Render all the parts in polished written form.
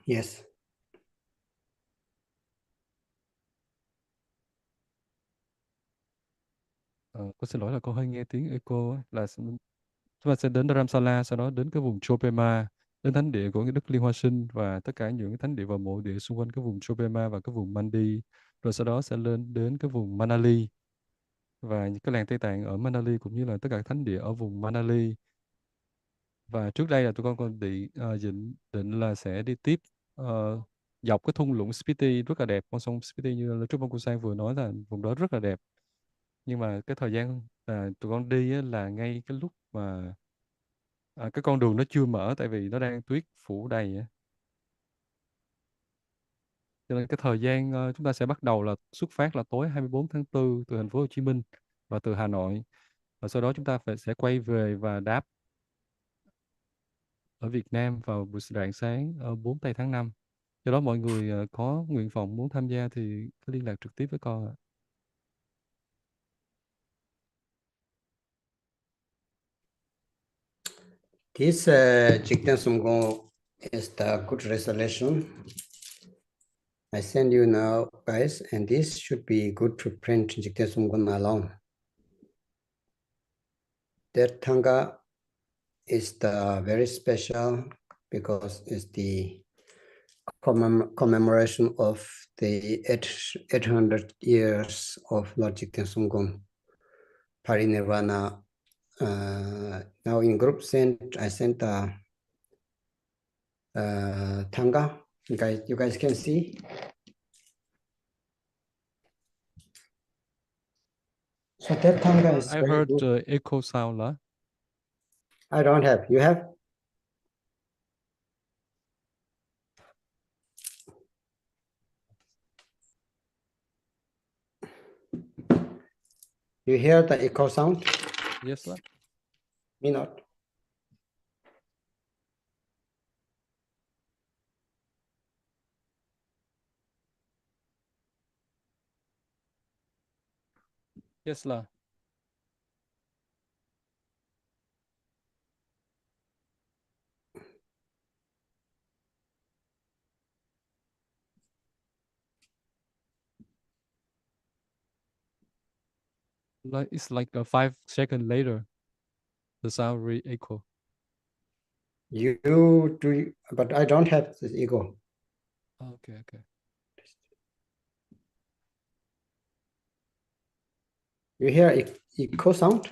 Yes. Con xin lỗi là con hơi nghe tiếng echo á, là chúng ta sẽ đến Dharamsala, sau đó đến cái vùng Chopema, đến thánh địa của cái Đức Liên Hoa Sinh và tất cả những cái thánh địa và mộ địa xung quanh cái vùng Chopema và cái vùng Mandi. Rồi sau đó sẽ lên đến cái vùng Manali và những cái làng Tây Tạng ở Manali cũng như là tất cả thánh địa ở vùng Manali. Và trước đây là tụi con còn định là sẽ đi tiếp dọc cái thung lũng Spiti rất là đẹp, con sông Spiti như là Drupon Kunsang vừa nói là vùng đó rất là đẹp. Nhưng mà cái thời gian tụi con đi á, là ngay cái lúc mà cái con đường nó chưa mở tại vì nó đang tuyết phủ đầy á. Cho nên cái thời gian chúng ta sẽ bắt đầu là xuất phát là tối 24 tháng 4 từ thành phố Hồ Chí Minh và từ Hà Nội. Và sau đó chúng ta sẽ quay về và đáp ở Việt Nam vào buổi rạng sáng 4 tây tháng 5. Do đó mọi người có nguyện vọng muốn tham gia thì cứ liên lạc trực tiếp với con ạ. This Jigten Sumgong is the good resolution. I send you now, guys, and this should be good to print Jigten Sumgong alone. That Tanga is the very special because it's the commemoration of the 800 years of Lord Jigten Sumgong Parinirvana. Now in group I sent the Tanga. You guys can see. So that Tanga is I very heard good. echo sound là. I don't have. You have? You hear the echo sound? Yes, là. Me not. Yes, là. It's like a 5 second later, the sound re-echo. You do, but I don't have this echo. Okay, okay. You hear echo sound?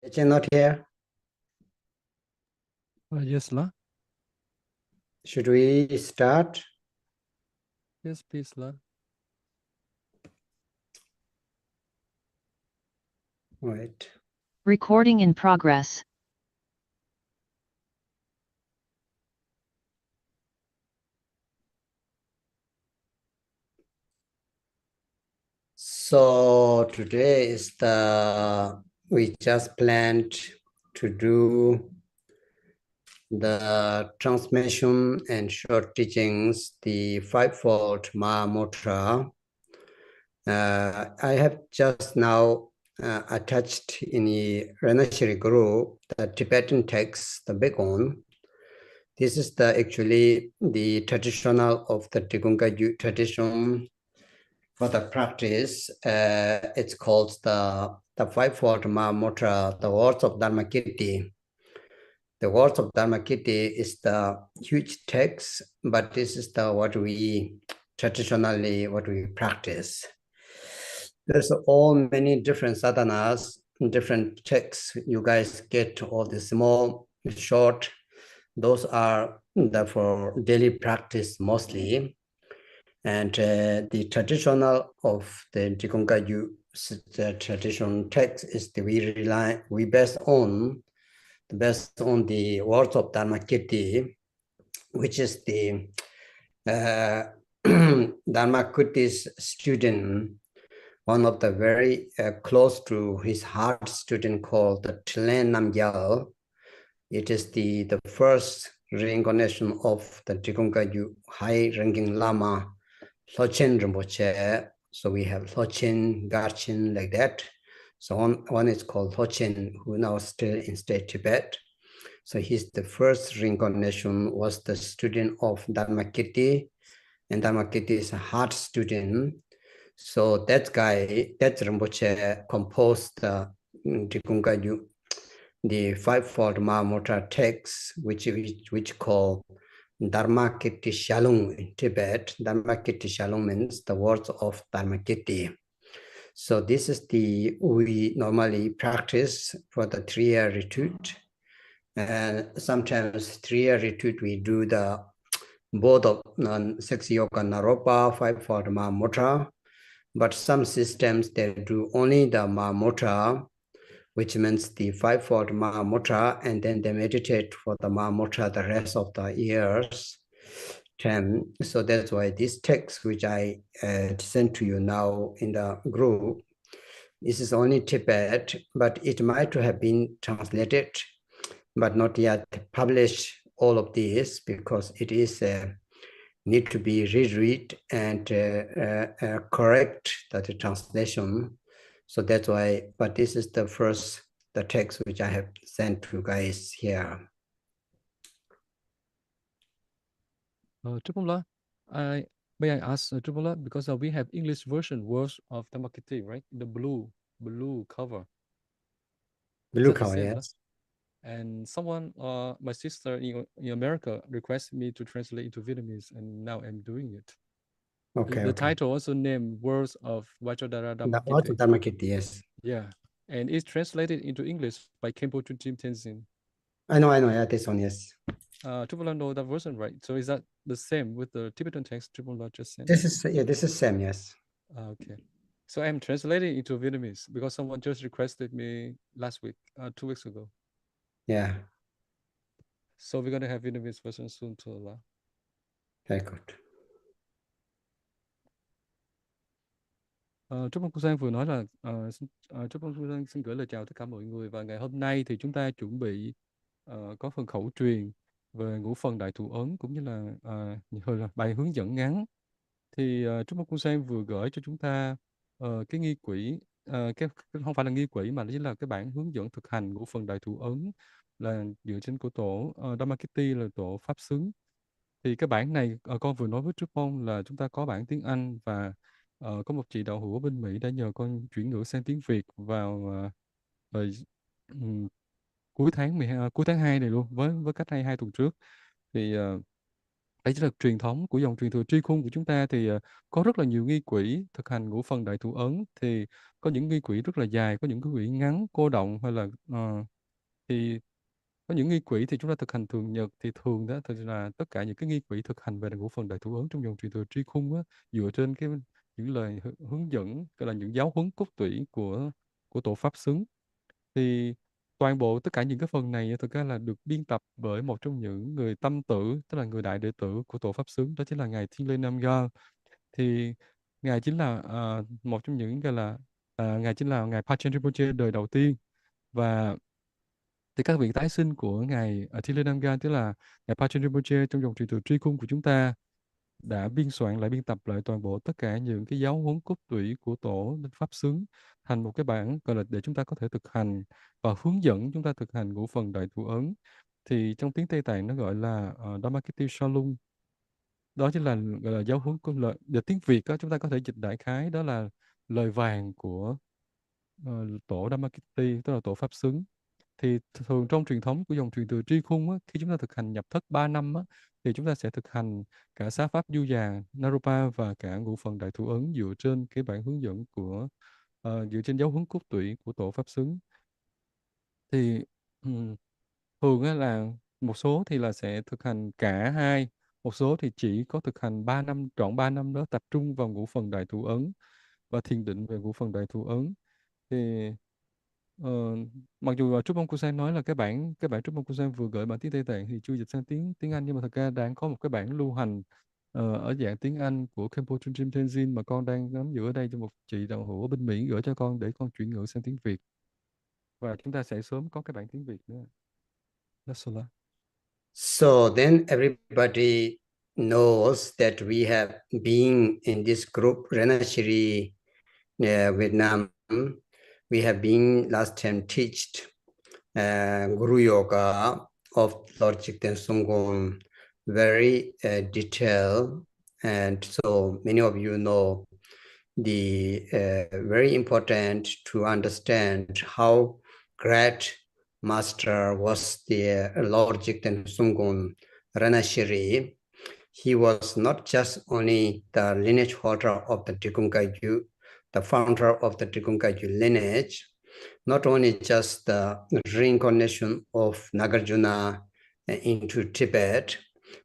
Ajahn not here. Yes, La. Should we start? Yes, please, La. Right. Recording in progress. So today is we just planned to do the transmission and short teachings, the fivefold Mahamudra. I have just now attached in the Ranashri group the Tibetan text, the big one. This is actually the traditional of the Tigunga tradition for the practice. It's called the fivefold Mahamudra, the words of Dharmakirti. The words of Dharmakirti is the huge text, but this is what we practice. There's all many different sadhanas, different texts. You guys get all the small, short. Those are for daily practice mostly. And the traditional of the Jigongaju, the traditional text is we based on the words of Dharmakirti, which is the Dharmakirti's student, one of the very close to his heart student called the Tlen Namgyal. It is the first reincarnation of the Jigongaju high-ranking Lama, Lochen Rinpoche. So we have Lochen, Garchen, like that. So one is called Lochen, who now still in state Tibet. So he's the first reincarnation, was the student of Dharmakirti, and Dharmakirti is a hard student. So that guy, that Rinpoche, composed the Jigongaju, the fivefold Mahamudra text, which called Dharmakirti Shalung in Tibet. Dharmakirti Shalung means the words of Dharmakirti. So this is we normally practice for the 3-year retreat. And sometimes 3-year retreat, we do both of 6 yoga naropa, fivefold Mahamudra. But some systems, they do only the Mahamudra, which means the fivefold Mahamudra, and then they meditate for the Mahamudra the rest of the years. 10. So that's why this text, which I sent to you now in the group, this is only Tibet, but it might have been translated, but not yet published, all of this, because it is need to be reread and correct the translation. So that's why, but this is the text which I have sent to you guys here. Tripula, may I ask Tripula, because we have English version words of Dharmakirti, right? The blue cover. Blue cover, yes. And someone, my sister in America, requested me to translate into Vietnamese, and now I'm doing it. Okay. The title also named Words of Vajradhara Dharmakirti. The Words of Dharmakirti, yes. Yeah, and it's translated into English by Khenpo Chunjim Tenzin. I know, yeah, this one, yes. Tripula know that version, right? So is that the same with the Tibetan text Tripula just sent? This is same, yes. Okay. So I'm translating into Vietnamese because someone just requested me last week, 2 weeks ago. Yeah. So we're going to have Vietnamese version soon too. Very good. Drupon Kunsang vừa nói là Drupon Kunsang xin gửi lời chào tất cả mọi người, và ngày hôm nay thì chúng ta chuẩn bị có phần khẩu truyền về ngũ phần đại thủ ấn, cũng như là bài hướng dẫn ngắn. Thì Drupon Kunsang vừa gửi cho chúng ta cái nghi quỹ, không phải là nghi quỹ mà chỉ là cái bản hướng dẫn thực hành ngũ phần đại thủ ấn, là dựa trên của tổ Dharmakirti, là tổ pháp xứng. Thì cái bản này con vừa nói với Drupon là chúng ta có bản tiếng Anh, và có một chị đạo hữu ở bên Mỹ đã nhờ con chuyển ngữ sang tiếng Việt vào cuối tháng 2 này luôn, với cách 2 tuần trước. Thì Đấy chính là truyền thống của dòng truyền thừa tri khung của chúng ta. Thì có rất là nhiều nghi quỹ thực hành ngũ phần đại thủ ấn. Thì có những nghi quỹ rất là dài, có những nghi quỹ ngắn cô động, hay là thì có những nghi quỹ thì chúng ta thực hành thường nhật. Thì thường đó thì là tất cả những cái nghi quỹ thực hành về ngũ phần đại thủ ấn trong dòng truyền thừa tri khung á, dựa trên những lời hướng dẫn, gọi là những giáo huấn cốt tủy của tổ pháp xứng. Thì toàn bộ tất cả những cái phần này thực ra là được biên tập bởi một trong những người tâm tử, tức là người đại đệ tử của tổ pháp xứng, đó chính là ngài Thiên Lê Nam Ga. Thì ngài chính là một trong những gọi là ngài chính là ngài Panchen Rinpoche đời đầu tiên. Và thì các vị tái sinh của ngài Thiên Lê Nam Ga, tức là ngài Panchen Rinpoche trong dòng truyền thừa tri khung của chúng ta, đã biên soạn lại, biên tập lại toàn bộ tất cả những cái giáo huấn cốt tủy của tổ pháp xứng thành một cái bản, gọi là để chúng ta có thể thực hành và hướng dẫn chúng ta thực hành ngũ phần đại thủ ấn. Thì trong tiếng Tây Tạng nó gọi là Dhammakiti Shalung. Đó chính là gọi là giáo huấn của lời. Và tiếng Việt đó, chúng ta có thể dịch đại khái đó là lời vàng của tổ Dhammakiti, tức là tổ pháp xứng. Thì thường trong truyền thống của dòng truyền thừa tri khung á, khi chúng ta thực hành nhập thất 3 năm á, thì chúng ta sẽ thực hành cả xá pháp du già Naropa và cả ngũ phần đại thủ ấn dựa trên cái bản hướng dẫn dựa trên giáo huấn cốt tủy của tổ pháp xứng. Thì thường á là một số thì là sẽ thực hành cả hai, một số thì chỉ có thực hành 3 năm, trọn 3 năm đó tập trung vào ngũ phần đại thủ ấn và thiền định về ngũ phần đại thủ ấn. Thì Ờ, mặc dù Drupon Kunsang nói là cái bản Drupon Kunsang vừa gửi bản tiếng Tây Tạng thì chưa dịch sang tiếng Anh, nhưng mà thật ra đang có một cái bản lưu hành ở dạng tiếng Anh của Khenpo Chunjim Tenzin mà con đang nắm giữ ở đây, cho một chị đạo hữu ở bên Mỹ gửi cho con để con chuyển ngữ sang tiếng Việt, và chúng ta sẽ sớm có cái bản tiếng Việt nữa. That's all. So then everybody knows that we have been in this group, Renashiri, Vietnam. We have been last time taught Guru Yoga of Lord Jigten Songgon, very detailed, and so many of you know the very important to understand how great master was the Lord Jigten Songgon Ranashiri. He was not just only the lineage holder of the Drikungkagyu, the founder of the Drikungkagyu lineage, not only just the reincarnation of Nagarjuna into Tibet,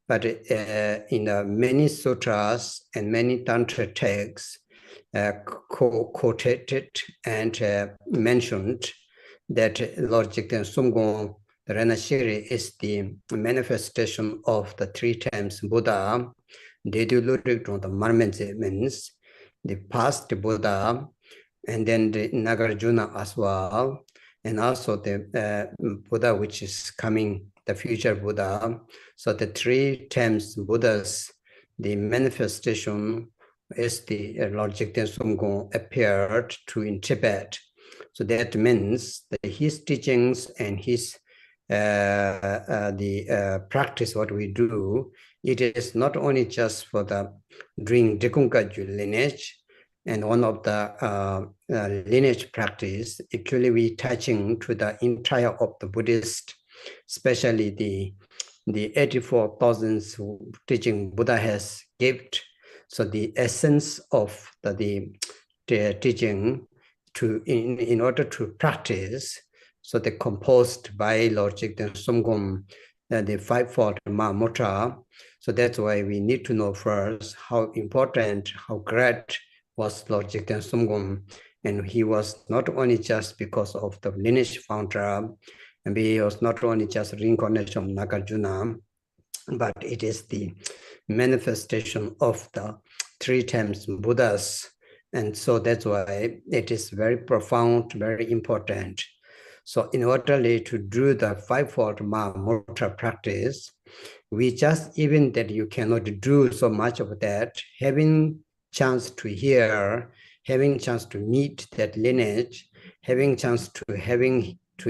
but in many sutras and many tantra texts quoted and mentioned that Lord Jigten Songgon, the Ranashiri, is the manifestation of the 3 times Buddha. The Marmense means the past Buddha, and then the Nagarjuna as well, and also the Buddha which is coming, the future Buddha. So the 3 times Buddhas, the manifestation is the Lord Jigten Songgon appeared to in Tibet. So that means that his teachings and his practice, what we do, it is not only just for the doing Drikungkagyu lineage, and one of the lineage practice, actually we touching to the entire of the Buddhist, especially the 84,000 teaching Buddha has given. So the essence of the teaching in order to practice, so they composed by Lord Jigten Songgon, the 5-fold Mahamudra. So that's why we need to know first how important, how great was Lord Jigten Songgon. And he was not only just because of the lineage founder, and he was not only just reincarnation of Nagarjuna, but it is the manifestation of the 3 times Buddhas. And so that's why it is very profound, very important. So in order to do the 5-fold Mahamudra practice, we just, even that you cannot do so much of that, having chance to hear, having chance to meet that lineage, having chance to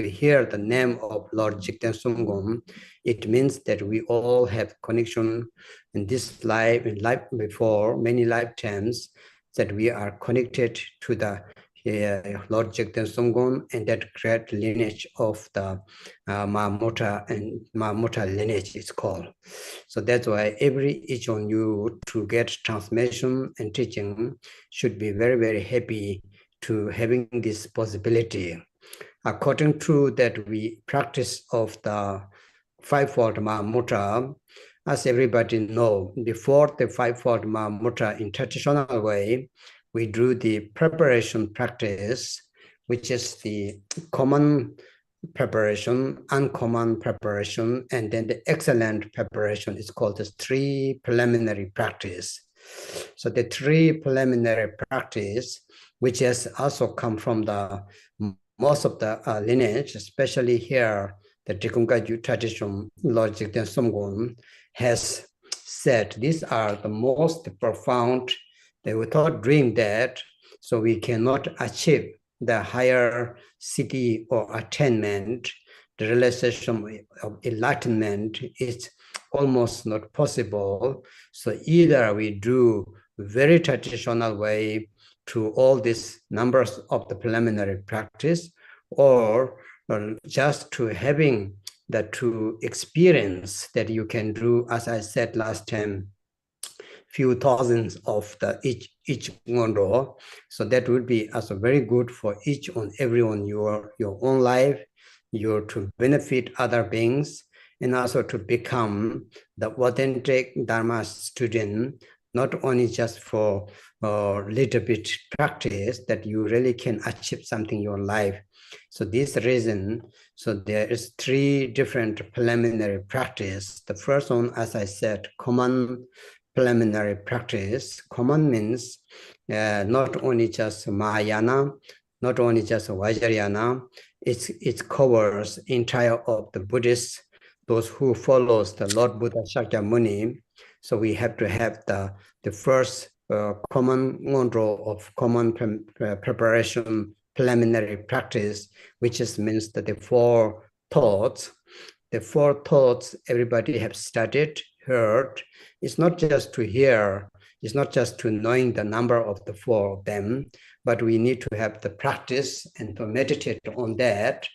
hear the name of Lord Jigten Songgon, it means that we all have connection in this life, in life before, many lifetimes, that we are connected to the Lord Jigten Songgon and that great lineage of the Mahamudra and Mahamudra lineage is called. So that's why each of you to get transmission and teaching should be very, very happy to having this possibility. According to that, we practice of the fivefold Mahamudra. As everybody know, before the fivefold Mahamudra in traditional way, we do the preparation practice, which is the common preparation, uncommon preparation, and then the excellent preparation is called the three preliminary practice. So the three preliminary practice, which has also come from the most of the lineage, especially here, the Drupon tradition, Lord Jigten Songgon has said these are the most profound, that without doing that, so we cannot achieve the higher city or attainment. The realization of enlightenment is almost not possible. So either we do very traditional way to all these numbers of the preliminary practice, or just to having the true experience that you can do, as I said last time, few thousands of the each ngondro. So that would be also very good for each and everyone, your own life, to benefit other beings, and also to become the authentic Dharma student, not only just for little bit practice, that you really can achieve something in your life. So this reason, so there is three different preliminary practice. The first one, as I said, common preliminary practice. Common means not only just Mahayana, not only just Vajrayana, it covers entire of the Buddhists, those who follows the Lord Buddha Shakyamuni. So we have to have the first common ngondro of common preparation preliminary practice, which is means that the four thoughts. The four thoughts everybody have studied, heard. It's not just to hear, it's not just to knowing the number of the four of them, but we need to have the practice and to meditate on that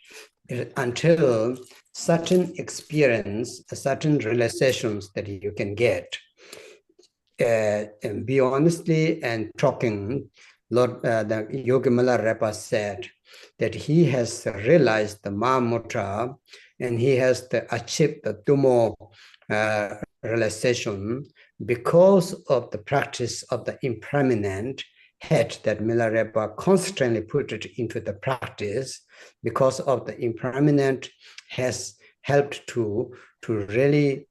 until certain experience, certain realizations that you can get. And be honestly and talking, Lord, the Yogamala Repa said that he has realized the Mahamudra and he has achieved the Tumo realization because of the practice of the impermanent head that Milarepa constantly put it into the practice. Because of the impermanent has helped to really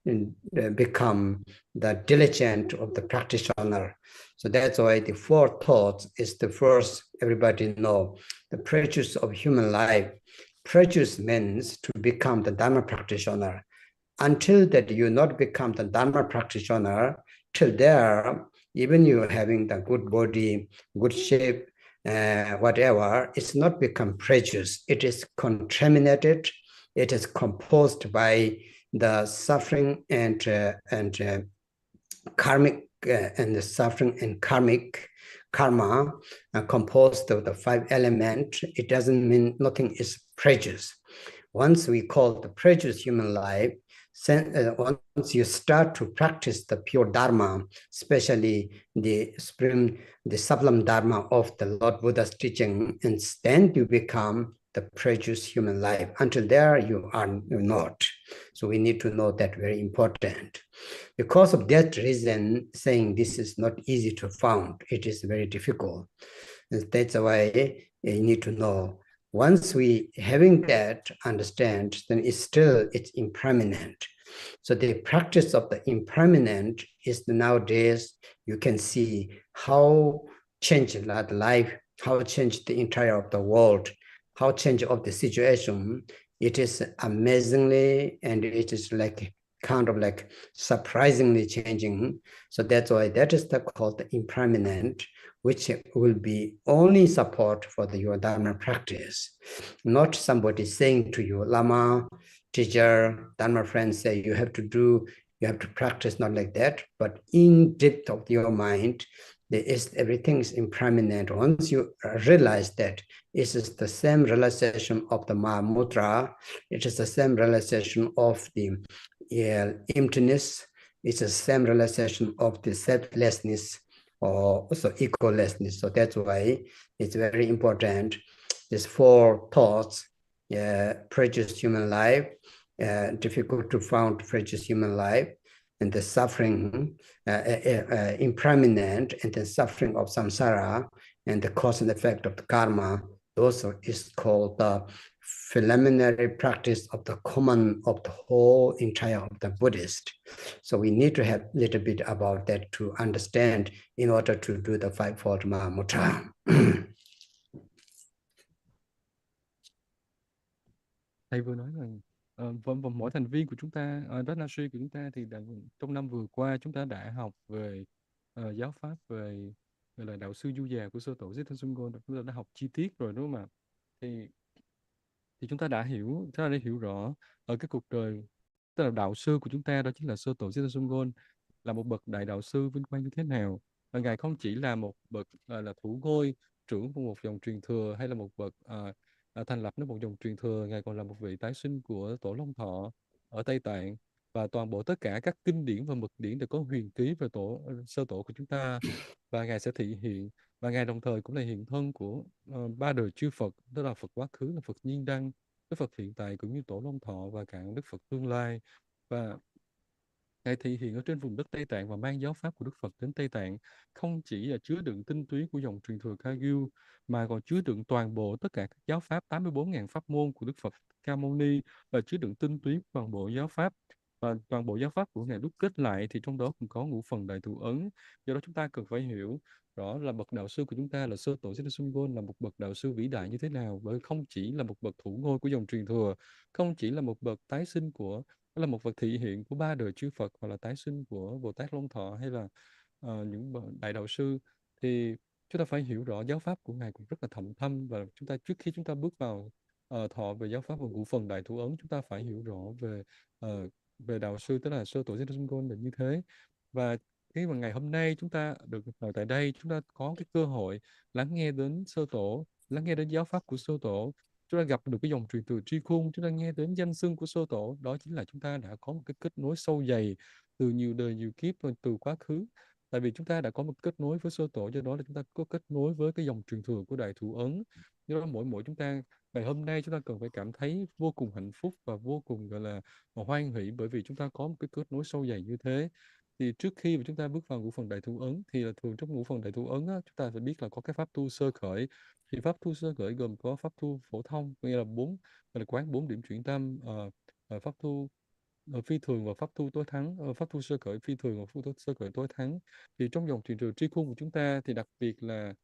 become the diligent of the practitioner. So that's why the four thoughts is the first, everybody know, the precious of human life. Precious means to become the Dharma practitioner. Until that you not become the Dharma practitioner, till there, even you having the good body, good shape, whatever, it's not become precious. It is contaminated. It is composed by the suffering and karmic and the suffering and karmic karma composed of the five elements. It doesn't mean nothing is precious. Once we call the precious human life, once you start to practice the pure Dharma, especially the sublime Dharma of the Lord Buddha's teaching, and then you become the precious human life. Until there, you are not. So we need to know that very important. Because of that reason, saying this is not easy to found, it is very difficult. And that's why you need to know. Once we having that understand, then it's impermanent. So the practice of the impermanent is nowadays, you can see how changed that life, how changed the entire of the world, how change of the situation. It is amazingly, and it is like kind of like surprisingly changing. So that's why that is called the impermanent, which will be only support for your Dharma practice. Not somebody saying to you, Lama, teacher, Dharma friends say you have to do, you have to practice, not like that, but in depth of your mind, everything is impermanent. Once you realize that it is the same realization of the Mahamudra, it is the same realization of the emptiness, it's the same realization of the selflessness or also egolessness. So that's why it's very important. These four thoughts, precious human life, difficult to find precious human life, and the suffering, impermanent, and the suffering of samsara, and the cause and effect of the karma. Those is called the preliminary practice of the common of the whole entire of the Buddhist. So we need to have a little bit about that to understand in order to do the fivefold Mahamudra. Thầy vừa nói rằng mỗi thành viên của chúng ta, Ratnashi của chúng ta thì trong năm vừa qua chúng ta đã học về giáo pháp, về gọi là đạo sư du già của sơ tổ Thích Thanh Xuân Ngôn, chúng ta đã học chi tiết rồi đúng không ạ? Thì chúng ta đã hiểu rõ ở cái cuộc đời, tức là đạo sư của chúng ta đó chính là sơ tổ Thích Thanh Xuân Ngôn, là một bậc đại đạo sư vinh quang như thế nào. Và ngài không chỉ là một bậc là thủ ngôi trưởng của một dòng truyền thừa, hay là một bậc thành lập nên một dòng truyền thừa, ngài còn là một vị tái sinh của tổ Long Thọ ở Tây Tạng, và toàn bộ tất cả các kinh điển và mật điển đều có huyền ký về sơ tổ của chúng ta, và ngài sẽ thị hiện, và ngài đồng thời cũng là hiện thân của ba đời chư Phật, đó là Phật quá khứ, là Phật nhiên đăng, Đức Phật hiện tại, cũng như tổ Long Thọ và cả Đức Phật tương lai. Và ngài thị hiện ở trên vùng đất Tây Tạng và mang giáo pháp của Đức Phật đến Tây Tạng, không chỉ là chứa đựng tinh túy của dòng truyền thừa KHi, mà còn chứa đựng toàn bộ tất cả các giáo pháp 84.000 pháp môn của Đức Phật Ca Mâu Ni, và chứa đựng tinh túy toàn bộ giáo pháp. Và toàn bộ giáo pháp của ngài đúc kết lại thì trong đó cũng có ngũ phần đại thủ ấn. Do đó chúng ta cần phải hiểu rõ là bậc đạo sư của chúng ta là sơ tổ Thích Thanh Xuân Ngôn là một bậc đạo sư vĩ đại như thế nào, bởi không chỉ là một bậc thủ ngôi của dòng truyền thừa, không chỉ là một bậc tái sinh của, đó là một vật thị hiện của ba đời chư Phật, hoặc là tái sinh của Bồ Tát Long Thọ, hay là những đại đạo sư, thì chúng ta phải hiểu rõ giáo pháp của ngài cũng rất là thâm thâm. Và trước khi chúng ta bước vào thọ về giáo pháp và ngũ phần đại thủ ấn, chúng ta phải hiểu rõ về đạo sư, tức là sơ tổ Thích Thanh Xuân Ngôn là như thế. Và khi mà ngày hôm nay chúng ta được ở tại đây, chúng ta có cái cơ hội lắng nghe đến sơ tổ, lắng nghe đến giáo pháp của sơ tổ, chúng ta gặp được cái dòng truyền thừa tri khung, chúng ta nghe đến danh xưng của sơ tổ, đó chính là chúng ta đã có một cái kết nối sâu dày từ nhiều đời nhiều kiếp, từ quá khứ. Tại vì chúng ta đã có một kết nối với sơ tổ, do đó là chúng ta có kết nối với cái dòng truyền thừa của đại thủ ấn. Do đó mỗi chúng ta ngày hôm nay chúng ta cần phải cảm thấy vô cùng hạnh phúc và vô cùng gọi là hoan hỷ, bởi vì chúng ta có một cái kết nối sâu dày như thế. Thì trước khi mà chúng ta bước vào ngũ phần đại thủ ấn, thì là thường trong ngũ phần đại thủ ấn á, chúng ta phải biết là có cái pháp tu sơ khởi. Thì pháp thu sơ khởi gồm có pháp thu phổ thông, nghĩa là gọi là quán 4 điểm chuyển tâm, pháp thu phi thường và pháp thu tối thắng, pháp thu sơ khởi phi thường và pháp thu sơ khởi tối thắng. Thì trong dòng truyền thừa tri khung của chúng ta thì đặc biệt là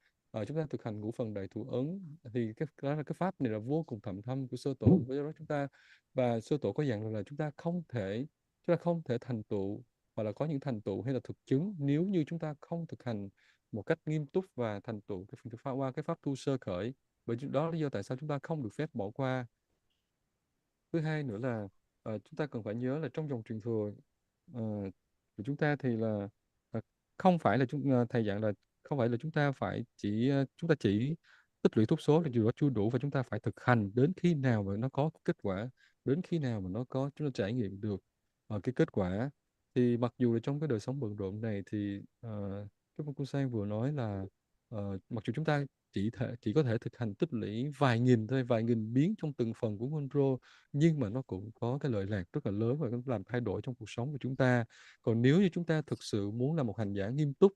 chúng ta thực hành ngũ phần đại thủ ấn, thì đó là cái pháp này là vô cùng thâm thâm của sơ tổ. Với đó và sơ tổ có dặn là chúng ta không thể thành tựu hoặc là có những thành tựu hay là thực chứng nếu như chúng ta không thực hành một cách nghiêm túc và thành tựu cái phương pháp qua cái pháp tu sơ khởi. Bởi đó là lý do tại sao chúng ta không được phép bỏ qua. Thứ hai nữa là chúng ta cần phải nhớ là trong dòng truyền thừa ờ, của chúng ta thì là không phải là thầy dặn là không phải là chúng ta chỉ tích lũy túc số là điều đó chưa đủ, và chúng ta phải thực hành đến khi nào mà nó có kết quả, đến khi nào mà chúng ta trải nghiệm được cái kết quả. Thì mặc dù là trong cái đời sống bận rộn này thì Drupon Kunsang vừa nói là mặc dù chúng ta chỉ có thể thực hành tích lũy vài nghìn biến trong từng phần của Ngondro, nhưng mà nó cũng có cái lợi lạc rất là lớn và nó làm thay đổi trong cuộc sống của chúng ta. Còn nếu như chúng ta thực sự muốn là một hành giả nghiêm túc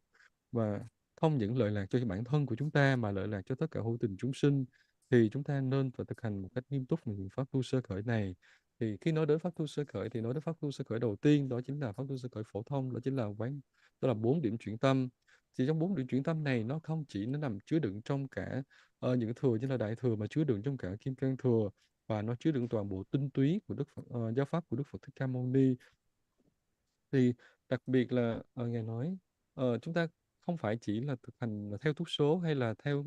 và không những lợi lạc cho bản thân của chúng ta mà lợi lạc cho tất cả hữu tình chúng sinh, thì chúng ta nên phải thực hành một cách nghiêm túc những pháp tu sơ khởi này. Thì khi nói đến pháp tu sơ khởi thì nói đến pháp tu sơ khởi đầu tiên, đó chính là pháp tu sơ khởi phổ thông, đó là 4 điểm chuyển tâm. Thì trong 4 điểm chuyển tâm này, nó không chỉ nó nằm chứa đựng trong cả những thừa như là đại thừa, mà chứa đựng trong cả kim cang thừa, và nó chứa đựng toàn bộ tinh túy của Đức Phật, giáo pháp của Đức Phật Thích Ca Mâu Ni. Thì đặc biệt là ngài nói chúng ta không phải chỉ là thực hành theo túc số, hay là theo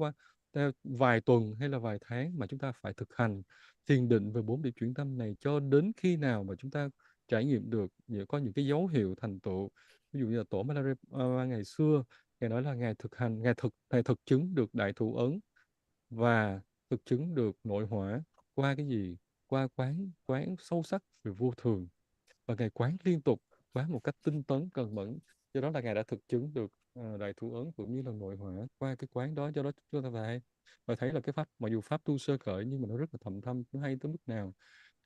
vài tuần hay là vài tháng, mà chúng ta phải thực hành thiền định về 4 điểm chuyển tâm này cho đến khi nào mà chúng ta trải nghiệm được có những cái dấu hiệu thành tựu. Ví dụ như là tổ Malaria ngày xưa Ngài nói là Ngài thực hành, Ngài thực chứng được đại thụ ấn và thực chứng được nội hỏa qua cái gì? Qua quán sâu sắc về vô thường. Và Ngài quán liên tục, quán một cách tinh tấn, cần mẫn. Do đó là Ngài đã thực chứng được đại thụ ấn cũng như là nội hỏa qua cái quán đó. Do đó chúng ta phải thấy là cái pháp, mặc dù pháp tu sơ khởi nhưng mà nó rất là thâm thâm, nó hay tới mức nào.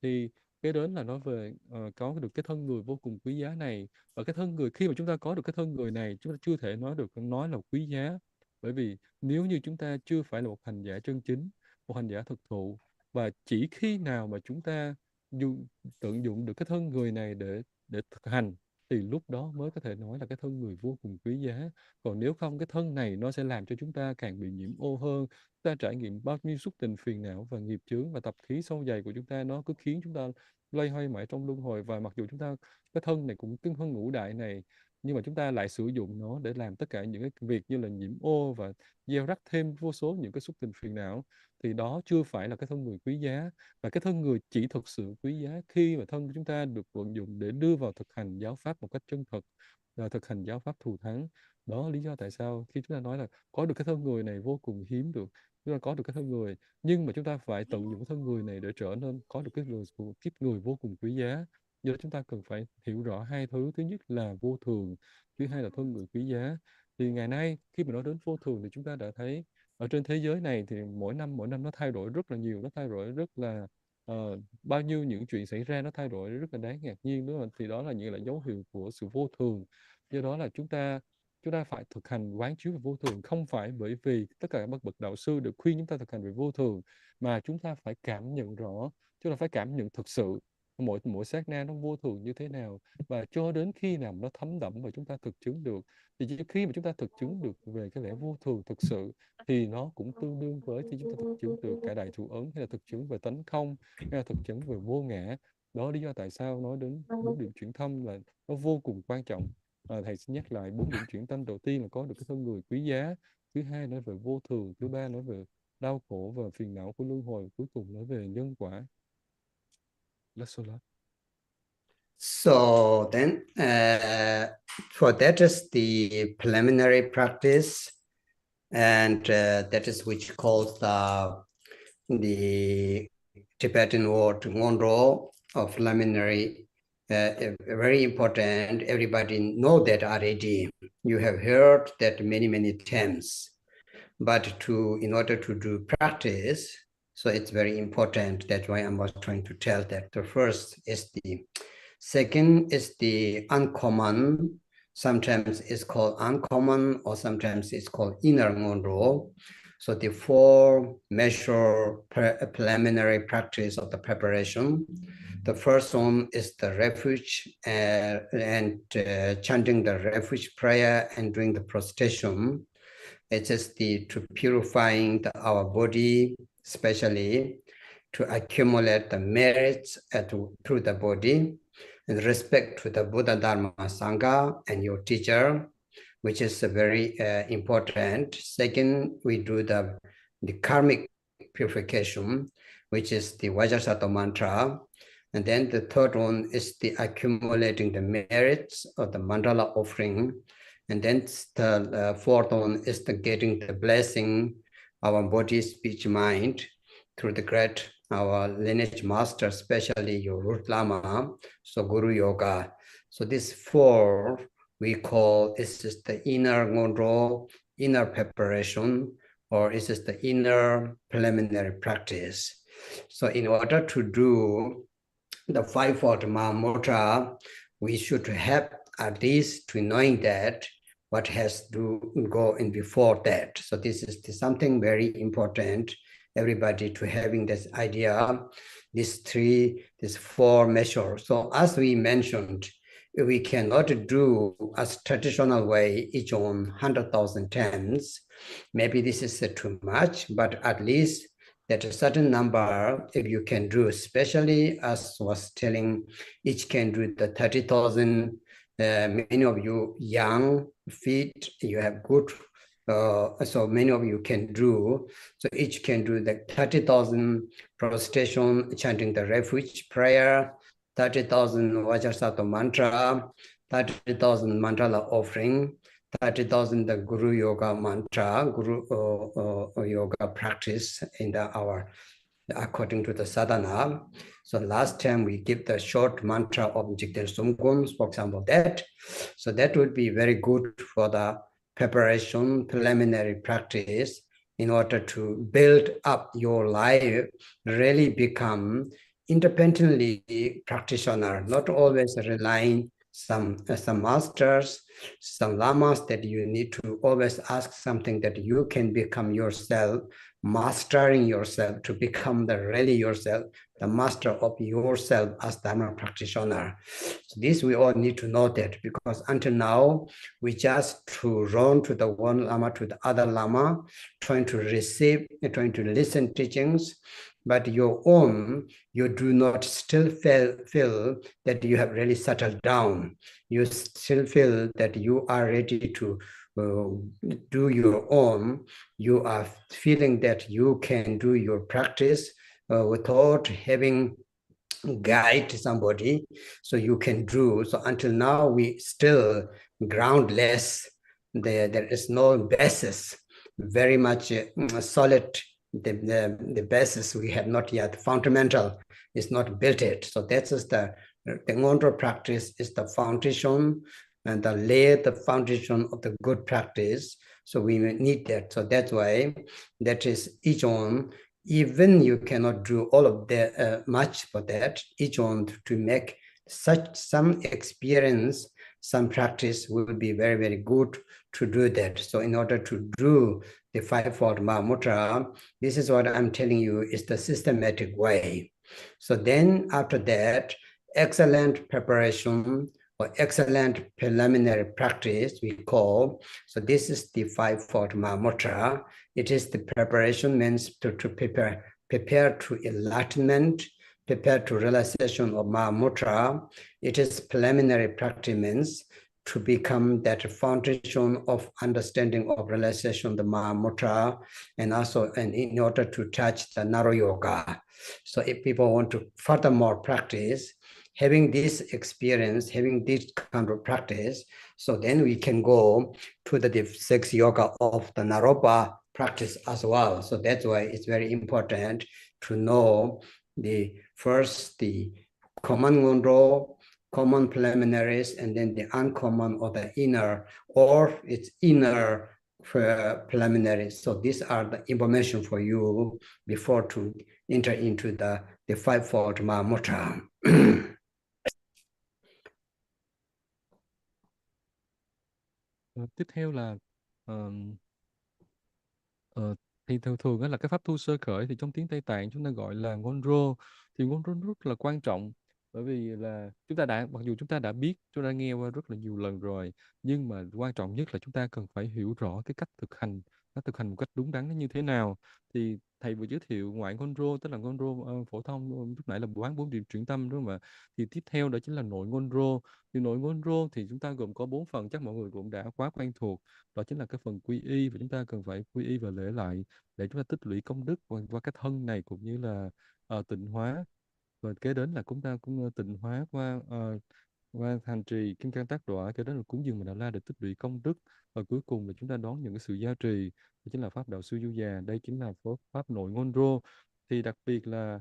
Thì cái đến là nói về có được cái thân người vô cùng quý giá này. Và cái thân người, khi mà chúng ta có được cái thân người này, chúng ta chưa thể nói là quý giá. Bởi vì nếu như chúng ta chưa phải là một hành giả chân chính, một hành giả thực thụ, và chỉ khi nào mà chúng ta tận dụng được cái thân người này để thực hành, thì lúc đó mới có thể nói là cái thân người vô cùng quý giá. Còn nếu không, cái thân này nó sẽ làm cho chúng ta càng bị nhiễm ô hơn. Ta trải nghiệm bao nhiêu xúc tình phiền não và nghiệp chướng và tập khí sâu dày của chúng ta, nó cứ khiến chúng ta loay hoay mãi trong luân hồi. Và mặc dù chúng ta, cái thân này cũng cưng hơn ngũ đại này, nhưng mà chúng ta lại sử dụng nó để làm tất cả những cái việc như là nhiễm ô và gieo rắc thêm vô số những cái xúc tình phiền não, thì đó chưa phải là cái thân người quý giá. Và cái thân người chỉ thực sự quý giá khi mà thân của chúng ta được vận dụng để đưa vào thực hành giáo pháp một cách chân thật, và thực hành giáo pháp thù thắng. Đó lý do tại sao khi chúng ta nói là có được cái thân người này vô cùng hiếm được. Chúng ta có được cái thân người, nhưng mà chúng ta phải tận dụng thân người này để trở nên có được cái kiếp người vô cùng quý giá. Do đó chúng ta cần phải hiểu rõ hai thứ. Thứ nhất là vô thường, thứ hai là thân người quý giá. Thì ngày nay khi mà nói đến vô thường thì chúng ta đã thấy ở trên thế giới này thì mỗi năm nó thay đổi rất là nhiều, nó thay đổi rất là bao nhiêu những chuyện xảy ra, nó thay đổi rất là đáng ngạc nhiên, đúng không? Thì đó là những là dấu hiệu của sự vô thường. Do đó là chúng ta phải thực hành quán chiếu về vô thường, không phải bởi vì tất cả các bậc đạo sư được khuyên chúng ta thực hành về vô thường, mà chúng ta phải cảm nhận rõ, chúng ta phải cảm nhận thực sự mỗi sát na nó vô thường như thế nào, và cho đến khi nào nó thấm đẫm và chúng ta thực chứng được. Thì khi mà chúng ta thực chứng được về cái lẽ vô thường thực sự, thì nó cũng tương đương với khi chúng ta thực chứng được cả đại thụ ấn, hay là thực chứng về tánh không, hay là thực chứng về vô ngã. Đó lý do tại sao nói đến 4 điểm chuyển tâm là nó vô cùng quan trọng. Thầy xin nhắc lại 4 điểm chuyển tâm. Đầu tiên là có được cái thân người quý giá, thứ hai nói về vô thường, thứ ba nói về đau khổ và phiền não của luân hồi, cuối cùng nói về nhân quả. Let's all So then, for that is the preliminary practice, and that is which calls the Tibetan word ngondro of preliminary. Very important. Everybody know that already. You have heard that many times. But in order to do practice, so it's very important. That's why I was trying to tell that the first is the. Second is the uncommon. Sometimes it's called uncommon, or sometimes it's called inner ngondro. So the 4 measure preliminary practice of the preparation. The first one is the refuge and chanting the refuge prayer and doing the prostration. It is to purifying our body, especially to accumulate the merits through the body, and respect to the Buddha, Dharma, Sangha, and your teacher, which is very important. Second, we do the karmic purification, which is the Vajrasattva mantra. And then the third one is the accumulating the merits of the mandala offering. And then the fourth one is the getting the blessing, our body, speech, mind, through the great, our lineage master, especially your Root Lama, so Guru Yoga. So these 4 we call, this is the inner ngondro, inner preparation, or this is the inner preliminary practice. So in order to do the 5-fold Mahamudra, we should have at least to knowing that what has to go in before that. So this is something very important, everybody to having this idea, these 4 measures. So as we mentioned, we cannot do as traditional way each one 100,000 times. Maybe this is too much, but at least that a certain number, if you can do, especially as was telling, each can do the 30,000. Many of you young, fit, you have good, so many of you can do. So each can do the 30,000 prostration, chanting the refuge prayer, 30,000 Vajrasattva mantra, 30,000 mandala offering, 30,000 the Guru Yoga mantra, Guru Yoga practice in our according to the sadhana. So last time we give the short mantra of Jigten Sumgun, for example, that. So that would be very good for the preparation, preliminary practice in order to build up your life, really become independently practitioner, not always relying some masters, some lamas that you need to always ask something that you can become yourself, mastering yourself to become the really yourself, the master of yourself as Dharma practitioner. So this we all need to know that, because until now, we just to run to the one Lama to the other Lama, trying to receive, trying to listen teachings, but your own, you do not still feel that you have really settled down. You still feel that you are ready to do your own. You are feeling that you can do your practice without having guide somebody, so you can do. So until now, we still groundless. There is no basis, very much solid. The basis we have not yet, fundamental is not built it. So that's just the Ngondro practice is the foundation, and the foundation of the good practice. So we need that. So that's why that is each one. Even you cannot do all of the much for that, each one to make such some experience, some practice will be very, very good to do that. So in order to do the fivefold Mahamudra, this is what I'm telling you is the systematic way. So then after that, excellent preparation or excellent preliminary practice we call. So this is the fivefold Mahamudra. It is the preparation, means to prepare to enlightenment, prepare to realization of Mahamudra. It is preliminary practice, means to become that foundation of understanding of realization, the Mahamudra, and also in order to touch the Naro Yoga. So if people want to furthermore practice, having this experience, having this kind of practice, so then we can go to the six yoga of the Naropa practice as well. So that's why it's very important to know the common Ngondro, common preliminaries, and then the uncommon or the inner, or its inner preliminaries. So these are the information for you before to enter into the fivefold Mahamudra. Tiếp theo là thì thường á là cái pháp tu sơ khởi thì trong tiếng Tây Tạng chúng ta gọi là Ngondro. Thì Ngondro rất là quan trọng, bởi vì là mặc dù chúng ta đã biết, chúng ta đã nghe qua rất là nhiều lần rồi, nhưng mà quan trọng nhất là chúng ta cần phải hiểu rõ cái cách thực hành một cách đúng đắn nó như thế nào. Thì thầy vừa giới thiệu ngoại Ngondro, tức là Ngondro phổ thông lúc nãy là quán 4 điểm chuyển tâm, đúng không ạ? Thì tiếp theo đó chính là nội Ngondro. Thì nội Ngondro thì chúng ta gồm có 4 phần, chắc mọi người cũng đã quá quen thuộc. Đó chính là cái phần quy y, và chúng ta cần phải quy y và lễ lại để chúng ta tích lũy công đức qua cái thân này, cũng như là tịnh hóa. Và kế đến là chúng ta cũng tịnh hóa qua hành trì kim cang tác đọa, kế đến là cúng dường Mà Đà La để tích lũy công đức, và cuối cùng là chúng ta đón những cái sự gia trì, đó chính là pháp đạo sư du già. Đây chính là pháp nội Ngondro. Thì đặc biệt là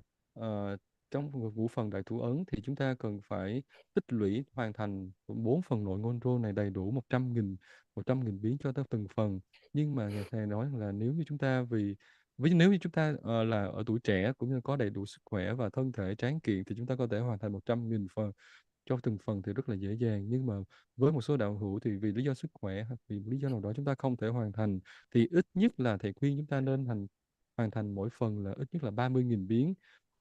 trong ngũ phần đại thủ ấn thì chúng ta cần phải tích lũy hoàn thành 4 phần nội Ngondro này đầy đủ 100.000 biến cho tới từng phần. Nhưng mà thầy nói là nếu như chúng ta nếu như chúng ta là ở tuổi trẻ cũng như có đầy đủ sức khỏe và thân thể tráng kiện, thì chúng ta có thể hoàn thành 100.000 phần cho từng phần thì rất là dễ dàng. Nhưng mà với một số đạo hữu thì vì lý do sức khỏe hoặc vì lý do nào đó chúng ta không thể hoàn thành, thì ít nhất là thầy khuyên chúng ta nên hoàn thành mỗi phần là ít nhất là 30.000 biến.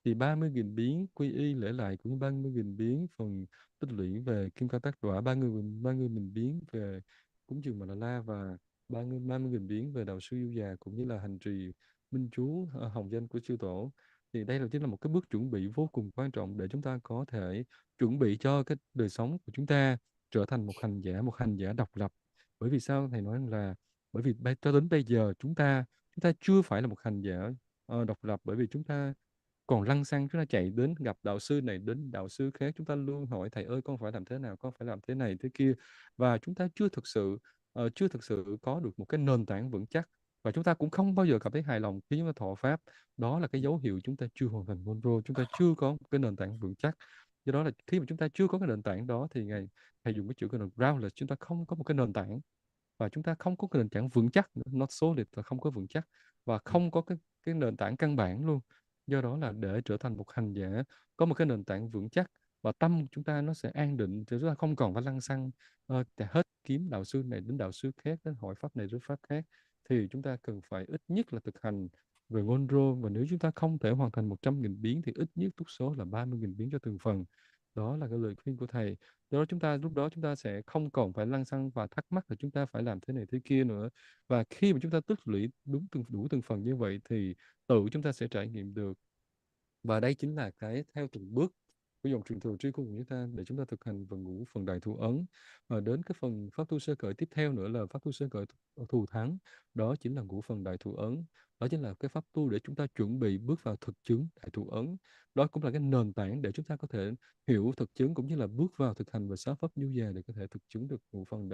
Thì 30.000 biến quy y lễ lại, cũng như 30.000 biến phần tích lũy về kim cang tác đọa, 30.000 biến về cúng dường Mà Đà La, và 30.000 biến về đạo sư du già, cũng như là hành trì minh chú hồng danh của chư tổ. Thì đây chính là một cái bước chuẩn bị vô cùng quan trọng để chúng ta có thể chuẩn bị cho cái đời sống của chúng ta trở thành một hành giả độc lập. Bởi vì sao thầy nói là bởi vì cho đến bây giờ chúng ta chưa phải là một hành giả độc lập, bởi vì chúng ta còn lăng xăng, chúng ta chạy đến gặp đạo sư này đến đạo sư khác, chúng ta luôn hỏi thầy ơi con phải làm thế nào, con phải làm thế này thế kia, và chúng ta chưa thực sự chưa thực sự có được một cái nền tảng vững chắc, và chúng ta cũng không bao giờ cảm thấy hài lòng khi chúng ta thọ pháp. Đó là cái dấu hiệu chúng ta chưa hoàn thành ngôn chúng ta chưa có cái nền tảng vững chắc. Do đó là khi mà chúng ta chưa có cái nền tảng đó thì thầy dùng cái chữ là groundless, chúng ta không có một cái nền tảng, và chúng ta không có cái nền tảng vững chắc nữa, not solid là không có vững chắc, và không có cái nền tảng căn bản luôn. Do đó là để trở thành một hành giả có một cái nền tảng vững chắc, và tâm chúng ta nó sẽ an định, thì chúng ta không còn phải lăng xăng hết kiếm đạo sư này đến đạo sư khác, đến hỏi pháp này đến pháp khác. Thì chúng ta cần phải ít nhất là thực hành về ngôn rô, và nếu chúng ta không thể hoàn thành 100.000 biến thì ít nhất túc số là 30.000 biến cho từng phần. Đó là cái lời khuyên của thầy. Đó, lúc đó chúng ta sẽ không còn phải lăng xăng và thắc mắc là chúng ta phải làm thế này thế kia nữa. Và khi mà chúng ta tích lũy đủ từng phần như vậy thì tự chúng ta sẽ trải nghiệm được. Và đây chính là cái theo từng bước của dòng truyền thừa tri của chúng ta để chúng ta thực hành và ngũ phần đại thù ấn. Và đến cái phần pháp tu sơ cởi tiếp theo nữa là pháp tu sơ cởi thù thắng. Đó chính là ngũ phần đại thù ấn. Đó chính là cái pháp tu để chúng ta chuẩn bị bước vào thực chứng đại thù ấn. Đó cũng là cái nền tảng để chúng ta có thể hiểu thực chứng, cũng như là bước vào thực hành và sáu pháp nhu già để có thể thực chứng được ngũ phần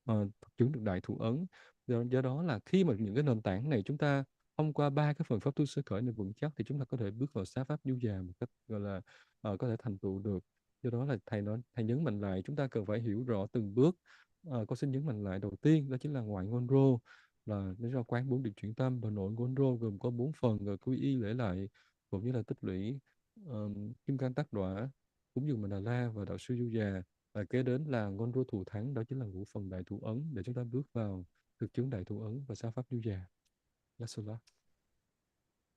thực chứng được đại thù ấn. Do đó là khi mà những cái nền tảng này chúng ta thông qua ba cái phần pháp tu sơ khởi này vững chắc thì chúng ta có thể bước vào xá pháp nhu già một cách gọi là có thể thành tựu được. Do đó là thầy nhấn mạnh lại chúng ta cần phải hiểu rõ từng bước. Con xin nhấn mạnh lại đầu tiên đó chính là ngoại ngôn rô, là lý do quán 4 điểm chuyển tâm, và nội ngôn rô gồm có 4 phần rồi quy y lễ lại, cũng như là tích lũy kim cang tác đọa, cúng dường Đà La và đạo sư du già. Và kế đến là ngôn rô thù thắng, đó chính là ngũ phần đại thù ấn để chúng ta bước vào thực chứng đại thù ấn và xá pháp nhu già.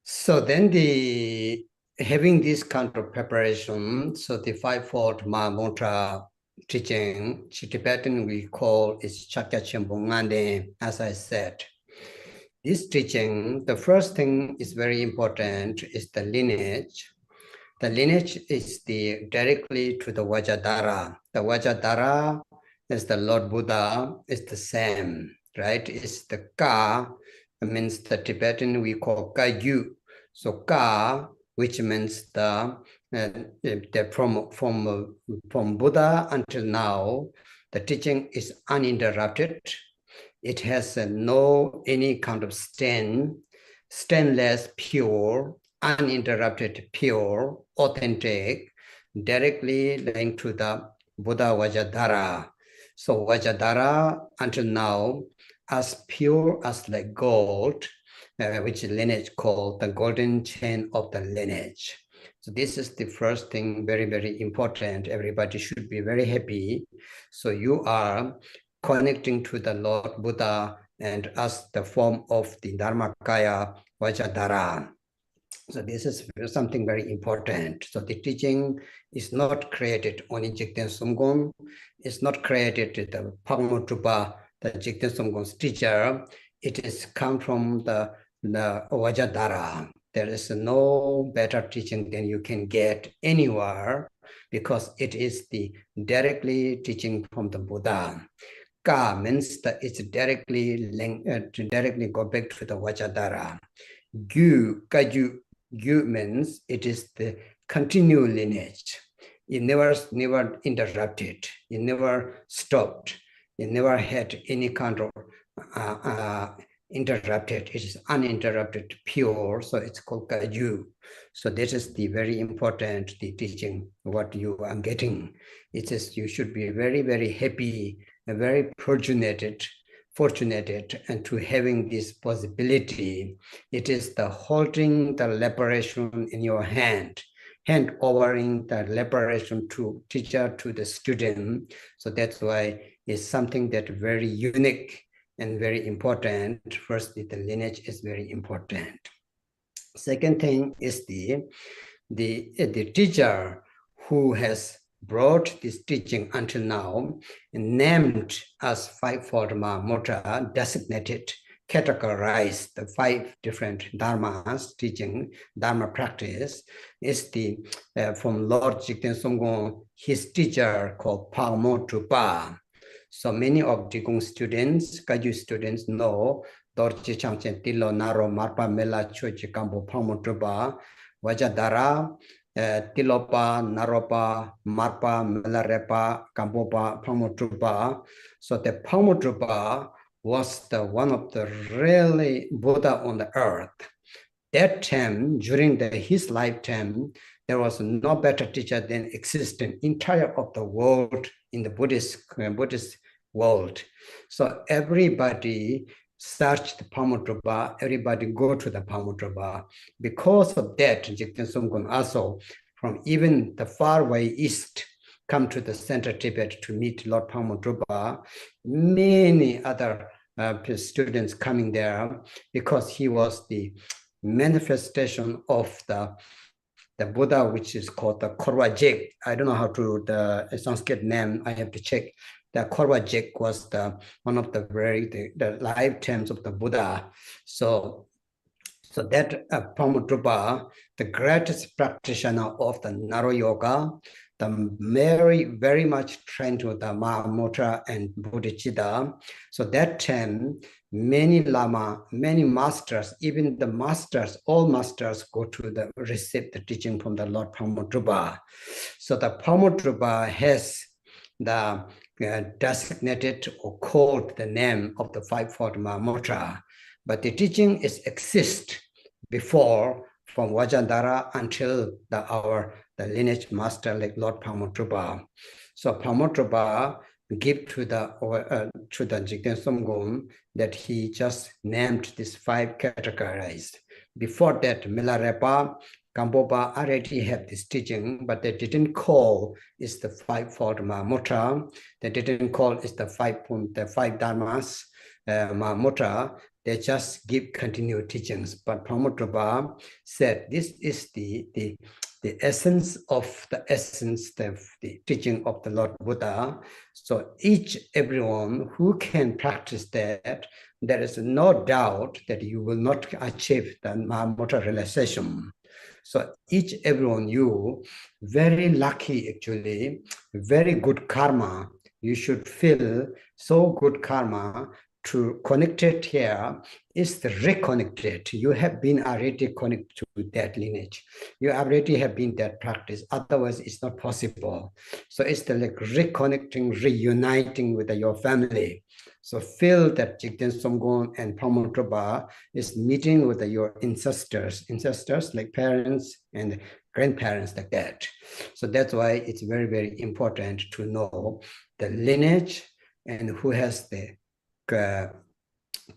So then having this kind of preparation, so the fivefold MAHAMUDRA teaching, Tibetan we call is Chakya Chimbungande, as I said. This teaching, the first thing is very important is the lineage. The lineage is directly to the Vajradhara. The Vajradhara is the Lord Buddha, is the same, right? It's the Ka, means the Tibetan we call Kagyu. So Ka, which means from Buddha until now, the teaching is uninterrupted. It has no any kind of stainless, pure, uninterrupted, pure, authentic, directly linked to the Buddha Vajradhara. So Vajradhara until now, as pure as like gold, which lineage called the golden chain of the lineage. So this is the first thing, very, very important. Everybody should be very happy. So you are connecting to the Lord Buddha and as the form of the Dharmakaya Vajradhara. So this is something very important. So the teaching is not created only Jigten Sumgong. It's not created the Pangmotrupa, the Jigten Sumgong's teacher. It is come from the Vajradhara. There is no better teaching than you can get anywhere because it is the directly teaching from the Buddha. Ka means that it's directly go back to the Vajradhara. Kaju means it is the continual lineage. It never interrupted. It never stopped. It never had any kind of interrupted. It is uninterrupted, pure. So it's called Kaju. So this is the very important the teaching what you are getting. It is you should be very, very happy and very fortunate and to having this possibility. It is the holding the liberation in your hand overing the liberation to teacher to the student. So that's why it's something that very unique and very important. Firstly, the lineage is very important. Second thing is the teacher who has brought this teaching until now, named as fivefold MAHAMUDRA, designated, categorized the 5 different dharmas, teaching, dharma practice, is the from Lord Jigten Sumgong, his teacher called Pangmotrupa. So many of Jigong students, Kaju students know Dorje Chamchen Tilo Naro Marpa Mela Chochi Kambo Pangmotrupa, Vajradhara, Tilopa, Naropa, Marpa, Milarepa, Kampopa, Phamudrupa. So the Phamudrupa was the one of the really Buddha on the earth. That time, during his lifetime, there was no better teacher than existing entire of the world in the Buddhist world. So everybody searched Phamudrupa, everybody go to the Phamudrupa. Because of that, Jigten Sumgun also from even the far way east come to the center Tibet to meet Lord Phamudrupa. Many other students coming there because he was the manifestation of the Buddha, which is called the Korwajik. I don't know how to the Sanskrit name. I have to check. The Korwajik was one of the lifetimes of the Buddha. So that Phamudrupa, the greatest practitioner of the Naro Yoga, the very much trained with the Mahamudra and Bodhicitta. So that time, many lama, many masters, even the masters, all masters go to receive the teaching from the Lord Phamudrupa. So the Phamudrupa has the designated or called the name of the fivefold Mahamudra, but the teaching exists before from Vajandara until the lineage master like Lord Phamudrupa. So Phamudrupa give to the Jigten Sumgun that he just named these 5 categories. Before that, Milarepa, Kampopa already have this teaching, but they didn't call is the fivefold Mahamudra. They didn't call is the five dharmas Mahamudra. They just give continued teachings. But Phamudrupa said this is the essence of the teaching of the Lord Buddha. So everyone who can practice that, there is no doubt that you will not achieve the Mahamudra realization. So everyone, you very lucky actually, very good karma. You should feel so good karma to connected here is reconnected. You have been already connected to that lineage. You already have been that practice. Otherwise, it's not possible. So it's like reconnecting, reuniting with your family. So feel that Jigten Sumgun and Phamudrupa is meeting with your ancestors like parents and grandparents like that. So that's why it's very, very important to know the lineage and who has the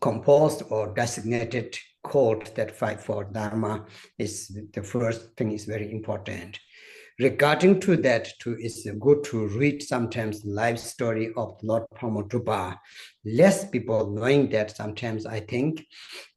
composed or designated code that fivefold Dharma is the first thing is very important. Regarding to that, it's good to read sometimes life story of Lord Phamudrupa. Less people knowing that sometimes I think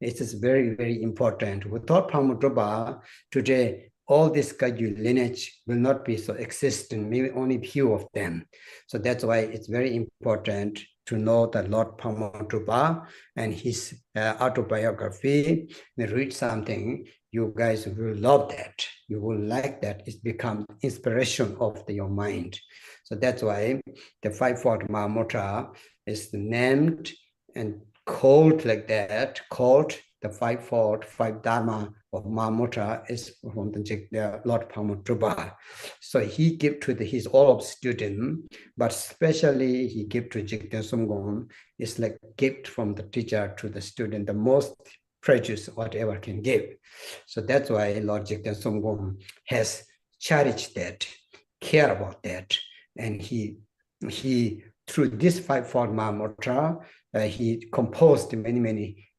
it is very, very important. Without Phamudrupa, today all this Kagyu lineage will not be so existent, maybe only few of them. So that's why it's very important to know the Lord Phamudrupa and his autobiography, and read something. You guys will love that. You will like that. It's become inspiration of your mind. So that's why the fivefold Mahamudra is named and called like that, called the five Dharma of Mahamudra is from the Lord Phamudrupa. So he gave to his all of student, but especially he gave to Jigten Sumgun is like gift from the teacher to the student, the most precious whatever can give. So that's why Lord Jigten Sumgun has cherished that, care about that, and he through this fivefold Mahamudra, he composed many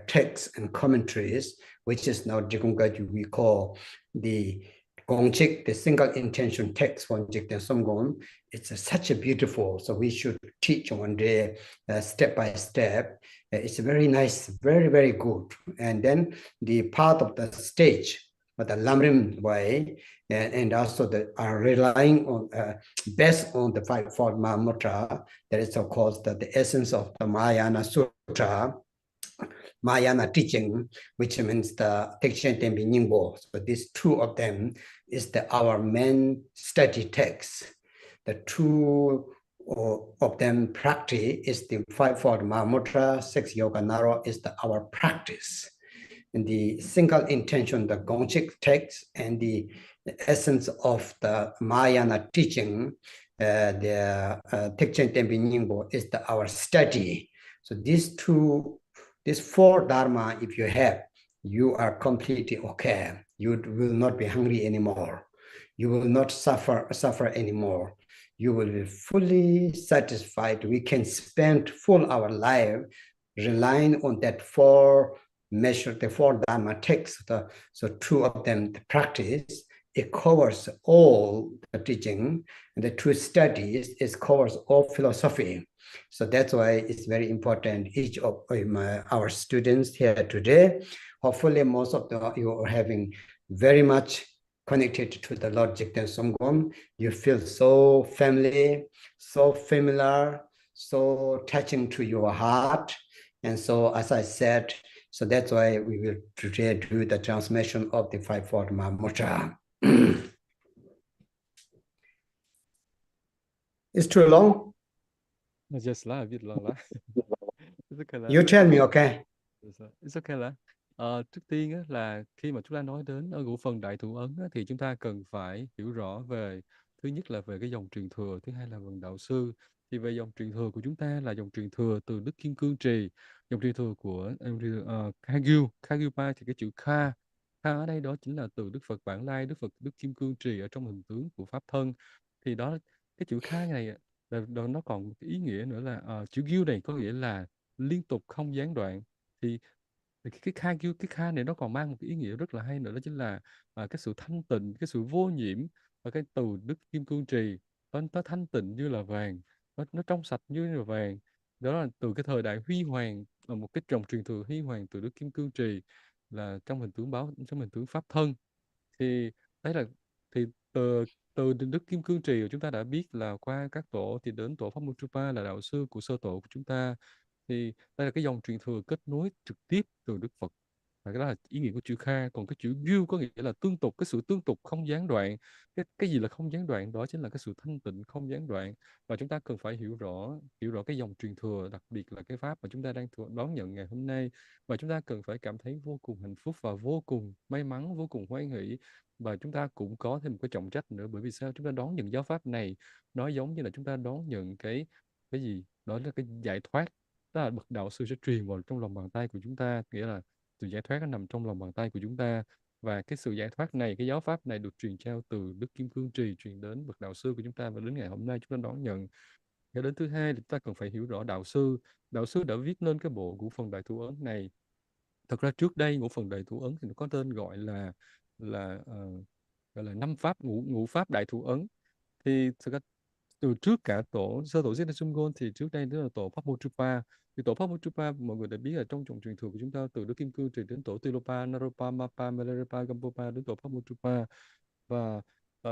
texts and commentaries, which is now we call the Gongchik, the single intention text from Jigten Sumgun. It's such a beautiful, so we should teach one day step by step. It's very nice, very, very good. And then the part of the stage, but the Lamrim way, and also are relying on, based on the fivefold Mahamudra, that is of course the essence of the Mahayana Sutra, Mahayana teaching, which means the Tekshen Tenpi Nyingbo. So these two of them is our main study text. The two of them practice is the fivefold Mahamudra, 6 Yoga Naro is our practice. And the single intention, the Gongchik text and the essence of the Mahayana teaching, the Tekchen Tenpi Nyingbo is our study. So these four dharma, if you have, you are completely okay. You will not be hungry anymore. You will not suffer anymore. You will be fully satisfied. We can spend full our life relying on that four measure, the four dharma texts. So two of them, the practice, it covers all the teaching, and the two studies, it covers all philosophy. So that's why it's very important. Each of our students here today, hopefully most of you are having very much connected to the Lord Jigten Somgom. You feel so family, so familiar, so touching to your heart. And so, as I said, so that's why we will today do the transmission of the five-fold Mahamudra. It's too long? Just a bit long. It's okay. You tell me, okay? It's okay. Trước tiên á, là khi mà chúng ta nói đến ở ngũ phần đại thủ ấn á, thì chúng ta cần phải hiểu rõ về, thứ nhất là về cái dòng truyền thừa, thứ hai là phần đạo sư. Thì về dòng truyền thừa của chúng ta là dòng truyền thừa từ Đức Kim Cương Trì, dòng truyền thừa của Khagyupa, thì cái chữ Kha ở đây đó chính là từ Đức Phật Bản Lai, Đức Kim Cương Trì ở trong hình tướng của Pháp Thân. Thì đó, cái chữ Kha này nó còn một cái ý nghĩa nữa là chữ Gyu này có nghĩa là liên tục không gián đoạn. Thì cái kha này nó còn mang một cái ý nghĩa rất là hay nữa, đó chính là cái sự thanh tịnh, cái sự vô nhiễm. Và cái từ Đức Kim Cương Trì, nó thanh tịnh như là vàng, nó trong sạch như là vàng. Đó là từ cái thời đại huy hoàng, một cái dòng truyền thừa huy hoàng từ Đức Kim Cương Trì, là trong hình tướng Pháp Thân. Thì đấy là, thì từ Đức Kim Cương Trì chúng ta đã biết là qua các tổ thì đến tổ Pháp Môn Trupa là đạo sư của sơ tổ của chúng ta. Thì đây là cái dòng truyền thừa kết nối trực tiếp từ Đức Phật, và cái đó là ý nghĩa của chữ Kha. Còn cái chữ Gyu có nghĩa là tương tục, cái sự tương tục không gián đoạn. Cái gì là không gián đoạn? Đó chính là cái sự thanh tịnh không gián đoạn. Và chúng ta cần phải hiểu rõ cái dòng truyền thừa, đặc biệt là cái pháp mà chúng ta đang đón nhận ngày hôm nay. Và chúng ta cần phải cảm thấy vô cùng hạnh phúc và vô cùng may mắn, vô cùng hoan hỷ. Và chúng ta cũng có thêm một cái trọng trách nữa, bởi vì sao? Chúng ta đón nhận giáo pháp này, nó giống như là chúng ta đón nhận cái gì đó là cái giải thoát. Đó là bậc đạo sư sẽ truyền vào trong lòng bàn tay của chúng ta, nghĩa là sự giải thoát nó nằm trong lòng bàn tay của chúng ta. Và cái sự giải thoát này, cái giáo pháp này được truyền trao từ Đức Kim Cương Trì truyền đến bậc đạo sư của chúng ta, và đến ngày hôm nay chúng ta đón nhận. Cái đến thứ hai thì chúng ta cần phải hiểu rõ đạo sư. Đạo sư đã viết lên cái bộ ngũ phần đại thủ ấn này. Thật ra trước đây ngũ phần đại thủ ấn thì nó có tên gọi là gọi là năm pháp, ngũ pháp đại thủ ấn. Thì thực ra từ trước cả sơ tổ Zeta Sumgon, thì trước đây đó là tổ Pháp Môn Trupa. Thì tổ Pháp Môn Trupa mọi người đã biết là trong dòng truyền thừa của chúng ta, từ Đức Kim Cương Trì đến tổ Tilopa, Naropa, Mapa, Milarepa, Gampopa đến tổ Pháp Môn Trupa. Và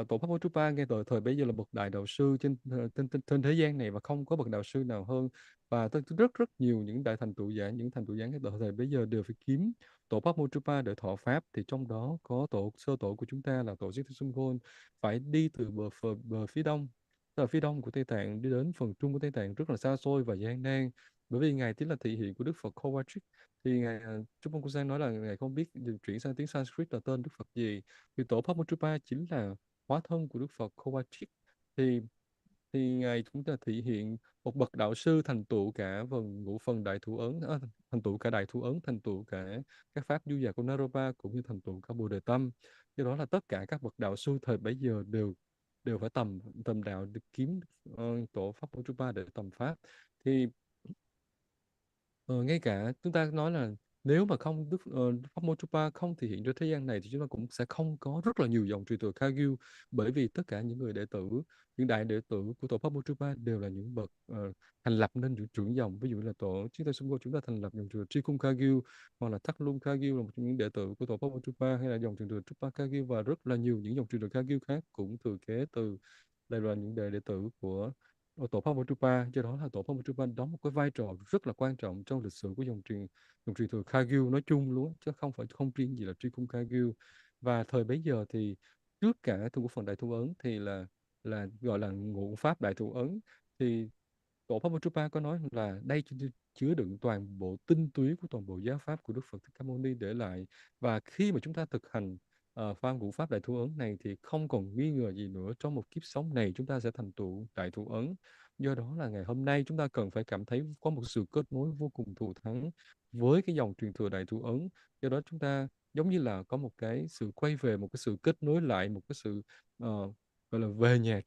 tổ Pháp Môn Trupa ngay từ thời bấy giờ là bậc đại đạo sư trên thế gian này, và không có bậc đạo sư nào hơn. Và rất nhiều những đại thành tựu giả, những thành tựu giả ngay từ thời bấy giờ đều phải kiếm tổ Pháp Môn Trupa để thọ pháp. Thì trong đó có sơ tổ của chúng ta là tổ Zeta Sumgon, phải đi từ bờ phía đông, ở phía đông của Tây Tạng, đi đến phần trung của Tây Tạng rất là xa xôi và gian nan. Bởi vì ngài chính là thị hiện của Đức Phật Kovatrick. Thì ngài Drupon Kunsang nói là ngài không biết chuyển sang tiếng Sanskrit là tên Đức Phật gì. Thì tổ Padma chính là hóa thân của Đức Phật Kovatrick. thì ngài chúng ta thị hiện một bậc đạo sư thành tựu cả ngũ phần đại thủ ấn, thành tựu cả đại thủ ấn, thành tựu cả các pháp du giả của Naropa, cũng như thành tựu cả Bồ Đề Tâm. Do đó là tất cả các bậc đạo sư thời bấy giờ đều phải tầm đạo để kiếm tổ pháp của chúng ta để tầm pháp. Thì ngay cả chúng ta nói là nếu mà không Pháp Môn Trupa không thể hiện cho thế gian này, thì chúng ta cũng sẽ không có rất là nhiều dòng truyền thừa Kagyu. Bởi vì tất cả những người đệ tử, những đại đệ tử của tổ Pháp Môn Trupa đều là những bậc thành lập nên những trưởng dòng. Ví dụ là tổ chúng ta chúng ta thành lập dòng truyền thừa Trikung Kagyu, hoặc là Taklum Kagyu là một trong những đệ tử của tổ Pháp Môn Trupa, hay là dòng truyền thừa Trupa Kagyu, và rất là nhiều những dòng truyền thừa Kagyu khác cũng thừa kế từ đây là những đệ tử của tổ Pháp Môn Trupa. Do đó là tổ Pháp Môn Trupa đóng một cái vai trò rất là quan trọng trong lịch sử của dòng truyền thừa Kagyu nói chung luôn, chứ không riêng gì là Tri Cung Kagyu. Và thời bấy giờ thì trước cả của phần đại thủ ấn thì là gọi là ngũ pháp đại thủ ấn. Thì tổ Pháp Môn Trupa có nói là đây chứa đựng toàn bộ tinh túy của toàn bộ giáo pháp của Đức Phật Thích Ca Mâu Ni để lại. Và khi mà chúng ta thực hành Phan Ngũ Pháp Đại Thủ Ấn này thì không còn nghi ngờ gì nữa, trong một kiếp sống này chúng ta sẽ thành tựu Đại Thủ Ấn. Do đó là ngày hôm nay chúng ta cần phải cảm thấy có một sự kết nối vô cùng thù thắng với cái dòng truyền thừa Đại Thủ Ấn. Do đó chúng ta giống như là có một cái sự quay về, một cái sự kết nối lại, một cái sự gọi là về nhà,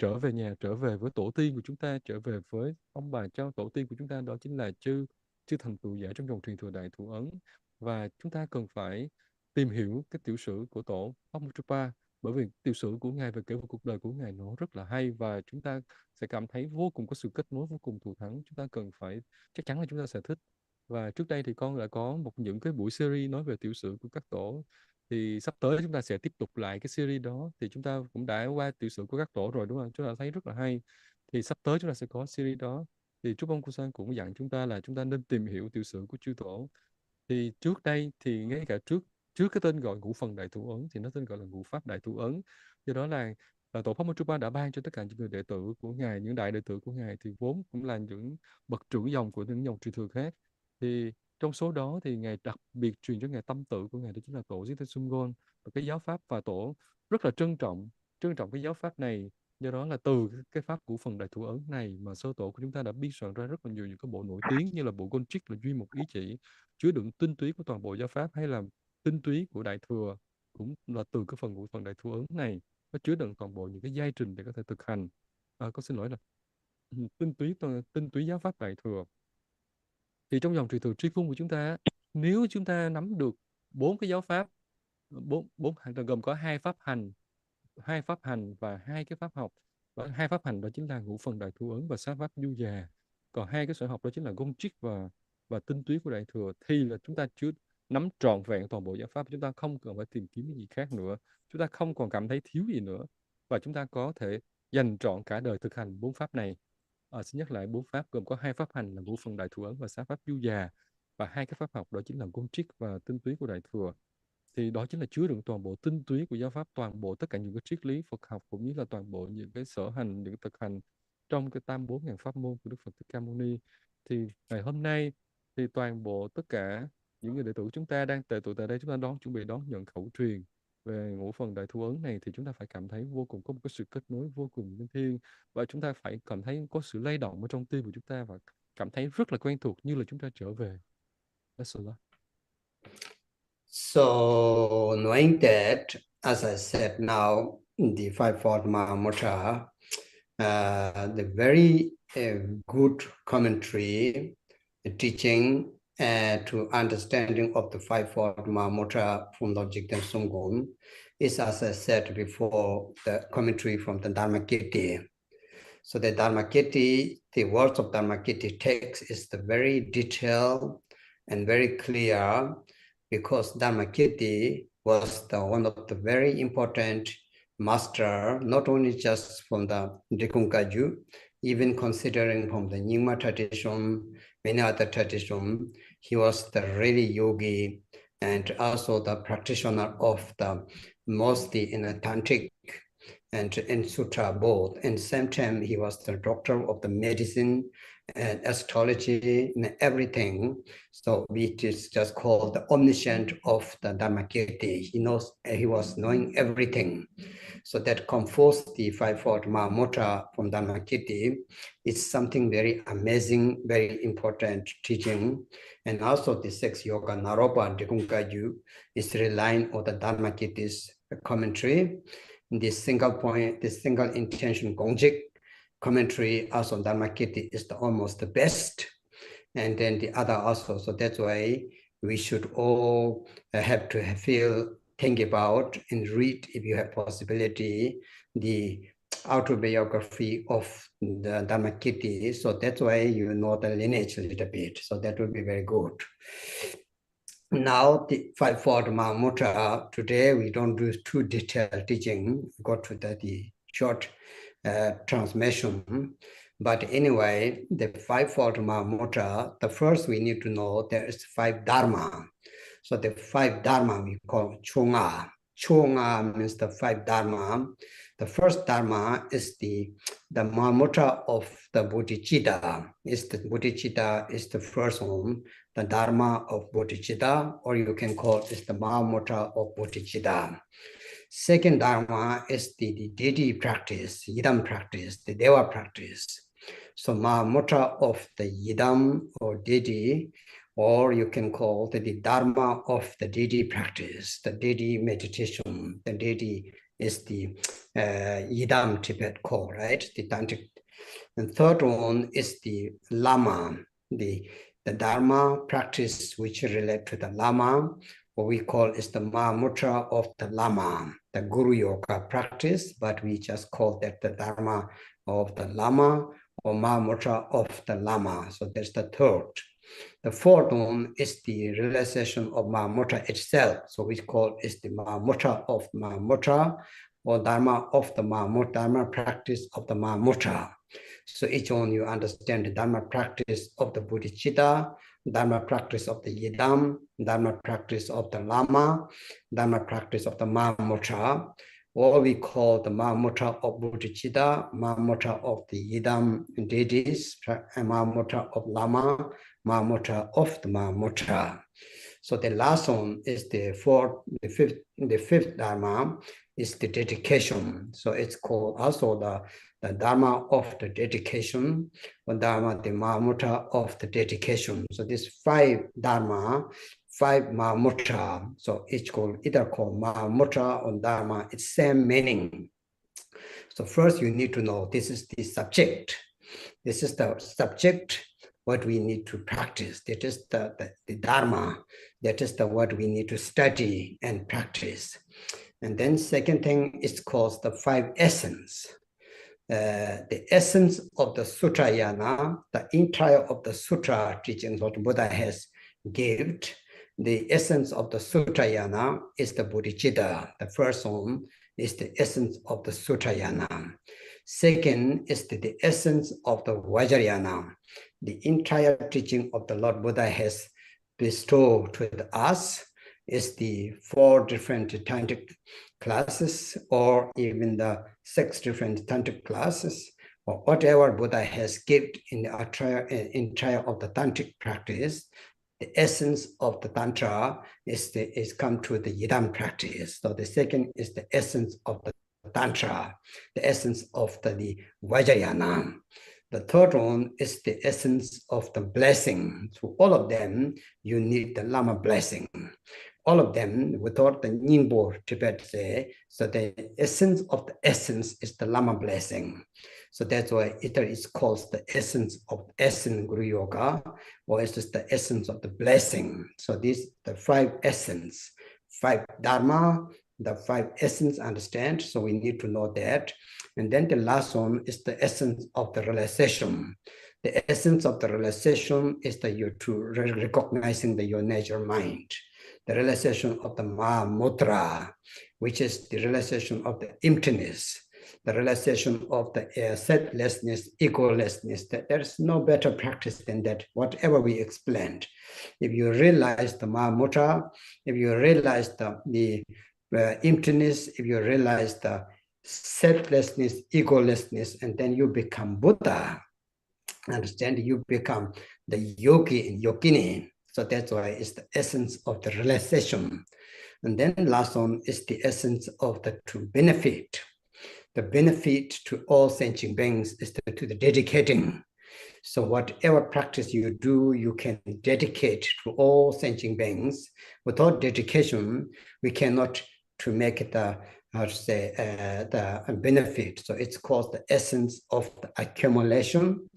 trở về với tổ tiên của chúng ta, trở về với ông bà cha tổ tiên của chúng ta, đó chính là chư thành tựu giả trong dòng truyền thừa Đại Thủ Ấn. Và chúng ta cần phải tìm hiểu cái tiểu sử của tổ MAHAMUDRA, bởi vì tiểu sử của ngài và kể về cuộc đời của ngài nó rất là hay, và chúng ta sẽ cảm thấy vô cùng có sự kết nối, vô cùng thù thắng. Chúng ta cần phải, chắc chắn là chúng ta sẽ thích. Và trước đây thì con đã có những cái buổi series nói về tiểu sử của các tổ, thì sắp tới chúng ta sẽ tiếp tục lại cái series đó. Thì chúng ta cũng đã qua tiểu sử của các tổ rồi đúng không? Chúng ta thấy rất là hay. Thì sắp tới chúng ta sẽ có series đó. Thì Drupon Kunsang cũng dặn chúng ta là chúng ta nên tìm hiểu tiểu sử của chư tổ. Thì trước đây thì ngay cả trước trước cái tên gọi ngũ phần đại thủ ấn thì nó tên gọi là ngũ pháp đại thủ ấn. Do đó là tổ Pháp Môn Trupa đã ban cho tất cả những người đệ tử của ngài, những đại đệ tử của ngài thì vốn cũng là những bậc trưởng dòng của những dòng truyền thừa khác. Thì trong số đó thì ngài đặc biệt truyền cho ngài tâm tự của ngài, đó chính là tổ Diết Sung Gôn, và cái giáo pháp, và tổ rất là trân trọng cái giáo pháp này. Do đó là từ cái pháp của phần đại thủ ấn này mà sơ tổ của chúng ta đã biên soạn ra rất là nhiều những cái bộ nổi tiếng, như là bộ Gôn Trích là duy một ý chỉ, chứa đựng tinh túy của toàn bộ giáo pháp, hay là tinh túy của đại thừa, cũng là từ cái phần của phần đại thủ ấn này, nó chứa đựng toàn bộ những cái giai trình để có thể thực hành. Con xin lỗi là tinh túy giáo pháp đại thừa. Thì trong dòng truyền thừa tri cung của chúng ta, nếu chúng ta nắm được bốn cái giáo pháp, bốn gồm có hai pháp hành và hai cái pháp học. Và hai pháp hành đó chính là ngũ phần đại thủ ấn và sát pháp du già. Còn hai cái sở học đó chính là gông trích và tinh túy của đại thừa. Thì là chúng ta chưa nắm trọn vẹn toàn bộ giáo pháp, chúng ta không cần phải tìm kiếm cái gì khác nữa, chúng ta không còn cảm thấy thiếu gì nữa, và chúng ta có thể dành trọn cả đời thực hành bốn pháp này. Xin nhắc lại, bốn pháp gồm có hai pháp hành là ngũ phần đại thủ ấn và sát pháp du già, và hai cái pháp học đó chính là gông trích và tinh túy của đại thừa. Thì đó chính là chứa đựng toàn bộ tinh túy của giáo pháp, toàn bộ tất cả những cái triết lý Phật học, cũng như là toàn bộ những cái sở hành, những thực hành trong cái 84.000 pháp môn của Đức Phật Thích Ca Mâu Ni. Thì ngày hôm nay thì toàn bộ tất cả những người đệ tử chúng ta đang tề tụ tại đây, chúng ta chuẩn bị đón nhận khẩu truyền về ngũ phần đại thu ấn này, thì chúng ta phải cảm thấy vô cùng có một cái sự kết nối vô cùng linh thiêng, và chúng ta phải cảm thấy có sự lay động ở trong tim của chúng ta, và cảm thấy rất là quen thuộc, như là chúng ta trở về. That's a lot. So knowing that, as I said now, the fivefold Mahamudra, the very good commentary, teaching to understanding of the fivefold Mahamudra from Logic and Sunggun is, as I said before, the commentary from the Dharmakirti. So the Dharmakirti, the words of Dharmakirti text is the very detailed and very clear, because Dharmakirti was one of the very important master, not only just from the Drikunkaju, even considering from the Nyingma tradition, many other traditions, he was the really yogi and also the practitioner of the mostly in the tantric and in sutra both. And same time, he was the doctor of the medicine and astrology and everything. So it is just called the omniscient of the Dharmakirti. He was knowing everything. So that composed the fivefold Mahamudra from Dharmakirti is something very amazing, very important teaching. And also the six yoga Naropa and Drikunkaju is relying on the Dharmakirti's commentary. The single point, the single intention Gongjik commentary also on Dharmakirti is almost the best. And then the other also. So that's why we should all have to think about and read, if you have possibility, the autobiography of the Dharmakirti. So that's why you know the lineage a little bit. So that will be very good. Now, the fivefold Mahamudra, today we don't do too detailed teaching, go to the short transmission. But anyway, the fivefold Mahamudra, the first we need to know there is five Dharma. So the five Dharma we call Chunga. Chunga means the five Dharma. The first Dharma is the Mahamudra of the Bodhicitta. The Bodhicitta is the first one, the Dharma of Bodhicitta, or you can call it the Mahamudra of Bodhicitta. Second dharma is the deity practice, yidam practice, the deva practice. So Mahamudra of the yidam or deity, or you can call the dharma of the deity practice, the deity meditation. The deity is the yidam Tibet call, right? The tantric. And third one is the lama, the dharma practice which relate to the lama. What we call is the Mahamudra of the lama, the Guru Yoga practice, but we just call that the dharma of the lama or Mahamudra of the lama. So that's the third. The fourth one is the realization of Mahamudra itself. So we call is the Mahamudra of Mahamudra or dharma of the Mahamudra, dharma practice of the Mahamudra. So each one you understand the dharma practice of the bodhicitta, dharma practice of the yidam, dharma practice of the lama, dharma practice of the Mahamudra. What we call the Mahamudra of bodhicitta, Mahamudra of the yidam deities, and Mahamudra of lama, Mahamudra of the Mahamudra. So the last one is the fifth dharma is the dedication. So it's called also the dharma of the dedication, or dharma, the Mahamudra of the dedication. So this five dharma, five Mahamudra. So each either called Mahamudra or dharma. It's same meaning. So first you need to know this is the subject. This is the subject. What we need to practice. That is the dharma. That is what we need to study and practice. And then second thing is called the five essence. The essence of the Sutrayana, the entire of the Sutra teachings what Buddha has given. The essence of the Sutrayana is the bodhicitta. The first one is the essence of the Sutrayana. Second is the essence of the Vajrayana. The entire teaching of the Lord Buddha has bestowed to us is the 4 different tantric classes, or even the 6 different tantric classes, or whatever Buddha has given in the entire of the tantric practice. The essence of the tantra is come to the yidam practice. So the second is the essence of the tantra, the essence of the Vajrayana. The third one is the essence of the blessing. So all of them, you need the Lama blessing. All of them, without the Nyingbo Tibet say, so the essence of the essence is the Lama blessing. So that's why it is called the essence of Essence Guru Yoga, or it's just the essence of the blessing. So these the 5 essence, 5 dharma, the 5 essence, understand? So we need to know that. And then the last one is the essence of the realization. The essence of the realization is that you're recognizing your natural mind. The realization of the Mahamudra, which is the realization of the emptiness, the realization of the selflessness, egolessness. That there is no better practice than that, whatever we explained. If you realize the Mahamudra, if you realize the emptiness, if you realize the selflessness, egolessness, and then you become Buddha, understand, you become the yogi and yogini. So that's why it's the essence of the realization. And then last one is the essence of the true benefit. The benefit to all sentient beings is to the dedicating. So whatever practice you do, you can dedicate to all sentient beings. Without dedication, we cannot to make it the benefit. So it's called the essence of the accumulation,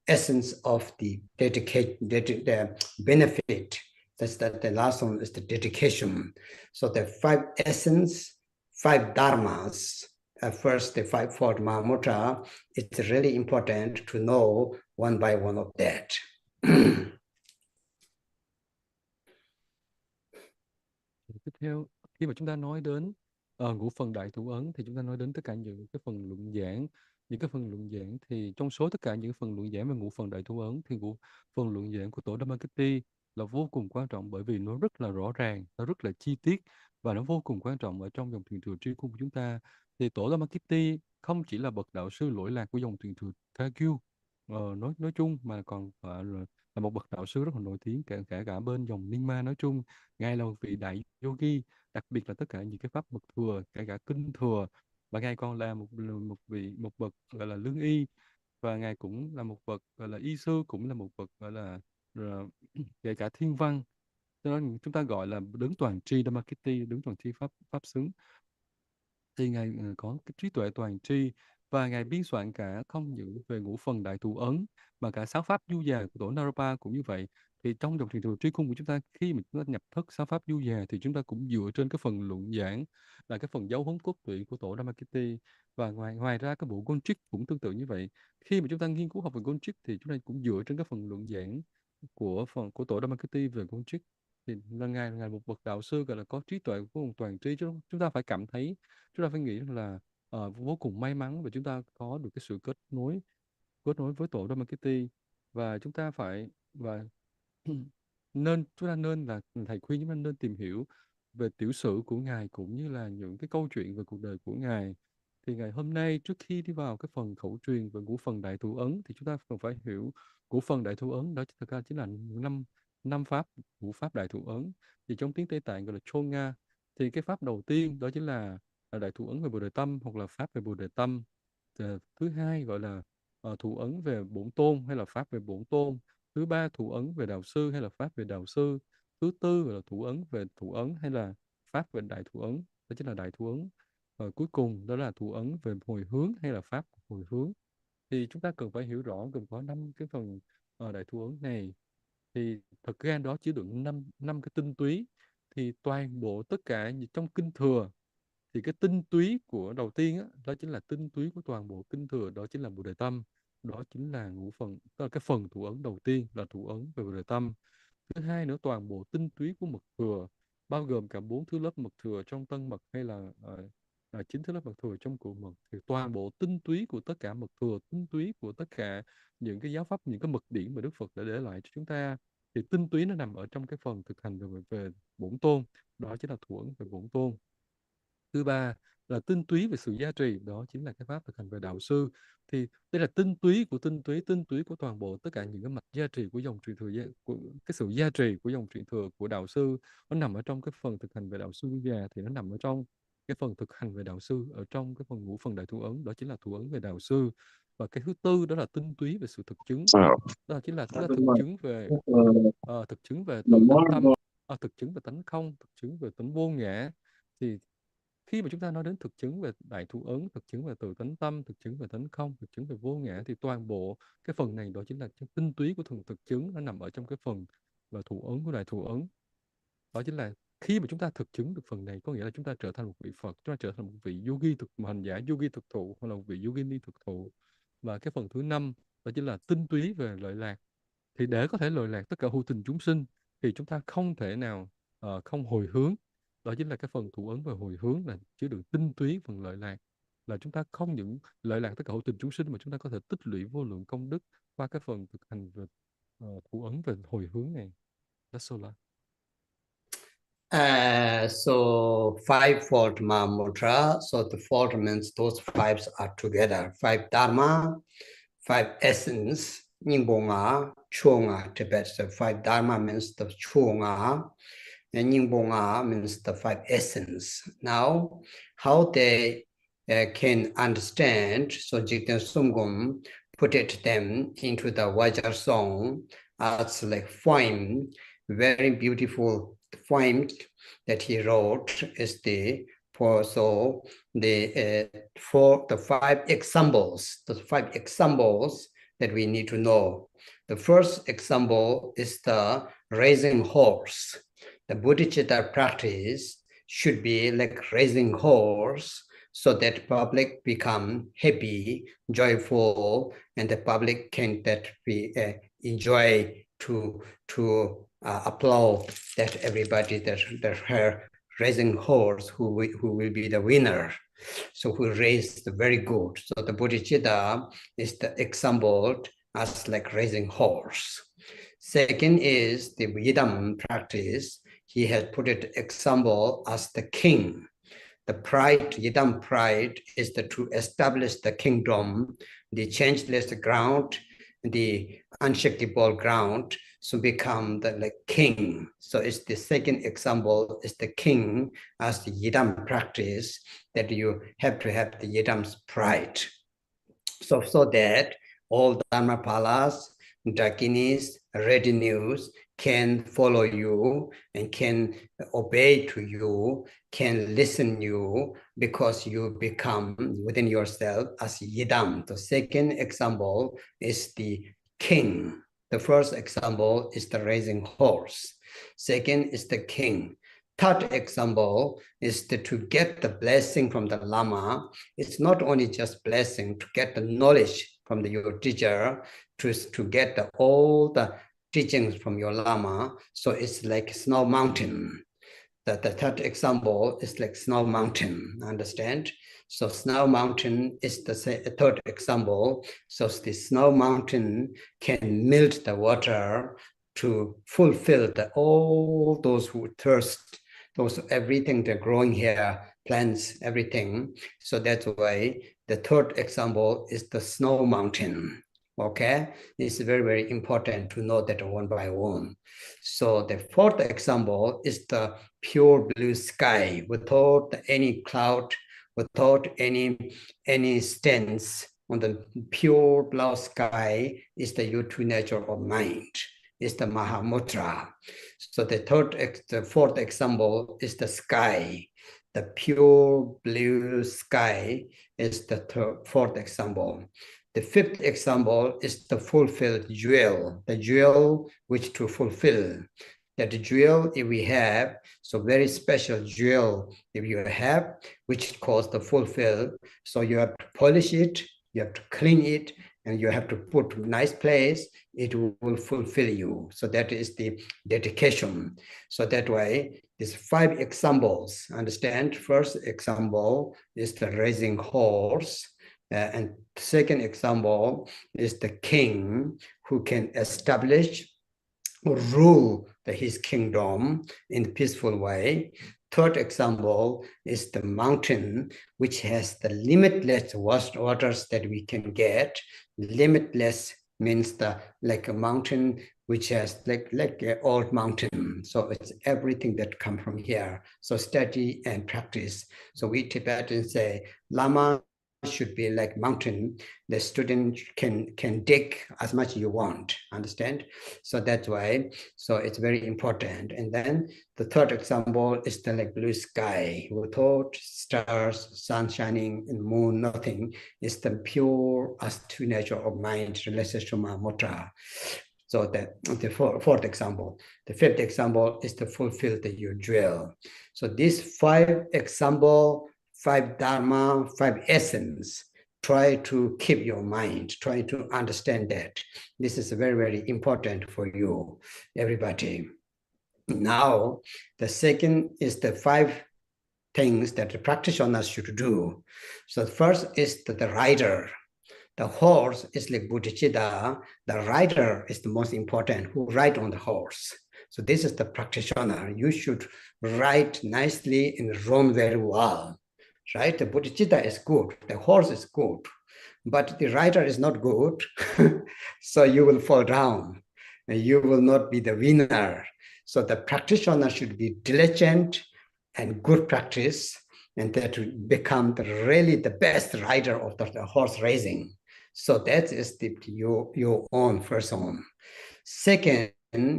essence of the the benefit. That's that the last one is the dedication. So the 5 essence, 5 dharmas. First, the 5-fold Mahamudra. It's really important to know one by one of that. Tiếp theo, khi mà chúng ta nói đến ngũ phần đại thủ ấn thì chúng ta nói đến tất cả những cái phần luận giảng. Những cái phần luận giảng thì trong số tất cả những phần luận giảng về ngũ phần đại thủ ấn thì phần luận giảng của tổ Dhammakirti là vô cùng quan trọng, bởi vì nó rất là rõ ràng, nó rất là chi tiết và nó vô cùng quan trọng ở trong dòng truyền thừa truy cung của chúng ta. Thì tổ Dhammakirti không chỉ là bậc đạo sư lỗi lạc của dòng truyền thừa Kagyu nói chung, mà còn là một bậc đạo sư rất là nổi tiếng cả bên dòng Nyingma nói chung. Ngài là một vị đại yogi, đặc biệt là tất cả những cái pháp mật thừa, cả kinh thừa, và ngài còn là một bậc gọi là lương y, và ngài cũng là một bậc gọi là y sư, cũng là một bậc gọi là kể cả thiên văn. Cho nên chúng ta gọi là đứng toàn tri Dhammakirti, đứng toàn tri pháp xứng. Thì ngài có cái trí tuệ toàn tri, và ngài biên soạn cả không những về ngũ phần đại thủ ấn mà cả sáu pháp du già của tổ Naropa cũng như vậy. Thì trong dòng truyền thừa trí cung của chúng ta, khi mà chúng ta nhập thức sáu pháp du già thì chúng ta cũng dựa trên cái phần luận giảng là cái phần dấu huấn cốt truyện của tổ Dhammakirti. Và ngoài ra cái bộ Gontrich cũng tương tự như vậy. Khi mà chúng ta nghiên cứu học về Gontrich thì chúng ta cũng dựa trên cái phần luận giảng của tổ Dhammakirti về Gontrich. Thì là ngài một bậc đạo sư gọi là có trí tuệ vô cùng toàn tri, chứ chúng ta phải cảm thấy, chúng ta phải nghĩ rằng là vô cùng may mắn và chúng ta có được cái sự kết nối với tổ Dhammakirti. Và chúng ta phải và chúng ta nên là thầy khuyên chúng ta nên tìm hiểu về tiểu sử của ngài cũng như là những cái câu chuyện về cuộc đời của ngài. Thì ngày hôm nay, trước khi đi vào cái phần khẩu truyền và ngũ phần đại thủ ấn, thì chúng ta cần phải hiểu ngũ phần đại thủ ấn, đó thực ra chính là năm pháp, ngũ pháp đại thủ ấn. Thì trong tiếng Tây Tạng gọi là Chonga. Thì cái pháp đầu tiên đó chính là đại thủ ấn về Bồ Đề Tâm, hoặc là pháp về Bồ Đề Tâm. Thứ hai gọi là thủ ấn về bổn tôn, hay là pháp về bổn tôn. Thứ ba thủ ấn về đạo sư, hay là pháp về đạo sư. Thứ tư gọi là thủ ấn về thủ ấn, hay là pháp về đại thủ ấn, đó chính là đại thủ ấn. Cuối cùng đó là thủ ấn về hồi hướng, hay là pháp hồi hướng. Thì chúng ta cần phải hiểu rõ cần có 5 cái phần đại thủ ấn này. Thì thật ra đó chứa đựng năm cái tinh túy. Thì toàn bộ tất cả trong kinh thừa, thì cái tinh túy của đầu tiên á, đó chính là tinh túy của toàn bộ kinh thừa, đó chính là Bồ Đề Tâm. Đó chính là ngũ phần, đó là cái phần thủ ấn đầu tiên là thủ ấn về Bồ Đề Tâm. Thứ hai nữa, toàn bộ tinh túy của mật thừa, bao gồm cả 4 thứ lớp mật thừa trong tân mật, hay là 9 thứ lớp mật thừa trong cụ mật. Thì toàn bộ tinh túy của tất cả mật thừa, tinh túy của tất cả những cái giáo pháp, những cái mật điển mà Đức Phật đã để lại cho chúng ta, thì tinh túy nó nằm ở trong cái phần thực hành về bổn tôn, đó chính là thủ ấn về bổn tôn. Thứ ba là tinh túy về sự gia trì, đó chính là cái pháp thực hành về đạo sư. Thì đây là tinh túy của tinh túy của toàn bộ tất cả những cái mạch gia trì của dòng truyền thừa, của cái sự gia trì của dòng truyền thừa của đạo sư. Nó nằm ở trong cái phần thực hành về đạo sư già, thì nó nằm ở trong cái phần thực hành về đạo sư, ở trong cái phần ngũ phần đại thủ ấn, đó chính là thủ ấn về đạo sư. Và cái thứ tư đó là tinh túy về sự thực chứng, đó chính là thực chứng về tự tánh tâm, thực chứng về tánh không, thực chứng về tánh vô ngã. Thì khi mà chúng ta nói đến thực chứng về đại thủ ấn, thực chứng về tự tánh tâm, thực chứng về tánh không, thực chứng về vô ngã, thì toàn bộ cái phần này đó chính là tinh túy của thường thực chứng, nó nằm ở trong cái phần là thủ ấn của đại thủ ấn. Đó chính là khi mà chúng ta thực chứng được phần này, có nghĩa là chúng ta trở thành một vị Phật, chúng ta trở thành một vị yogi hành giả yogi thực thụ, hoặc là một vị yogini thực thụ. Và cái phần thứ năm đó chính là tinh túy về lợi lạc. Thì để có thể lợi lạc tất cả hữu tình chúng sinh, thì chúng ta không thể nào không hồi hướng. Đó chính là cái phần thủ ấn về hồi hướng, là chứa đựng tinh túy phần lợi lạc. Là chúng ta không những lợi lạc tất cả hữu tình chúng sinh, mà chúng ta có thể tích lũy vô lượng công đức qua cái phần thực hành về thủ ấn về hồi hướng này. That's all. So five-fold Mahamudra. So the fold means those fives are together. Five Dharma, five essence. Nyingbonga, Chunga, Tibet. So five Dharma means the Chunga, and Nyingbonga means the five essence. Now, how they can understand? So Jigten Sumgum put it them into the Vajar song as like poem, very beautiful poem that he wrote is for the five examples that we need to know. The first example is the raising horse. The Bodhicitta practice should be like raising horse, so that public become happy, joyful, and the public can that we enjoy to applaud that everybody that her raising horse who will be the winner. So who raised very good. So the Bodhicitta is the example as like raising horse. Second is the Yidam practice. He has put it example as the king. The pride, Yidam pride, is to establish the kingdom, the changeless ground, the unshakable ground, so become the like king. So it's the second example is the king as the yidam practice, that you have to have the yidam's pride. So that all dharmapalas, dakinis, retinues can follow you and can obey to you, can listen you, because you become within yourself as yidam. The second example is the king. The first example is the raising horse. Second is the king. Third example is to get the blessing from the Lama. It's not only just blessing, to get the knowledge from your teacher, to get all the teachings from your Lama. So it's like snow mountain. The third example is like snow mountain, understand? So snow mountain is the third example. So the snow mountain can melt the water to fulfill all those who thirst, those everything they're growing here, plants, everything. So that's why the third example is the snow mountain. Okay, it's very, very important to know that one by one. So the fourth example is the pure blue sky, without any cloud, without any stains. On the pure blue sky is the true nature of mind, is the Mahamudra. So the fourth example is the sky. The pure blue sky is the fourth example. The fifth example is the fulfilled jewel, the jewel which to fulfill. That the jewel, if we have, so very special jewel, if you have, which calls the fulfill. So you have to polish it, you have to clean it, and you have to put in a nice place, it will fulfill you. So that is the dedication. So that way, these 5 examples, understand? First example is the raising horse. And second example is the king who can establish or rule his kingdom in a peaceful way. Third example is the mountain, which has the limitless waters that we can get. Limitless means like a mountain which has like an old mountain. So it's everything that comes from here. So study and practice. So we Tibetans say, Lama should be like mountain. The student can dig as much as you want, understand? So that's why, so it's very important. And then the third example is the like blue sky, without stars, sun shining, and moon, nothing. It's the pure as to nature of mind, related to Mahamudra. So the fourth example. The fifth example is to fulfill your jewel. So these 5 examples, 5 dharma, 5 essence, try to keep your mind, try to understand that. This is very, very important for you, everybody. Now, the second is the 5 things that the practitioners should do. So the first is the rider. The horse is like Bodhicitta. The rider is the most important, who ride on the horse. So this is the practitioner. You should ride nicely and run very well. Right? The bodhicitta is good, the horse is good, but the rider is not good. So you will fall down and you will not be the winner. So the practitioner should be diligent and good practice, and that to become really the best rider of the horse racing. So that is your own first own. Second,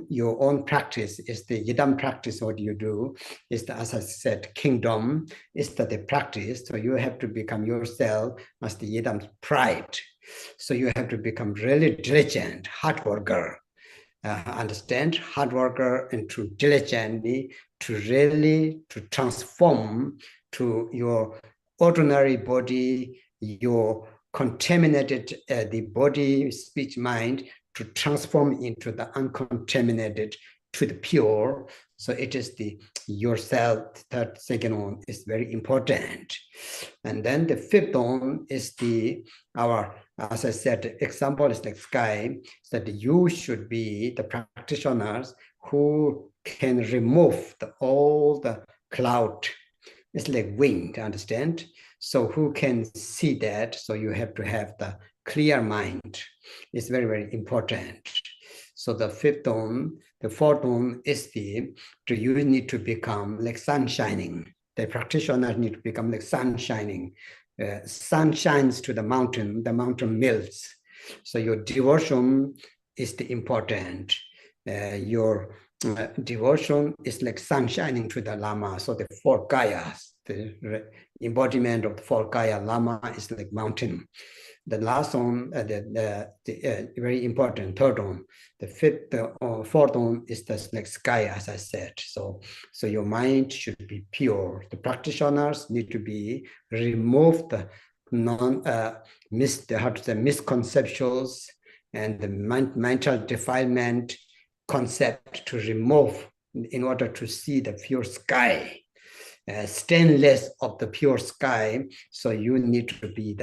your own practice is the yidam practice. What you do is as I said, kingdom is the practice. So you have to become yourself as the yidam's pride. So you have to become really diligent, hard worker. Understand, hard worker, and to diligently to really to transform to your ordinary body, your contaminated the body, speech, mind, to transform into the uncontaminated, to the pure. So it is the yourself. That second one is very important. And then the fifth one is our, as I said, example is like sky, so that you should be the practitioners who can remove all the cloud. It's like wind, understand? So who can see that? So you have to have the clear mind is very, very important. So the fifth tone, the fourth tone is you need to become like sun shining. The practitioner need to become like sun shining. Sun shines to the mountain melts. So your devotion is the important. Your devotion is like sun shining to the Lama. So the four kayas, the embodiment of the four kaya Lama is like mountain. The last one, the very important third one, the fifth or fourth one is the like sky, as I said. So your mind should be pure. The practitioners need to be remove the misconceptions and the mental defilement concept to remove in order to see the pure sky. Stainless of the pure sky. So you need to be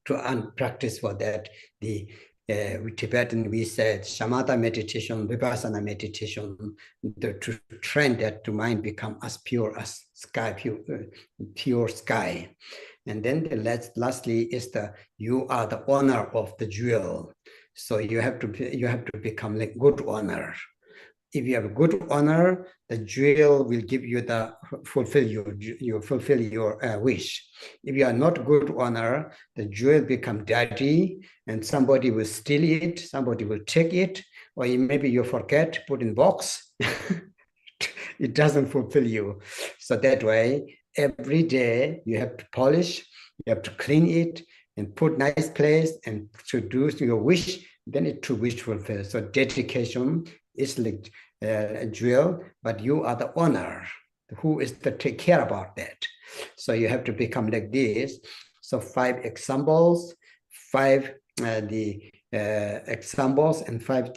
to practice for that. With Tibetan, we said shamatha meditation, vipassana meditation, to train that to mind become as pure as sky, pure sky. And then lastly is you are the owner of the jewel. So you have to become like good owner. If you have a good honor, the jewel will give you the fulfill your wish. If you are not good honor, the jewel become dirty, and somebody will steal it, somebody will take it, or maybe you forget, put in box. It doesn't fulfill you. So that way, every day you have to polish, you have to clean it, and put nice place, and to do your wish. Then it to wish fulfill. So dedication is like a jewel, but you are the owner who is to take care about that. So you have to become like this. So 5 examples, 5 examples, and 5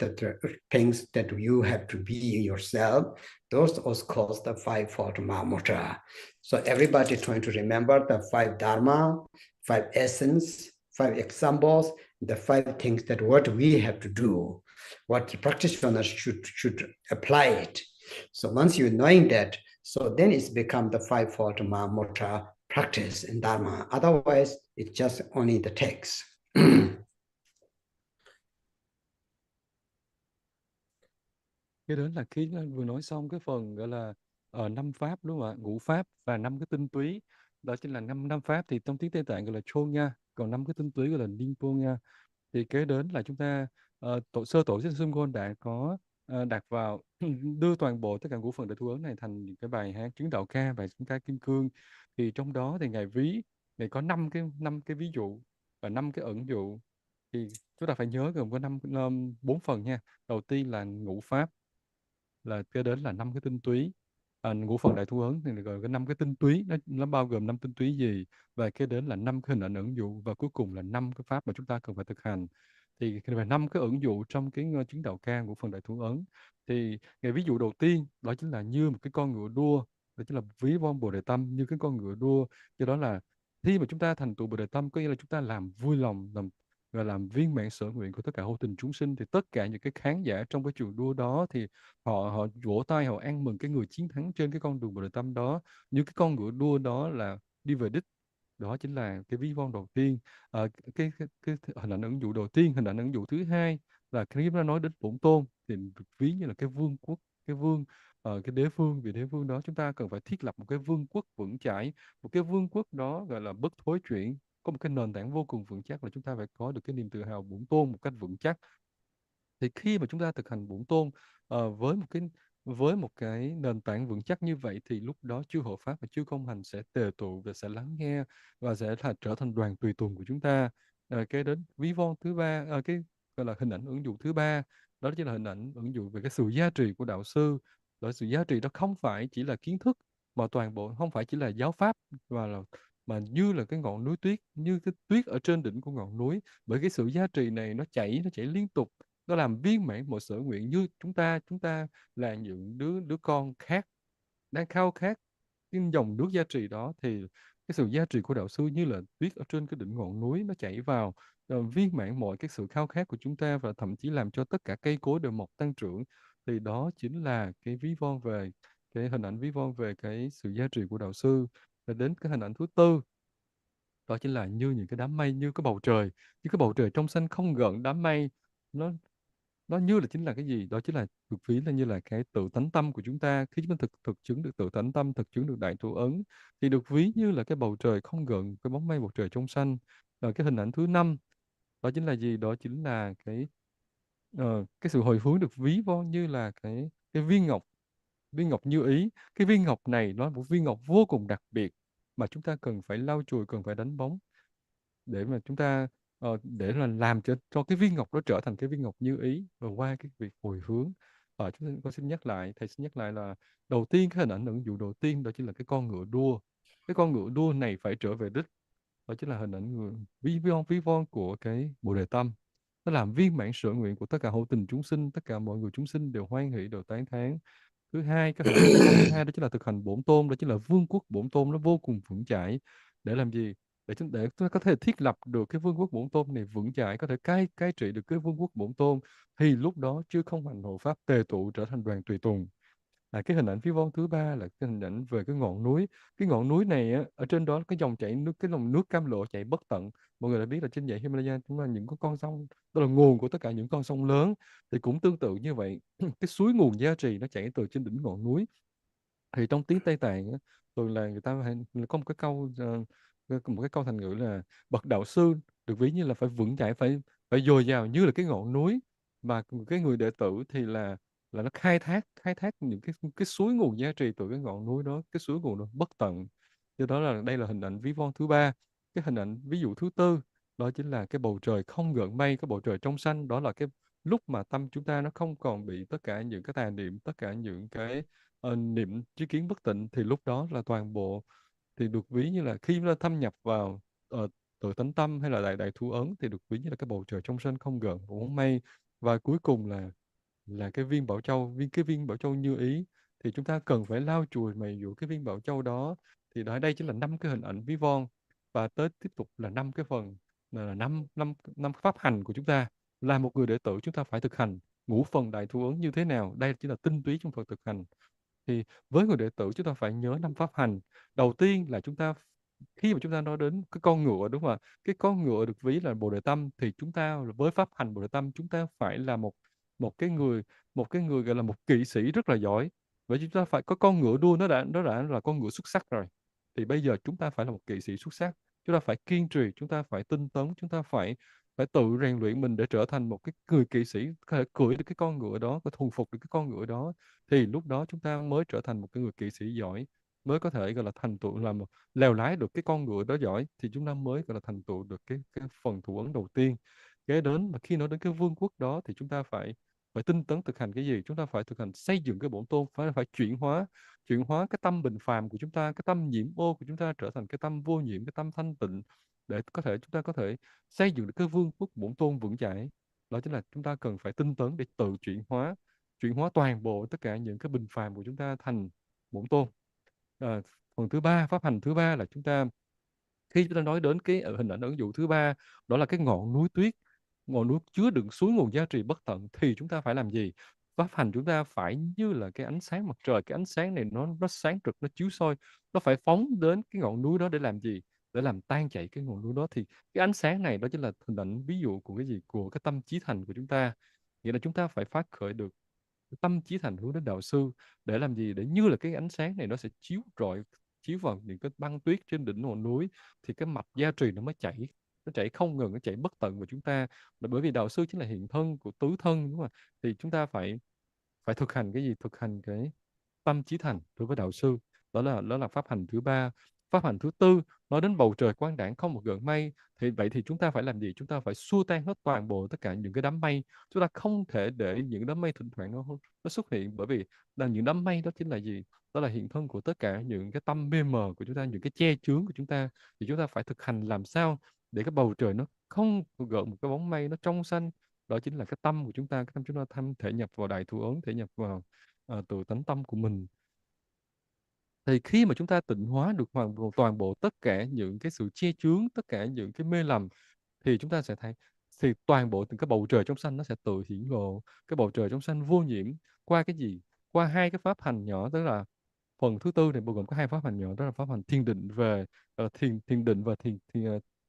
things that you have to be yourself. Those are called the 5-fold Mahamudra. So everybody trying to remember the 5 dharma, 5 essence, 5 examples, the 5 things that what we have to do, what the practitioners should apply it. So once you're knowing that, so then it's become the 5-fold Mahamudra practice in Dharma. Otherwise, it's just only the text. Cái đó là khi vừa nói xong cái phần gọi là 5 pháp đúng không ạ? Ngũ pháp và 5 cái tinh túy. Đó chính là 5 pháp thì trong tiếng Tây Tạng gọi là chôn nha, còn 5 cái tinh túy gọi là liên pôn nha. Thì kế đến là chúng ta sơ tổ sư Ngôn đã có đặt vào đưa toàn bộ tất cả ngũ phần đại thu ấn này thành những cái bài hát chứng đạo ca và chúng ta kim cương. Thì trong đó thì ngài có 5 cái ví dụ và 5 cái ẩn dụ. Thì chúng ta phải nhớ gồm có 4 phần nha. Đầu tiên là ngũ pháp, là kế đến là 5 cái tinh túy. Ngũ phần đại thu ấn thì gọi cái 5 cái tinh túy, nó bao gồm 5 tinh túy gì, và kế đến là 5 cái hình ảnh ẩn dụ, và cuối cùng là 5 cái pháp mà chúng ta cần phải thực hành. Thì về 5 cái ẩn dụ trong cái chứng đạo ca ngũ phần đại thu ấn, thì cái ví dụ đầu tiên đó chính là như một cái con ngựa đua, đó chính là ví von bồ đề tâm như cái con ngựa đua. Do đó là khi mà chúng ta thành tựu bồ đề tâm, có nghĩa là chúng ta làm vui lòng, làm viên mãn sở nguyện của tất cả hữu tình chúng sinh, thì tất cả những cái khán giả trong cái trường đua đó thì họ vỗ tay, họ ăn mừng cái người chiến thắng trên cái con đường bồ đề tâm đó, như cái con ngựa đua đó là đi về đích. Đó chính là cái ví von đầu tiên. Cái hình ảnh ẩn dụ đầu tiên. Hình ảnh ẩn dụ thứ hai là khi nó nói đến bổn tôn thì được ví như là cái vương quốc, cái vương, cái đế vương. Vì đế vương đó chúng ta cần phải thiết lập một cái vương quốc vững chãi, một cái vương quốc đó gọi là bất thối chuyển, có một cái nền tảng vô cùng vững chắc, là chúng ta phải có được cái niềm tự hào bổn tôn một cách vững chắc. Thì khi mà chúng ta thực hành bổn tôn với một cái nền tảng vững chắc như vậy, thì lúc đó chư hộ pháp và chư công hành sẽ tề tụ và sẽ lắng nghe, và sẽ trở thành đoàn tùy tùng của chúng ta. Cái đến ví von thứ ba, cái gọi là hình ảnh ứng dụng thứ ba, đó chính là hình ảnh ứng dụng về cái sự giá trị của đạo sư. Đó, sự giá trị đó không phải chỉ là kiến thức, mà toàn bộ không phải chỉ là giáo pháp, mà như là cái ngọn núi tuyết, như cái tuyết ở trên đỉnh của ngọn núi. Bởi cái sự giá trị này nó chảy liên tục, nó làm viên mãn mọi sở nguyện. Như chúng ta là những đứa con khác đang khao khát cái dòng nước giá trị đó, thì cái sự giá trị của đạo sư như là tuyết ở trên cái đỉnh ngọn núi, nó chảy vào viên mãn mọi cái sự khao khát của chúng ta, và thậm chí làm cho tất cả cây cối đều mọc tăng trưởng. Thì đó chính là cái ví von về cái hình ảnh ví von về cái sự giá trị của đạo sư. Và đến cái hình ảnh thứ tư, đó chính là như những cái đám mây, như cái bầu trời trong xanh không gợn đám mây. Nó như là chính là cái gì? Đó chính là được ví là như là cái tự tánh tâm của chúng ta. Khi chúng ta thực chứng được tự tánh tâm, thực chứng được đại thủ ấn, thì được ví như là cái bầu trời không gợn, cái bóng mây bầu trời trong xanh. Rồi cái hình ảnh thứ năm, đó chính là gì? Đó chính là cái sự hồi hướng được ví von như là cái viên ngọc như ý. Cái viên ngọc này nó là một viên ngọc vô cùng đặc biệt mà chúng ta cần phải lau chùi, cần phải đánh bóng để mà chúng ta để là làm cho cái viên ngọc đó trở thành cái viên ngọc như ý. Và qua cái việc hồi hướng, con xin nhắc lại, thầy xin nhắc lại là đầu tiên, cái hình ảnh ẩn dụ đầu tiên đó chính là cái con ngựa đua. Cái con ngựa đua này phải trở về đích, đó chính là hình ảnh người ví von của cái bồ đề tâm. Nó làm viên mãn sở nguyện của tất cả hữu tình chúng sinh, tất cả mọi người chúng sinh đều hoan hỷ, đều tán thán. Thứ hai, cái hình ảnh ví von thứ hai đó chính là thực hành bổn tôn, đó chính là vương quốc bổn tôn nó vô cùng vững chãi. Để làm gì? Để chúng ta có thể thiết lập được cái vương quốc bổn tôn này vững chãi, có thể cai trị được cái vương quốc bổn tôn, thì lúc đó chưa không hành hộ pháp tề tụ trở thành đoàn tùy tùng. Cái hình ảnh ví von thứ ba là cái hình ảnh về cái ngọn núi. Cái ngọn núi này á, ở trên đó có dòng chảy nước, cái dòng nước cam lộ chảy bất tận. Mọi người đã biết là trên dãy Himalaya chúng là những con sông, đó là nguồn của tất cả những con sông lớn. Thì cũng tương tự như vậy, cái suối nguồn gia trì nó chảy từ trên đỉnh ngọn núi. Thì trong tiếng Tây Tạng á, thường là người ta hay có một cái một cái câu thành ngữ là bậc đạo sư được ví như là phải vững chãi, phải phải dồi dào như là cái ngọn núi. Mà cái người đệ tử thì là nó khai thác những cái suối nguồn giá trị từ cái ngọn núi đó, cái suối nguồn đó bất tận. Do đó là đây là hình ảnh ví von thứ ba. Cái hình ảnh ví dụ thứ tư, đó chính là cái bầu trời không gợn mây, cái bầu trời trong xanh. Đó là cái lúc mà tâm chúng ta nó không còn bị tất cả những cái tà niệm, tất cả những cái niệm tri kiến bất tịnh, thì lúc đó là toàn bộ, thì được ví như là khi nó thâm nhập vào tự tánh tâm hay là đại đại thu ấn, thì được ví như là cái bầu trời trong xanh không gợn một bóng mây. Và cuối cùng là cái viên bảo châu như ý. Thì chúng ta cần phải lau chùi mày dụ cái viên bảo châu đó. Thì ở đây chính là năm cái hình ảnh ví von, và tới tiếp tục là năm cái phần, là năm năm năm pháp hành của chúng ta. Là một người đệ tử chúng ta phải thực hành ngũ phần đại thu ấn như thế nào. Đây chỉ là tinh túy trong phần thực hành. Thì với người đệ tử chúng ta phải nhớ năm pháp hành. Đầu tiên là khi mà chúng ta nói đến cái con ngựa, đúng không ạ? Cái con ngựa được ví là bồ đề tâm, thì chúng ta với pháp hành bồ đề tâm, chúng ta phải là một cái người một cái người gọi là một kỵ sĩ rất là giỏi. Vậy chúng ta phải có con ngựa đua, nó đã là con ngựa xuất sắc rồi. Thì bây giờ chúng ta phải là một kỵ sĩ xuất sắc. Chúng ta phải kiên trì, chúng ta phải tinh tấn, chúng ta phải phải tự rèn luyện mình để trở thành một cái người kỵ sĩ có thể cưỡi được cái con ngựa đó, có thuần phục được cái con ngựa đó. Thì lúc đó chúng ta mới trở thành một cái người kỵ sĩ giỏi, mới có thể gọi là thành tựu làm lèo lái được cái con ngựa đó giỏi, thì chúng ta mới gọi là thành tựu được cái phần thủ ấn đầu tiên. Mà khi nói đến cái vương quốc đó thì chúng ta phải phải tinh tấn thực hành cái gì? Chúng ta phải thực hành xây dựng cái bổn tôn, phải chuyển hóa cái tâm bình phàm của chúng ta, cái tâm nhiễm ô của chúng ta trở thành cái tâm vô nhiễm, cái tâm thanh tịnh, để chúng ta có thể xây dựng được cái vương quốc bổn tôn vững chãi. Đó chính là chúng ta cần phải tinh tấn để tự chuyển hóa toàn bộ tất cả những cái bình phàm của chúng ta thành bổn tôn. À, phần thứ ba, pháp hành thứ ba là khi chúng ta nói đến cái hình ảnh ẩn dụ thứ ba, đó là cái ngọn núi tuyết, ngọn núi chứa đựng suối nguồn giá trị bất tận, thì chúng ta phải làm gì? Pháp hành chúng ta phải như là cái ánh sáng mặt trời. Cái ánh sáng này nó sáng rực, nó chiếu soi, nó phải phóng đến cái ngọn núi đó để làm gì? Để làm tan chảy cái ngọn núi đó. Thì cái ánh sáng này đó chính là hình ảnh ví dụ của cái gì? Của cái tâm chí thành của chúng ta. Nghĩa là chúng ta phải phát khởi được tâm chí thành hướng đến đạo sư, để làm gì? Để như là cái ánh sáng này nó sẽ chiếu vào những cái băng tuyết trên đỉnh ngọn núi, thì cái mạch gia trì nó mới chảy, nó chảy không ngừng, nó chảy bất tận của chúng ta. Là bởi vì đạo sư chính là hiện thân của tứ thân, đúng không ạ? Thì chúng ta phải phải thực hành cái gì? Thực hành cái tâm chí thành đối với đạo sư. Đó là pháp hành thứ ba. Pháp hành thứ tư nói đến bầu trời quang đãng không một gợn mây. Thì vậy thì chúng ta phải làm gì? Chúng ta phải xua tan hết toàn bộ tất cả những cái đám mây. Chúng ta không thể để những đám mây thỉnh thoảng nó xuất hiện, bởi vì là những đám mây đó chính là gì? Đó là hiện thân của tất cả những cái tâm mê mờ của chúng ta, những cái che chướng của chúng ta. Thì chúng ta phải thực hành làm sao để cái bầu trời nó không gợn một cái bóng mây, nó trong xanh. Đó chính là cái tâm của chúng ta, cái tâm chúng ta thể nhập vào đại thủ ấn, thể nhập vào tự tánh tâm của mình. Thì khi mà chúng ta tịnh hóa được toàn bộ tất cả những cái sự che chướng, tất cả những cái mê lầm, thì chúng ta sẽ thấy, thì toàn bộ từng cái bầu trời trong xanh nó sẽ tự hiển lộ. Cái bầu trời trong xanh vô nhiễm qua cái gì? Qua hai cái pháp hành nhỏ, tức là phần thứ tư này bao gồm có 2 pháp hành nhỏ, đó là pháp hành thiền định về thiền định và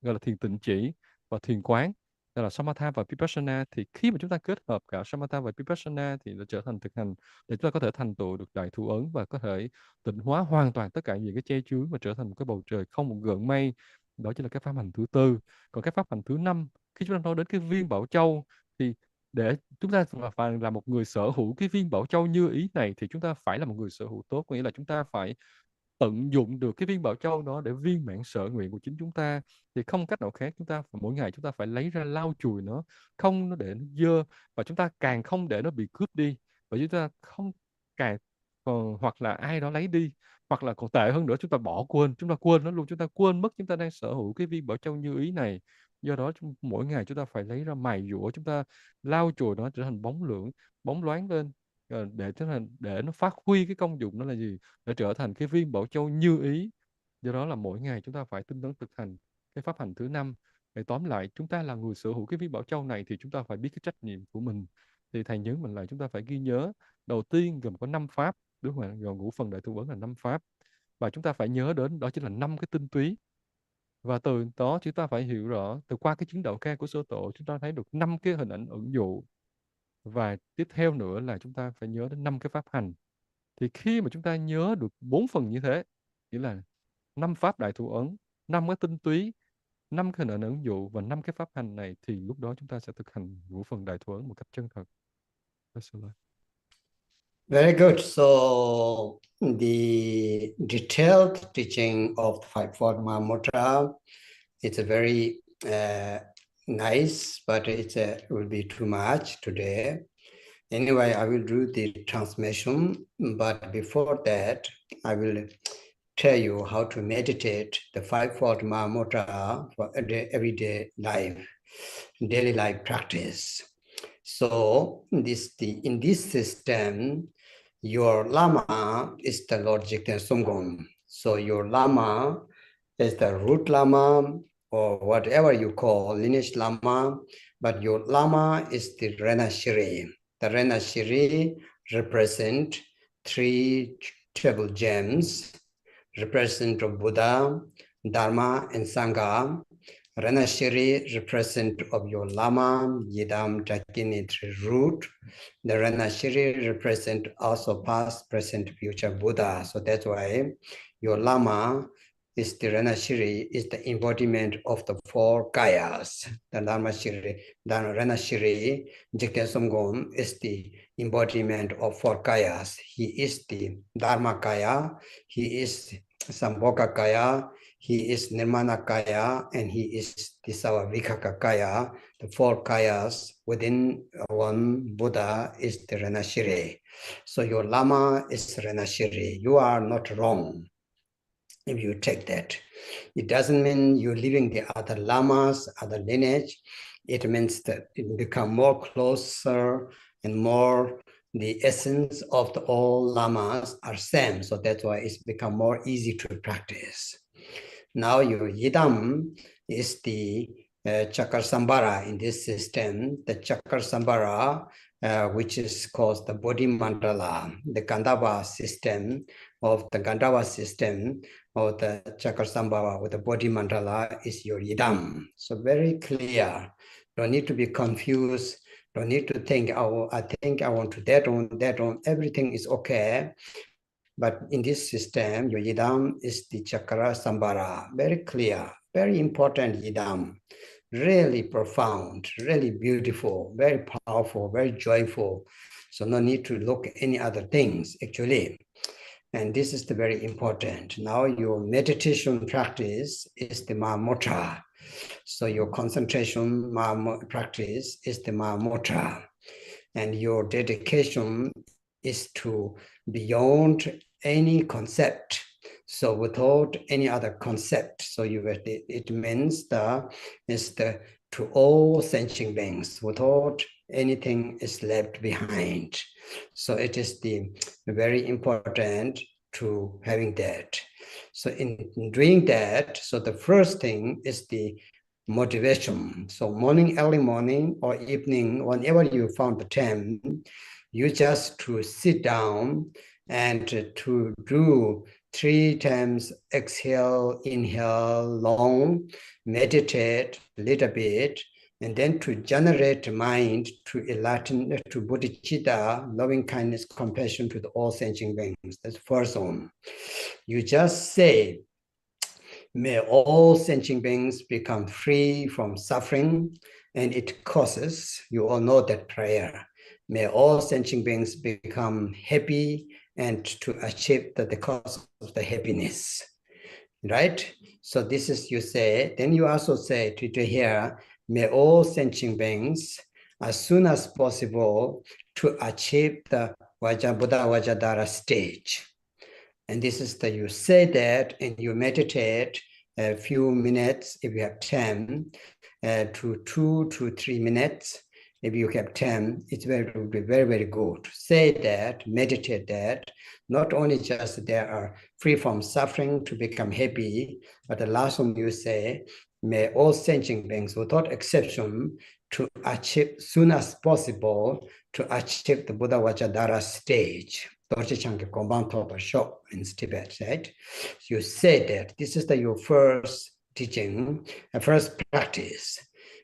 gọi là thiền tịnh chỉ và thiền quán, đó là Samatha và Vipassana. Thì khi mà chúng ta kết hợp cả Samatha và Vipassana thì nó trở thành thực hành để chúng ta có thể thành tựu được đại thủ ấn và có thể tịnh hóa hoàn toàn tất cả những cái che chướng và trở thành một cái bầu trời không một gợn mây. Đó chính là cái pháp hành thứ tư. Còn cái pháp hành thứ năm, khi chúng ta nói đến cái viên bảo châu, thì để chúng ta phải là một người sở hữu cái viên bảo châu như ý này thì chúng ta phải là một người sở hữu tốt, có nghĩa là chúng ta phải tận dụng được cái viên bảo châu đó để viên mãn sở nguyện của chính chúng ta. Thì không cách nào khác, chúng ta mỗi ngày chúng ta phải lấy ra lau chùi nó, không nó để nó dơ, và chúng ta càng không để nó bị cướp đi, và chúng ta không càng hoặc là ai đó lấy đi, hoặc là còn tệ hơn nữa chúng ta bỏ quên, chúng ta quên nó luôn, chúng ta quên mất chúng ta đang sở hữu cái viên bảo châu như ý này. Do đó mỗi ngày chúng ta phải lấy ra mài dũa, chúng ta lau chùi nó trở thành bóng lưỡng, bóng loáng lên, để nó phát huy cái công dụng đó là gì, để trở thành cái viên bảo châu như ý. Do đó là mỗi ngày chúng ta phải tinh tấn thực hành cái pháp hành thứ năm. Để tóm lại, chúng ta là người sở hữu cái viên bảo châu này thì chúng ta phải biết cái trách nhiệm của mình. Thì thầy nhớ mình lại, chúng ta phải ghi nhớ đầu tiên gồm có 5 pháp, đúng không ạ? Gồm ngũ phần đại tu ấn là 5 pháp, và chúng ta phải nhớ đến đó chính là 5 cái tinh túy. Và từ đó chúng ta phải hiểu rõ, từ qua cái chứng đạo ca của sơ tổ chúng ta thấy được 5 cái hình ảnh ẩn dụ, và tiếp theo nữa là chúng ta phải nhớ đến 5 cái pháp hành. Thì khi mà chúng ta nhớ được 4 phần như thế, nghĩa là 5 pháp đại thủ ấn, 5 cái tinh túy, 5 cái hình ảnh ẩn dụ và 5 cái pháp hành này, thì lúc đó chúng ta sẽ thực hành ngũ phần đại thủ ấn một cách chân thật. Very good. So the detailed teaching of the five-fold Mahamudra, it's a very nice, but it will be too much today. Anyway, I will do the transmission, but before that, I will tell you how to meditate the five-fold Mahamudra for everyday life, daily life practice. So in this system, your Lama is the Lord Jigten Sumgon. So your Lama is the root Lama, or whatever you call lineage Lama, but your Lama is the Renashiri. The Renashiri represent 3 treble gems, represent of Buddha, Dharma, and Sangha. Renashiri represent of your Lama, Yidam, Dakini, root. The Renashiri represent also past, present, future Buddha. So that's why your Lama is the Renashiri, is the embodiment of the 4 Kayas. The Renashiri, Jigten Somgon, is the embodiment of 4 Kayas. He is the Dharma Kaya, he is Sambhoga Kaya, he is Nirmana Kaya, and he is the Savavika Kaya. The 4 Kayas within one Buddha is the Renashiri. So your Lama is Renashiri. You are not wrong if you take that. It doesn't mean you're leaving the other lamas, other lineage. It means that it become more closer and more the essence of the all lamas are same. So that's why it's become more easy to practice. Now your Yidam is the Chakra in this system. The Chakra which is called the Bodhi Mandala, the Gandhava system of the Chakra with the Bodhi Mandala is your Yidam. So very clear. Don't need to be confused. Don't need to think, oh, I think I want to that one. Everything is okay. But in this system, your Yidam is the Chakra Sambhara. Very clear, very important Yidam. Really profound, really beautiful, very powerful, very joyful. So no need to look at any other things, actually. And this is the very important. Now your meditation practice is the Mahamudra. So your concentration practice is the Mahamudra. And your dedication is to beyond any concept. So without any other concept, so it means to all sentient beings, without anything is left behind. So it is very important to having that. So in doing that, so the first thing is the motivation. So early morning or evening, whenever you found the time, you just to sit down and to do 3 times exhale, inhale, long, meditate a little bit, and then to generate mind to enlighten, to bodhicitta, loving kindness, compassion to the all sentient beings. That's first one. You just say, may all sentient beings become free from suffering, and it causes, you all know that prayer. May all sentient beings become happy and to achieve the cause of the happiness, right? So this is you say, then you also say to here, may all sentient beings as soon as possible to achieve the Buddha Vajradhara stage. And this is the, you say that and you meditate a few minutes if you have 10, to 2 to 3 minutes. If you have 10, it will be very, very good. Say that, meditate that, not only just they are free from suffering to become happy, but the last one you say, may all sentient beings without exception to achieve soon as possible to achieve the Buddha Vajradhara stage. Shop in Tibet, right? You say that this is your first teaching, first practice.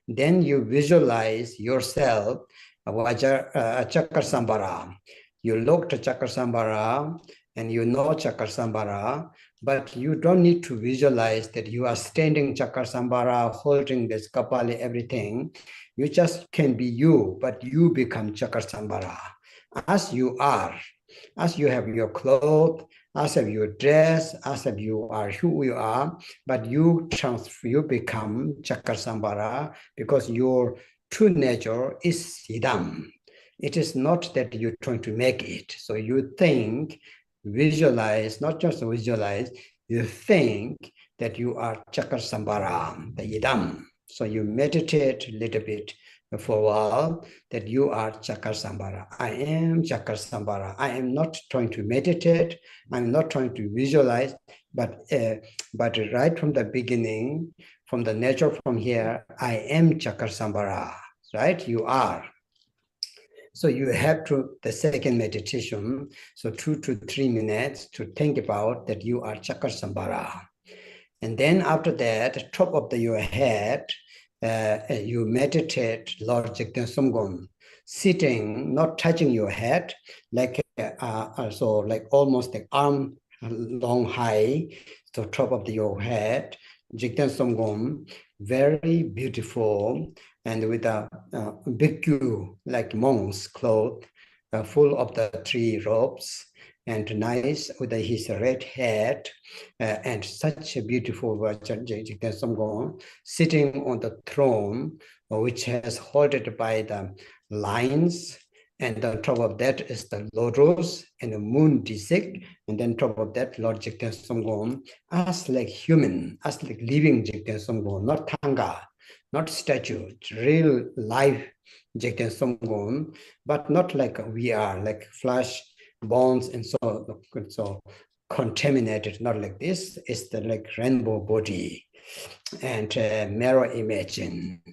Then you visualize yourself, Chakra You look to Chakra and you know Chakra, but you don't need to visualize that you are standing Chakra, holding this Kapali, everything. You just can be you, but you become Chakra as you are. As you have your clothes, as if you dress, as if you are who you are, but you become Chakra because your true nature is Idam. It is not that you're trying to make it. So you think, visualize, not just visualize, you think that you are Chakra the Idam. So you meditate a little bit for a while that you are Chakra. I am Chakra. I am not trying to meditate. I'm not trying to visualize, but right from the beginning, from the nature from here, I am Chakra, right? You are. So you have to, the second meditation, so 2 to 3 minutes to think about that you are Chakra. And then after that, top of your head, you meditate Lord Jigten Sumgon, sitting, not touching your head, like also like almost like arm long high, so top of your head, Jigten Sumgon, very beautiful, and with a bhikkhu, like monks clothes, full of the 3 robes, and nice with his red hat, and such a beautiful sitting on the throne, which has holded by the lions, and on top of that is the lotus and the moon disc, and then top of that Lord Jigten Sumgon, as like human, as like living Jigten Sumgon, not tanga, not statue, real life Jigten Sumgon, but not like we are, like flesh, bones, and so contaminated, not like this. It's the like rainbow body and mirror image.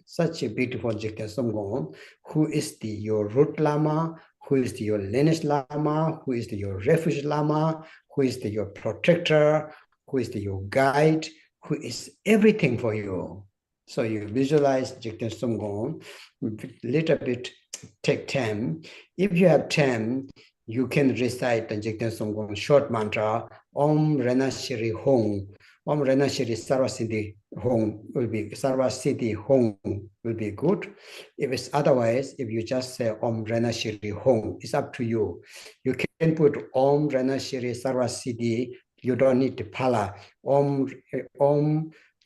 Such a beautiful Jigten Sumgon, who is your root lama, who is your lineage lama, who is your refuge lama, who is your protector, who is your guide, who is everything for you. So you visualize Jigten Sumgon, little bit, take 10. If you have 10, you can recite the Jigten Sumgon short mantra, Om Rena Shri Hong. Om Rena Shri Sarvasiddhi Hong will be, Sarvasiddhi Hong will be good. If it's otherwise, if you just say Om Rena Shri Hong, it's up to you. You can put Om Rena Shri Sarvasiddhi, you don't need the pala. Om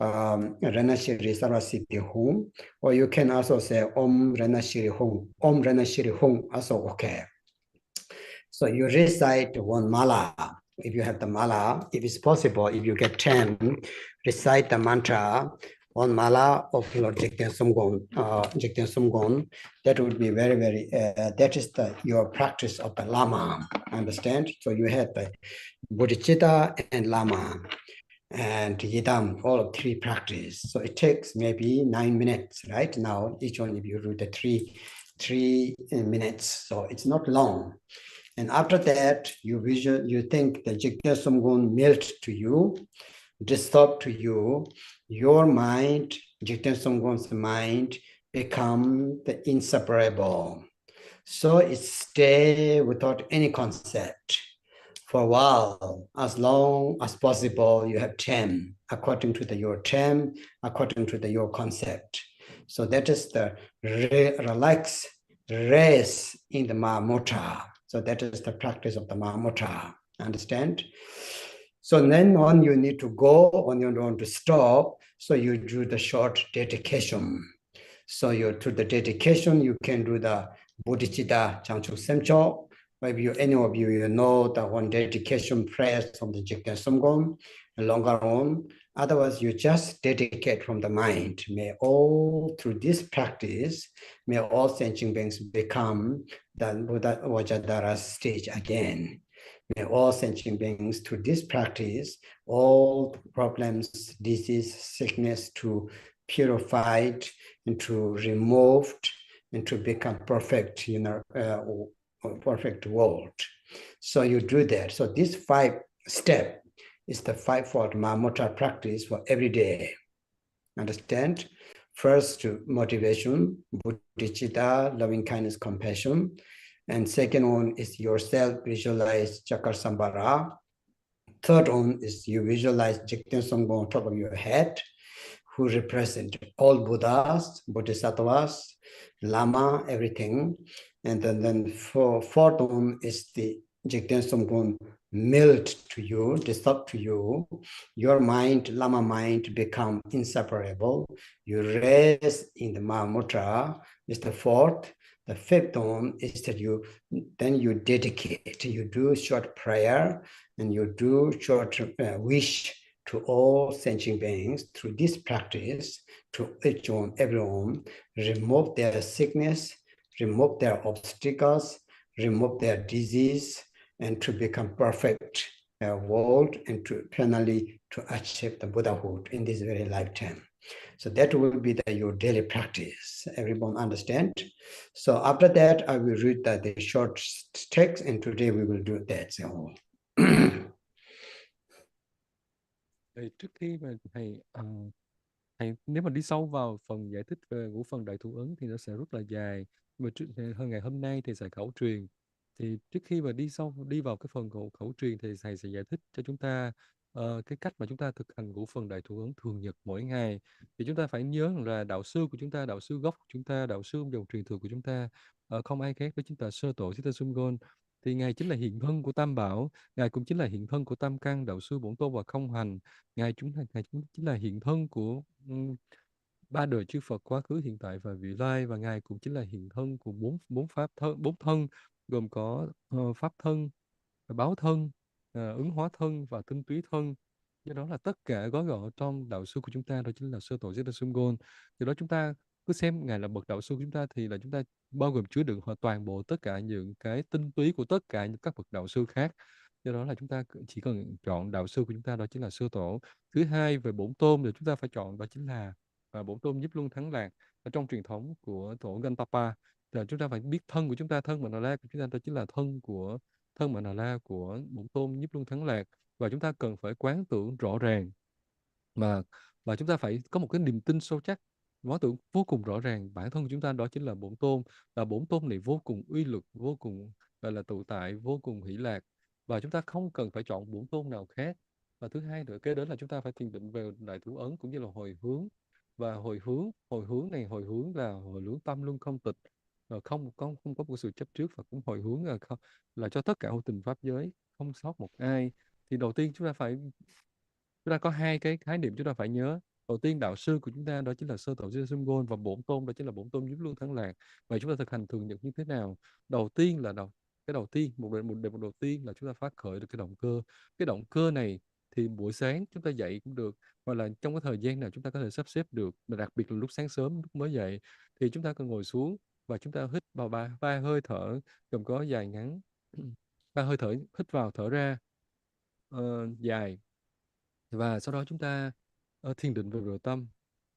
Rena Shri Sarvasiddhi Hong, or you can also say Om Rena Shri Hong. Om Rena Shri Hong also okay. So you recite 1 mala. If you have the mala, if it's possible, if you get 10, recite the mantra 1 mala of Lord Jigten Sumgon. That would be very, very, that is your practice of the lama, understand? So you have the bodhicitta and lama and yidam, all of 3 practice. So it takes maybe 9 minutes, right? Now, each one of you do the 3 minutes, so it's not long. And after that, you think the Jigna Samgun melt to you, disturb to you, your mind, Jigna Samgun's mind, become the inseparable. So it stay without any concept for a while, as long as possible. You have 10 according to your 10, according to your concept. So that is the relax, rest in the Mahamudra. So that is the practice of the Mahamudra. Understand? So then on you need to go, on you want to stop, so you do the short dedication. So you through the dedication, you can do the Bodhicitta Changchuk Semcho. Maybe any of you know the one dedication prayers from the Jigna Samgon, longer on. Otherwise, you just dedicate from the mind. May all, through this practice, may all sentient beings become the Buddha Vajradhara stage again. May all sentient beings, through this practice, all problems, disease, sickness, to purified and to removed and to become perfect, perfect world. So you do that. So this 5 step is the 5-fold Mahamudra practice for every day. Understand? First, motivation, bodhicitta, loving kindness, compassion. And second one is yourself visualize Chakra Sambhara. Third one is you visualize Jigna Samgho on top of your head, who represent all Buddhas, Bodhisattvas, Lama, everything. And then fourth one is the Jigna Samgho melt to you, dissolve to you. Your mind, Lama mind, become inseparable. You rest in the Mahamudra, is the fourth. The fifth one is that you dedicate, you do short prayer and you do short wish to all sentient beings through this practice, to each one, everyone, remove their sickness, remove their obstacles, remove their disease, and to become perfect world, and to finally to achieve the Buddhahood in this very lifetime. So that will be your daily practice. Everyone understand? So after that, I will read the short text, and today we will do that. So. Thì trước khi mà thầy nếu mà đi sâu vào phần giải thích về ngũ phần đại thủ ấn thì nó sẽ rất là dài. Nhưng mà hơn ngày hôm nay thì sẽ khẩu truyền. Thì trước khi mà đi vào cái phần khẩu truyền thì thầy sẽ giải thích cho chúng ta cái cách mà chúng ta thực hành ngũ phần đại thủ ấn thường nhật mỗi ngày. Thì chúng ta phải nhớ rằng là đạo sư của chúng ta, đạo sư gốc của chúng ta, đạo sư dòng truyền thừa của chúng ta không ai khác đó chính là sơ tổ Thích Ca Sum Gôn. Thì ngài chính là hiện thân của Tam Bảo, ngài cũng chính là hiện thân của Tam Căn, đạo sư bổn tôn và không hành. Ngài chính là hiện thân của ba đời chư Phật quá khứ, hiện tại và vị lai, và ngài cũng chính là hiện thân của bốn thân, gồm có pháp thân, báo thân, ứng hóa thân và tinh túy thân. Do đó là tất cả gói gọn trong đạo sư của chúng ta, đó chính là sơ tổ Thích Sum Gôn. Do đó chúng ta cứ xem ngài là bậc đạo sư của chúng ta thì là chúng ta bao gồm chứa đựng toàn bộ tất cả những cái tinh túy của tất cả những các bậc đạo sư khác. Do đó là chúng ta chỉ cần chọn đạo sư của chúng ta, đó chính là sư tổ. Thứ hai, về bổn tôn thì chúng ta phải chọn đó chính là bổn tôn Nhiếp Luân Thắng Lạc. Ở trong truyền thống của tổ Gantapa là chúng ta phải biết thân của chúng ta, thân Manala của chúng ta đó chính là thân Manala của bổn tôn Nhiếp Luân Thắng Lạc, và chúng ta cần phải quán tưởng rõ ràng mà và chúng ta phải có một cái niềm tin sâu chắc, quán tưởng vô cùng rõ ràng bản thân của chúng ta đó chính là bổn tôn, và bổn tôn này vô cùng uy lực, vô cùng gọi là tự tại, vô cùng hỷ lạc, và chúng ta không cần phải chọn bổn tôn nào khác. Và thứ hai nữa kế đến là chúng ta phải thiền định về đại thủ ấn cũng như là hồi hướng. Và hồi hướng là hồi hướng tâm luân không tịch, không có một sự chấp trước, và cũng hồi hướng là cho tất cả hữu tình pháp giới, không sót một ai. Thì đầu tiên chúng ta có hai cái khái niệm chúng ta phải nhớ. Đầu tiên, đạo sư của chúng ta đó chính là sơ tổ Thích Ca Sum Gôn, và bổn tôn đó chính là bổn tôn Nhiếp Luân Thắng Lạc. Vậy chúng ta thực hành thường nhật như thế nào? Đầu tiên là một đề mục đầu tiên là chúng ta phát khởi được cái động cơ. Cái động cơ này thì buổi sáng chúng ta dậy cũng được, hoặc là trong cái thời gian nào chúng ta có thể sắp xếp được, mà đặc biệt là lúc sáng sớm lúc mới dậy thì chúng ta cần ngồi xuống và chúng ta hít vào ba hơi thở gồm có dài ngắn. Ba hơi thở hít vào thở ra dài, và sau đó chúng ta thiền định về nội tâm.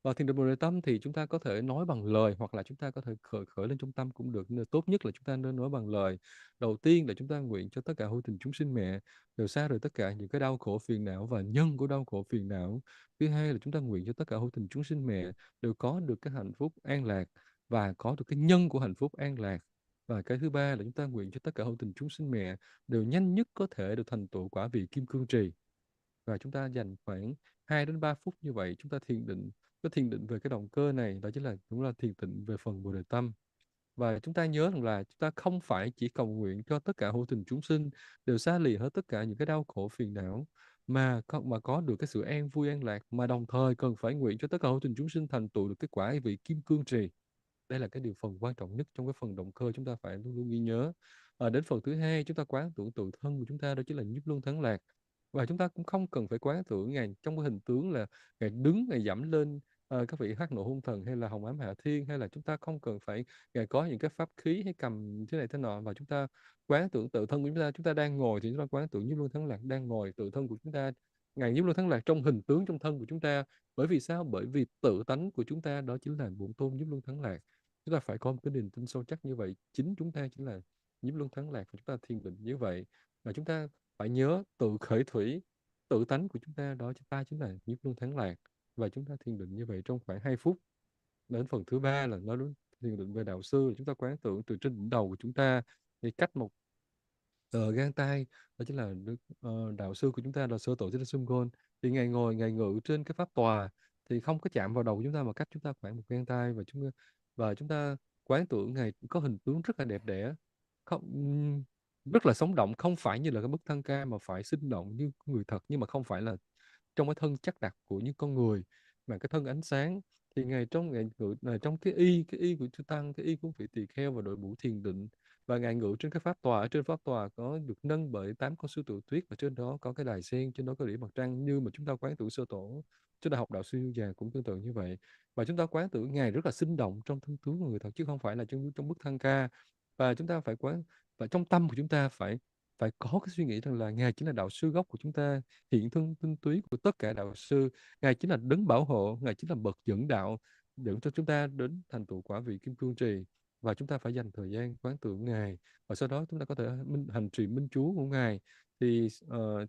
Và thiền định Bồ Đề Tâm thì chúng ta có thể nói bằng lời, hoặc là chúng ta có thể khởi lên trong tâm cũng được. Nhưng tốt nhất là chúng ta nên nói bằng lời. Đầu tiên là chúng ta nguyện cho tất cả hữu tình chúng sinh mẹ đều xa rời tất cả những cái đau khổ phiền não và nhân của đau khổ phiền não. Thứ hai là chúng ta nguyện cho tất cả hữu tình chúng sinh mẹ đều có được cái hạnh phúc an lạc và có được cái nhân của hạnh phúc an lạc. Và cái thứ ba là chúng ta nguyện cho tất cả hữu tình chúng sinh mẹ đều nhanh nhất có thể được thành tựu quả vị kim cương trì. Và chúng ta dành khoảng 2 đến 3 phút như vậy, chúng ta thiền định. Cái thiền định về cái động cơ này đó chính là cũng là thiền định về phần Bồ Đề Tâm. Và chúng ta nhớ rằng là chúng ta không phải chỉ cầu nguyện cho tất cả hữu tình chúng sinh đều xa lìa hết tất cả những cái đau khổ phiền não, mà có được cái sự an vui an lạc, mà đồng thời cần phải nguyện cho tất cả hữu tình chúng sinh thành tựu được cái quả vị kim cương trì. Đây là cái điều phần quan trọng nhất trong cái phần động cơ, chúng ta phải luôn luôn ghi nhớ. Đến phần thứ hai, chúng ta quán tưởng tự thân của chúng ta, đó chính là nhiếp luân thắng lạc. Và chúng ta cũng không cần phải quán tưởng Ngài trong cái hình tướng là Ngài đứng, Ngài dẫm lên các vị hắc nộ hung thần hay là hồng ám hạ thiên, hay là chúng ta không cần phải Ngài có những cái pháp khí hay cầm thế này thế nọ. Và chúng ta quán tưởng tự thân của chúng ta đang ngồi thì chúng ta quán tưởng nhiếp luân thắng lạc đang ngồi, tự thân của chúng ta Ngài nhiếp luân thắng lạc trong hình tướng trong thân của chúng ta. Bởi vì sao? Bởi vì tự tánh của chúng ta đó chính là bổn tôn nhiếp luân thắng lạc. Chúng ta phải có một cái niềm tin sâu chắc như vậy, chính chúng ta chính là nhiếp luân thắng lạc, và chúng ta thiền định như vậy. Và chúng ta phải nhớ tự khởi thủy, tự tánh của chúng ta đó chính là nhiếp luân thắng lạc. Và chúng ta thiền định như vậy trong khoảng 2 phút. Đến phần thứ ba là nói đến thiền định về đạo sư. Chúng ta quán tưởng từ trên đỉnh đầu của chúng ta thì cách một gang tay, đó chính là đạo sư của chúng ta là Sơ Tổ Thích Ca Sum Gôn. Thì Ngài ngồi, Ngài ngự trên cái pháp tòa thì không có chạm vào đầu chúng ta, mà cách chúng ta khoảng một gang tay. Và chúng ta quán tưởng Ngài có hình tướng rất là đẹp đẽ, không rất là sống động, không phải như là cái bức thân ca mà phải sinh động như người thật, nhưng mà không phải là trong cái thân chắc đặc của những con người, mà cái thân ánh sáng. Thì Ngài ngự là trong cái y của chư tăng, cái y của vị tỳ kheo và đội mũ thiền định. Và Ngài ngự trên cái pháp tòa, ở trên pháp tòa có được nâng bởi 8 con sư tử tuyết, và trên đó có cái đài sen, trên đó có đĩa mặt trăng, như mà chúng ta quán tưởng Sơ Tổ. Chúng ta học đạo sư già cũng tương tự như vậy. Và chúng ta quán tưởng Ngài rất là sinh động trong thân tướng của người thật, chứ không phải là trong bức thân ca. Và chúng ta phải quán, và trong tâm của chúng ta phải phải có cái suy nghĩ rằng là Ngài chính là đạo sư gốc của chúng ta, hiện thân tinh túy của tất cả đạo sư. Ngài chính là đấng bảo hộ, Ngài chính là bậc dẫn đạo, dẫn cho chúng ta đến thành tựu quả vị kim cương trì. Và chúng ta phải dành thời gian quán tưởng Ngài, và sau đó chúng ta có thể hành trì minh chú của Ngài. Thì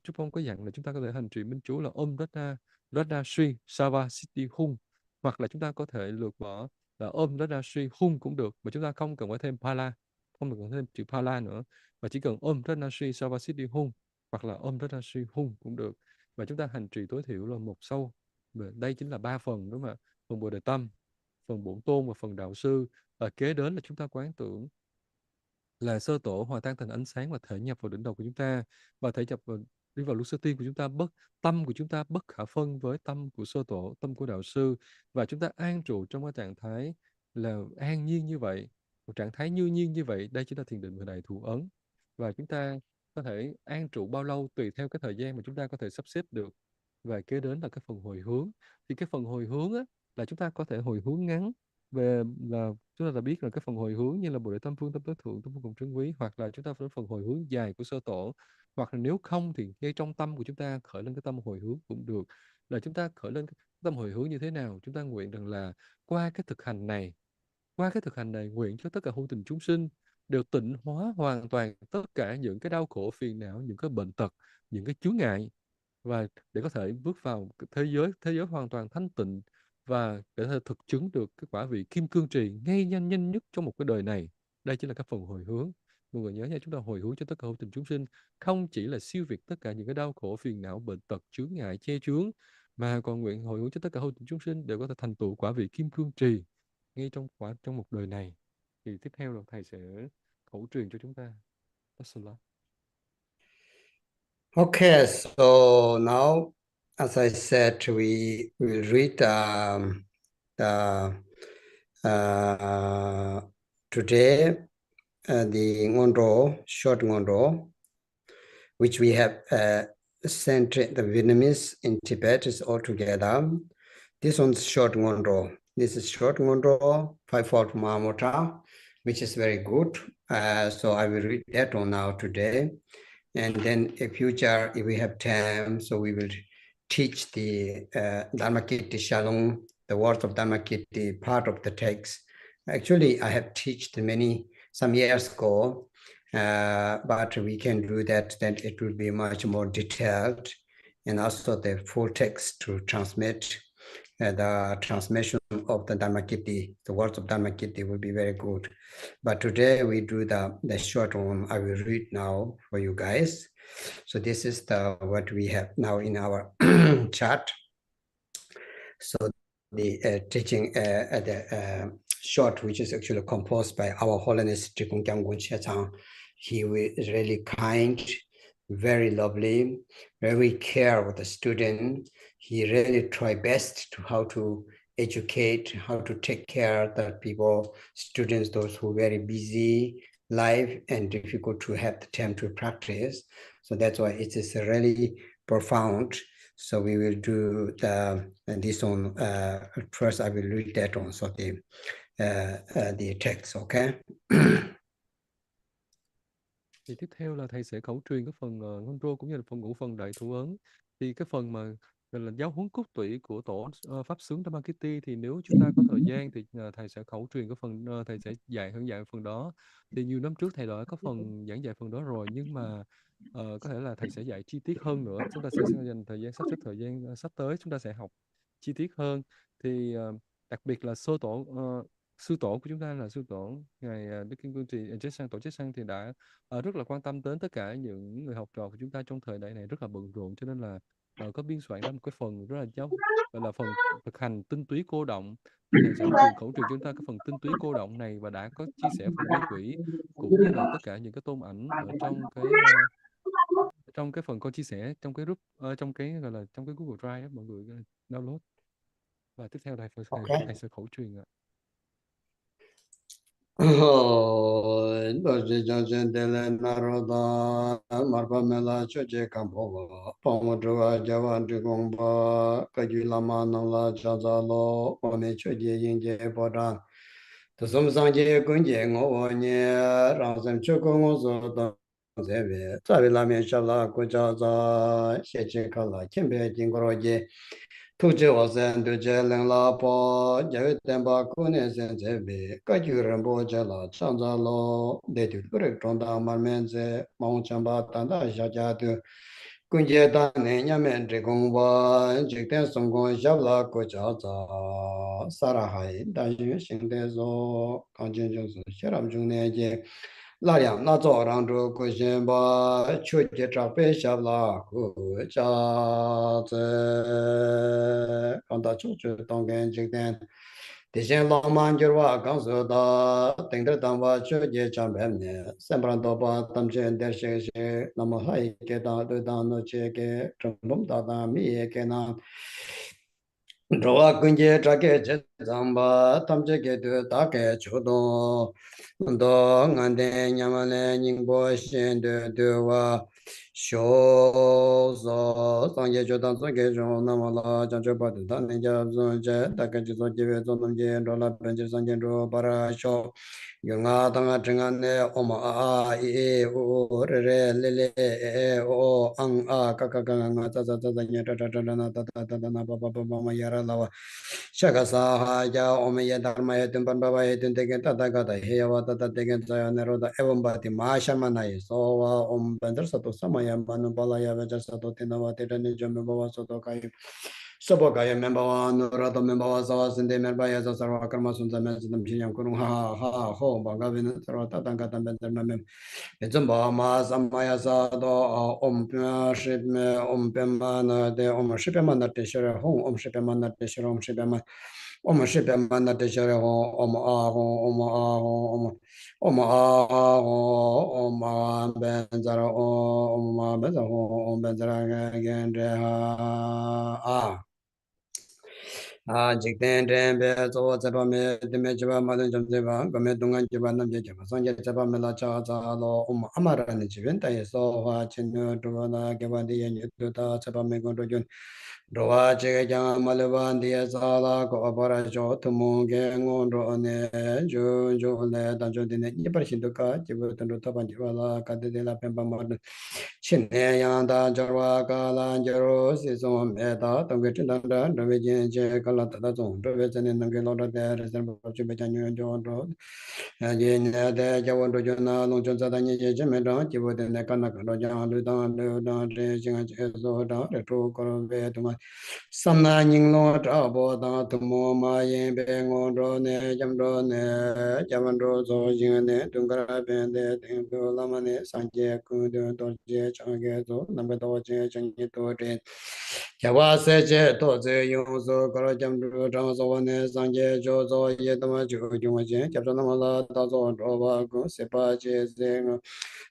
Drupon có dặn là chúng ta có thể hành trì minh chú là Om Radha Radha Sri Sava Siddhi Hung, hoặc là chúng ta có thể lược bỏ là Om Radha Sri Hung cũng được, mà chúng ta không cần phải thêm Pala, không cần thêm chữ Pala nữa, và chỉ cần Om Radha Sri Sava Siddhi Hung hoặc là Om Radha Sri Hung cũng được. Và chúng ta hành trì tối thiểu là một sâu. Đây chính là 3 phần, đúng không ạ? Phần Bồ Đề Tâm, phần Bổn Tôn và phần Đạo Sư. Và kế đến là chúng ta quán tưởng là Sơ Tổ hòa tan thành ánh sáng và thể nhập vào đỉnh đầu của chúng ta, và thể nhập vào, đi vào luân sơ tiên của chúng ta. Tâm của chúng ta bất khả phân với tâm của Sơ Tổ, tâm của Đạo Sư. Và chúng ta an trụ trong cái trạng thái là an nhiên như vậy, một trạng thái như nhiên như vậy. Đây chính là thiền định về đại thủ ấn. Và chúng ta có thể an trụ bao lâu tùy theo cái thời gian mà chúng ta có thể sắp xếp được. Và kế đến là cái phần hồi hướng. Thì cái phần hồi hướng á, là chúng ta có thể hồi hướng ngắn về, là chúng ta đã biết là cái phần hồi hướng như là Bồ Đề Tâm Phương, Tâm Tối Thượng, Tâm Vô Cùng Trân Quý, hoặc là chúng ta phải phần hồi hướng dài của Sơ Tổ, hoặc là nếu không thì ngay trong tâm của chúng ta khởi lên cái tâm hồi hướng cũng được. Là chúng ta khởi lên cái tâm hồi hướng như thế nào? Chúng ta nguyện rằng là qua cái thực hành này, nguyện cho tất cả hữu tình chúng sinh đều tịnh hóa hoàn toàn tất cả những cái đau khổ phiền não, những cái bệnh tật, những cái chướng ngại, và để có thể bước vào cái thế giới hoàn toàn thanh tịnh, và để có thể thực chứng được cái quả vị kim cương trì ngay nhanh nhất trong một cái đời này. Đây chính là các phần hồi hướng. Mọi người nhớ nha, chúng ta hồi hướng cho tất cả hữu tình chúng sinh không chỉ là siêu việt tất cả những cái đau khổ phiền não, bệnh tật, chướng ngại, che chướng, mà còn nguyện hồi hướng cho tất cả hữu tình chúng sinh đều có thể thành tựu quả vị kim cương trì ngay trong một đời này. Thì tiếp theo là thầy sẽ khẩu truyền cho chúng ta. Okay, so now, as I said, we will read today the Ngondro, short Ngondro, which we have sent the Vietnamese in Tibet is all together. This one's short Ngondro. This is short Ngondro, 5-fold Mahamudra, which is very good. So I will read that one now today. And then in future, if we have time, so we will teach the Dharmakirti Shalom the words of Dharmakirti, part of the text. Actually, I have taught some years ago, but we can do that, then it will be much more detailed, and also the full text to transmit. The transmission of the Dharmakirti, the words of Dharmakirti will be very good. But today we do the short one. I will read now for you guys. So this is what we have now in our chat. So the teaching the short, which is actually composed by Our Holiness Drupon Kunsang. He was really kind, very lovely, very care with the student. He really tried best to how to educate, how to take care of the people, students, those who are very busy life and difficult to have the time to practice. So that's why it is really profound. So we will do this one first. I will read that one. So the text, okay? Thì tiếp theo là thầy sẽ khẩu truyền cái phần Ngondro cũng như là phần ngũ phần đại thủ ấn. Thì cái phần mà gọi là giáo huấn cốt tủy của tổ pháp xướng Dharmakirti, thì nếu chúng ta có thời gian thì thầy sẽ khẩu truyền cái phần thầy sẽ hướng dẫn phần đó. Thì nhiều năm trước thầy đã có phần giảng dạy phần đó rồi, nhưng mà có thể là thầy sẽ dạy chi tiết hơn nữa. Chúng ta sẽ dành thời gian, sắp xếp thời gian sắp tới chúng ta sẽ học chi tiết hơn. Thì đặc biệt là sư tổ của chúng ta là sư tổ ngài Đức Kim Cương Trì tổ Chết Sang thì đã rất là quan tâm đến tất cả những người học trò của chúng ta trong thời đại này rất là bận rộn, cho nên là có biên soạn ra một cái phần rất là gọi là phần thực hành tinh túy cô động. Thì thầy sẽ khẩu truyền chúng ta cái phần tinh túy cô động này, và đã có chia sẻ phần gây quỹ cũng như là tất cả những cái tôn ảnh ở trong cái phần con chia sẻ trong cái group, trong cái gọi là trong cái Google Drive đó, mọi người download. Và tiếp theo thầy sẽ khẩu truyền ạ. Marpamela Choche Kampola, Pomodua Javan Drigomba, Kajulama Nala Jazalo, Ome Choje Yinje Bodan, the Sumsanje Kunje Ngonye, Razam Chokongo Zebe, Tavilame Shala Kujaza, Shechikala, Kimbe Jingoroje. Tuje wasen tuje leng la po, jawe tenpa kune sen zebe, kaju renpo je la chanza lo, de tu kurek chonda marmen ze, maung chanpa tanda shaja tu, kunje tane nyamen tre kongwa, jikten songkong shabla ko cha za, sarahai, danjun shingde zo, kanjin jungsu, shiram jungne je, la liang na zo rang zhu ku xin ba, chu ji zhak bei xia la ku jia zi, gang da chu chu dong gen jing den, di xin long man jir wa gang su da, ding de dang wa chu ji zhang bei ne, san bran do ba tam chen de xie xie, na mo hai ge da du dang no che ge, zheng lom da da mi ye ge na, Roa kunje trake che zamba tamche ke tu take chudo do ngande nyamale nyingbo shen de wa sho so sangye chodan so ke jo namala jancho pa tu dan ja zon je take chi so je zo nam je ro la ben je sang je ro para sho yunga tanga chinga ne oma a e o re re le le e o ang a ka ka ka nga ta ta ta nya ta ta ta na ta ta ta na pa pa pa ma ya la shaka sa ha ja ome ya dharma ya tum pan ba ya tum te ta ta ka ta he wa ta ta te ta ya ne ro da evam ba ti ma sharma na ye so wa om bandar sa to samaya manu bala ya va sa to te na wa te ne jam ba wa so to ka Sobo kaya memba wa nurata memba wa sawa sinde memba ya sa sarva karma sunsa men siddham shinyam kurung ha ho banga vina sarva tatanga tamben sarva mem edzamba ma samaya sa do om shipme om pema na de om shipema na te shara hong om shipema na te shara om shipema na te shara hong om a hong om a hong om a ben zara om a ben zara hong om ben zara gendre ha jikten be zo zeba me dime jeba madan jam zeba game dungan jeba nam je jeba sanje jeba me la cha za lo amara ni jiben ta so ha chen do na ge ba de yen tu ta jeba me gon do jun Roa chega jang malaban dia sala ko para jo tumu ge ngon ro ne jo jo le dan jo de ne ni par shin do ka ji bu tan ro ta ban ji la ka de la pen ba ma chin ne yang da jo wa ka la jo ro si so me da tong ge tin dan da ro ve jin je ka la ta da zong ro ve zen ne nang ge lo da de re zen ba ji be jan yu jo ro ye ne de ja won ro jo na long jon za da ni je je me da ji bu de ne ka na ka ro ja lu da de jing je so da re to ko ro ve tu ma Samna Ning Lo Trabo Da Tumo Ma Yin Be Ngo Ro Ne Jam Ro Ne Jaman Ro Zo Jing Ne Dungara Ben De Ting Do Lama Ne Sanje Ku De Do Je Chang Ge Zo Namba Do Je Chang Ge Do De Jawa Se Je Do Ze Yung So Kara Jam Ro Chang So Ne Sanje Jo Zo Ye Dama Ju Jung Je Jab Zo Nama La Da Zo Ro Ba Gu Se Pa Je Ze Ngo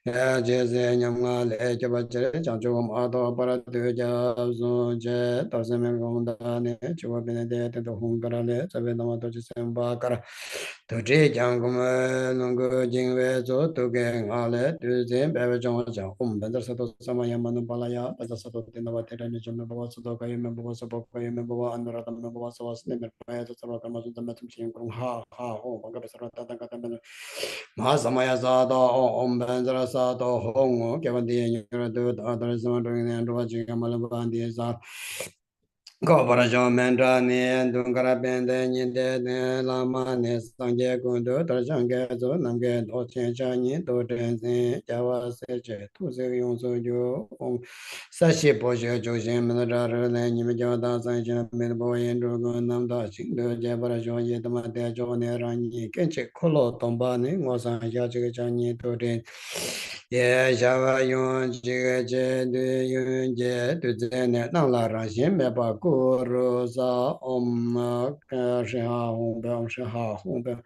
Je Ze Nyam Nga Le Jaba Je Chang Chu Ma Do Para De Ja Zo Je Do Se Me Gong Da Ne Chu Be De Te Do Hung Kara Le Sa Be Nama Do Chi Sem Ba Kara Do Chi Jang Gu Me Nung Gu Jing We Zo Do Ge Nga Le Du Zin Be Be Chong Chang Hum Ben Dar Sa Do Sa Ma Yam Ma Nu Pa La Ya Ba Sa Do Te Na Ba Te Ra Ni Chum Me Ba Wa Sa Do Ka Yim Me Ba Wa Sa Bo Ka Yim Me Ba Wa An Ra Ta Me Ba Wa Sa Wa Sa Ne Me Pa Ya Sa Ba Ka Ma Su Ta Me Tum Shin Kong Ha Ha Ho Ba Ga Be Sa Ra Ta Ta Ka Ta Me Ma Samaya Sa Do Om Ben Zara Sa Do Hong Ke Ban Di Yin Ra Do Da Da Sa Ma Do Yin Ro Chi Ka Ma Le Ba Di Sa Go para jo mendra ne dungara bende ni de lama ne sangye gundo tar jangge zo namge do chen cha ni do den se jawa se che tu se yong so jo ong sa shi bo je jo jen men ra ra ne ni me jo da san chen me bo yen ro go nam da ching de je para jo ye da ma de jo ne ra ni ken che ko lo tong ba ne ngo san ya che cha ni do den ye jawa yong je je de yong je tu ze ne nang la ra xian me ba gu ro sa om ka shi ha hong be om shi ha hong be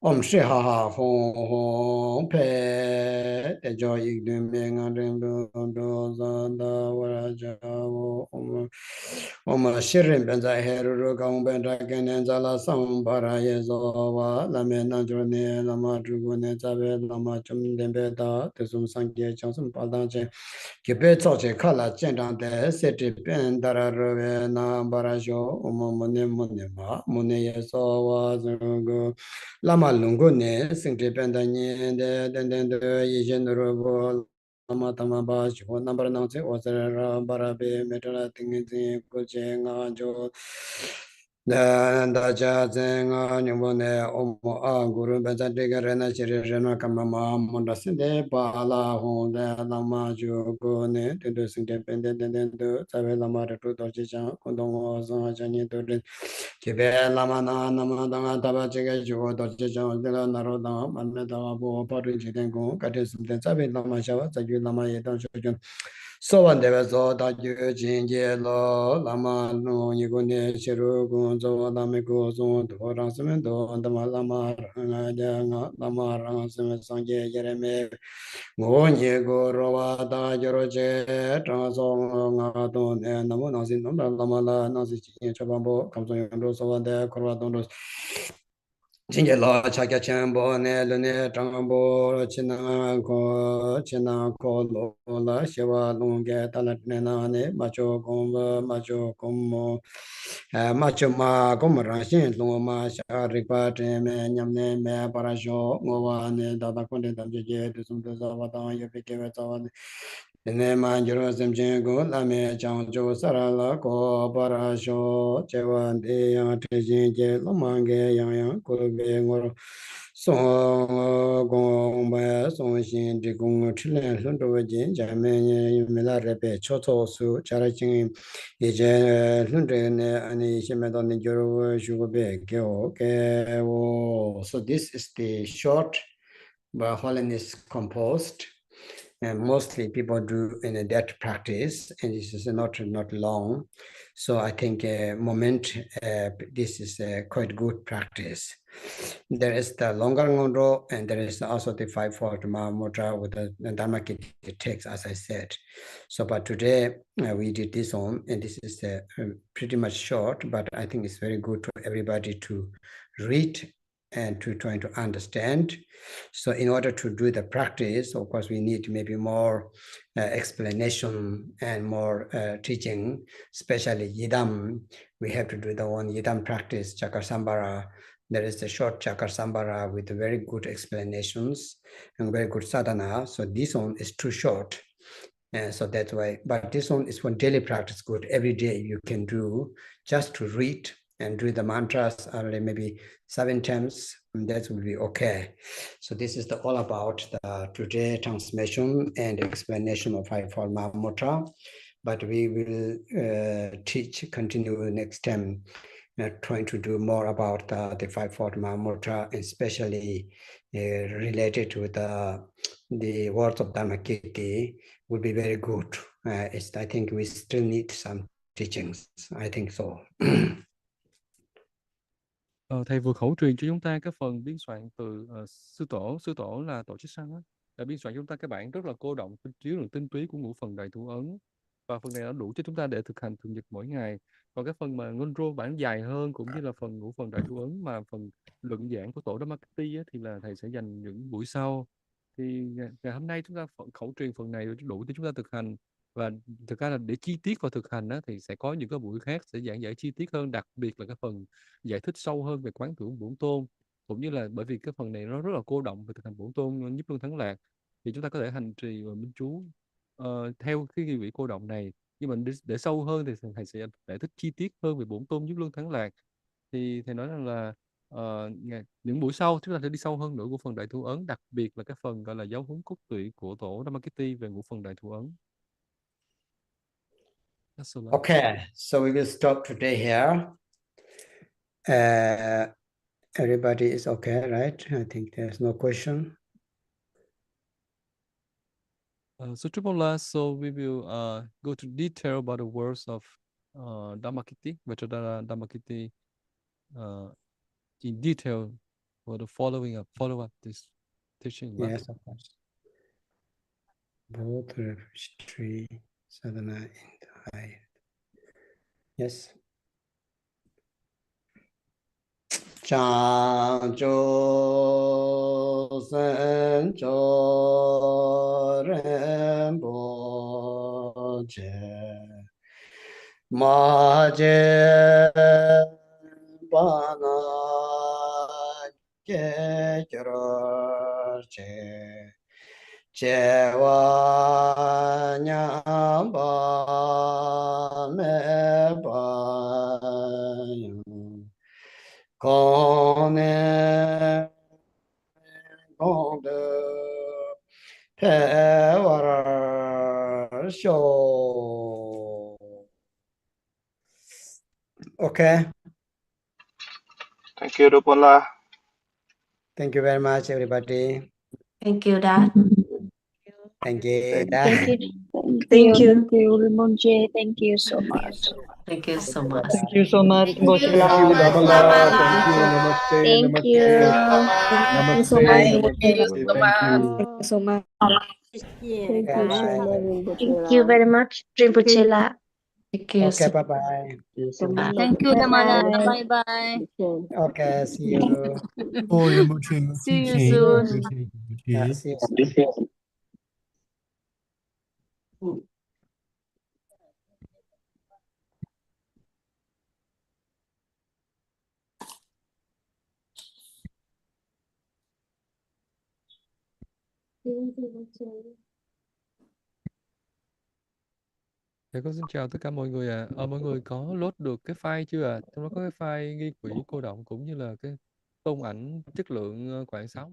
om shi ha ha hong hong pe de jo yi de me nga de do za da wa ra ja wo om shi ren ben za he ru ga hong ben da gen ne za la sang ba ra ye zo wa la me na jo ne la ma zhu gu ne za be la ma chum den be da de sum sang ge chang sum pa da che ke be zao che ka la jian zhang de se ti ben da ra ro ve na ba ra xiao mo ne ma mo ne ye so wa zhe ge la ma lung gu ne sing ti ben da ni de den den de yi xian de ro bo lama tama ba xiao na ba na che o zhe ra ba ra be me tra ting zi gu che nga jo da cha zeng a nyung bo ne om a guru ba za de ga re na chi re na ka ma ma mo da sin de ba la hong de la ma ju go ne de de sin de pen de de sa ve la ma de tu do chi cha ko dong o sa cha ni do de chi be la ma na ma da ma ta ba chi ge ju do chi cha de la na ro da ma me da bo pa ri chi den go ka de sin de sa ve la ma sha wa sa ju la ma ye da ju so wan de zo da ju jin je lo la ma no ni go ne chi ru gu zo da me go zo do ra se me do da ma la ma ra ja nga la ma ra se me sang je ye re me ngo ni go ro wa da jo ro je tra so nga do ne na mo na sin no la ma la na si chi cha ba bo kam so yon do so wa de ko wa do Jinja la cha kya chen bo ne lu ne chang bo chi na ko lo la she wa long ge ta la ne na ne ma cho gong ma cho gong mo ma cho ma gong ra xin lo ma sha ri pa te me nyam ne me pa ra sho ngo wa ne da da kon de da je je de sum de za wa da ye pe ke wa za wa ne ma jiro sem chen go la me chang cho sa ra la ko pa ra sho che wa de ya te jin je lo ma ge yang yang ko be ngo so gong ba so xin de gong chi le sun do jin ja me ye me la re pe cho cho su cha ra jing ye je sun de ne ani xin me do ne jiro shu go be ge o ke wo so this is the short but holiness composed. And mostly people do in that practice, and this is not long. So I think this is a quite good practice. There is the longer ngondro, and there is also the 5-fold Mahamudra with the Dharma text, as I said. So, but today we did this one, and this is pretty much short, but I think it's very good to everybody to read and to try to understand. So in order to do the practice, of course, we need maybe more explanation and more teaching, especially Yidam. We have to do the one Yidam practice, Chakasambhara. There is a short Chakasambhara with very good explanations and very good sadhana. So this one is too short. So that's why, but this one is for daily practice good. Every day you can do just to read and do the mantras only maybe 7 times, and that will be okay. So this is all about the today transmission and explanation of fivefold Mahamudra. But we will continue next time, trying to do more about the fivefold Mahamudra, especially related to the words of Dharmakirti would be very good. I think we still need some teachings. I think so. Thầy vừa khẩu truyền cho chúng ta cái phần biên soạn từ sư tổ là Tổ Chức Sanh á, đã biên soạn cho chúng ta cái bản rất là cô động, chứa lượng tinh túy của ngũ phần đại thủ ấn, và phần này đã đủ cho chúng ta để thực hành thường nhật mỗi ngày. Còn cái phần mà Ngondro bản dài hơn cũng như là phần ngũ phần đại thủ ấn mà phần luận giảng của tổ Dhammakirti á, thì là thầy sẽ dành những buổi sau. Thì ngày hôm nay chúng ta khẩu truyền phần này đủ để chúng ta thực hành, và thực ra là để chi tiết vào thực hành á, thì sẽ có những cái buổi khác sẽ giảng giải chi tiết hơn, đặc biệt là cái phần giải thích sâu hơn về quán tưởng bổn tôn, cũng như là bởi vì cái phần này nó rất là cô động về thực hành bổn tôn nhiếp luân thắng lạc, thì chúng ta có thể hành trì và minh chú theo cái nghi vị cô động này. Nhưng mà để sâu hơn thì thầy sẽ giải thích chi tiết hơn về bổn tôn nhiếp luân thắng lạc. Thì thầy nói rằng là những buổi sau chúng ta sẽ đi sâu hơn nữa của phần đại thủ ấn, đặc biệt là cái phần gọi là giáo huấn cốt tủy của tổ Dhammakirti về ngũ phần đại thủ ấn. Okay, so we will stop today here. Everybody is okay, right? I think there's no question. So Tripura, so we will go to detail about the words of Dhammakirti, Vajradhara Dhammakirti, in detail for the follow up this teaching. Yes, of course. Both refreshtory sadhana in the eye. Yes. Chan cho sen cho ren bo je ma je ba na ke chro che che wa nya ba me ba con con de thế war show. Okay. Thank you, Drupon. Thank you very much, everybody. Thank you, Dad. Thank you. Thank you. Thank you. Thank you, Limonje. Thank you so much. Thank you so much. Thank you so much. Thank you Thank so you, much. Dhamala. Bye-bye. Thank you. Namaste. Thank you so much. Namaste. Thank you so much. Thank you. Thank you so Bye. much. Thank you very much, Rinpoche La. Thank you. Okay, bye-bye. Bye. Thank you, Dhamala. Bye. Bye-bye. Okay, see you. See you soon. See you soon. Dạ con xin chào tất cả mọi người ạ. Mọi người có load được cái file chưa ạ? Trong đó có cái file ghi quỹ cô động cũng như là cái tôn ảnh chất lượng quảng cáo.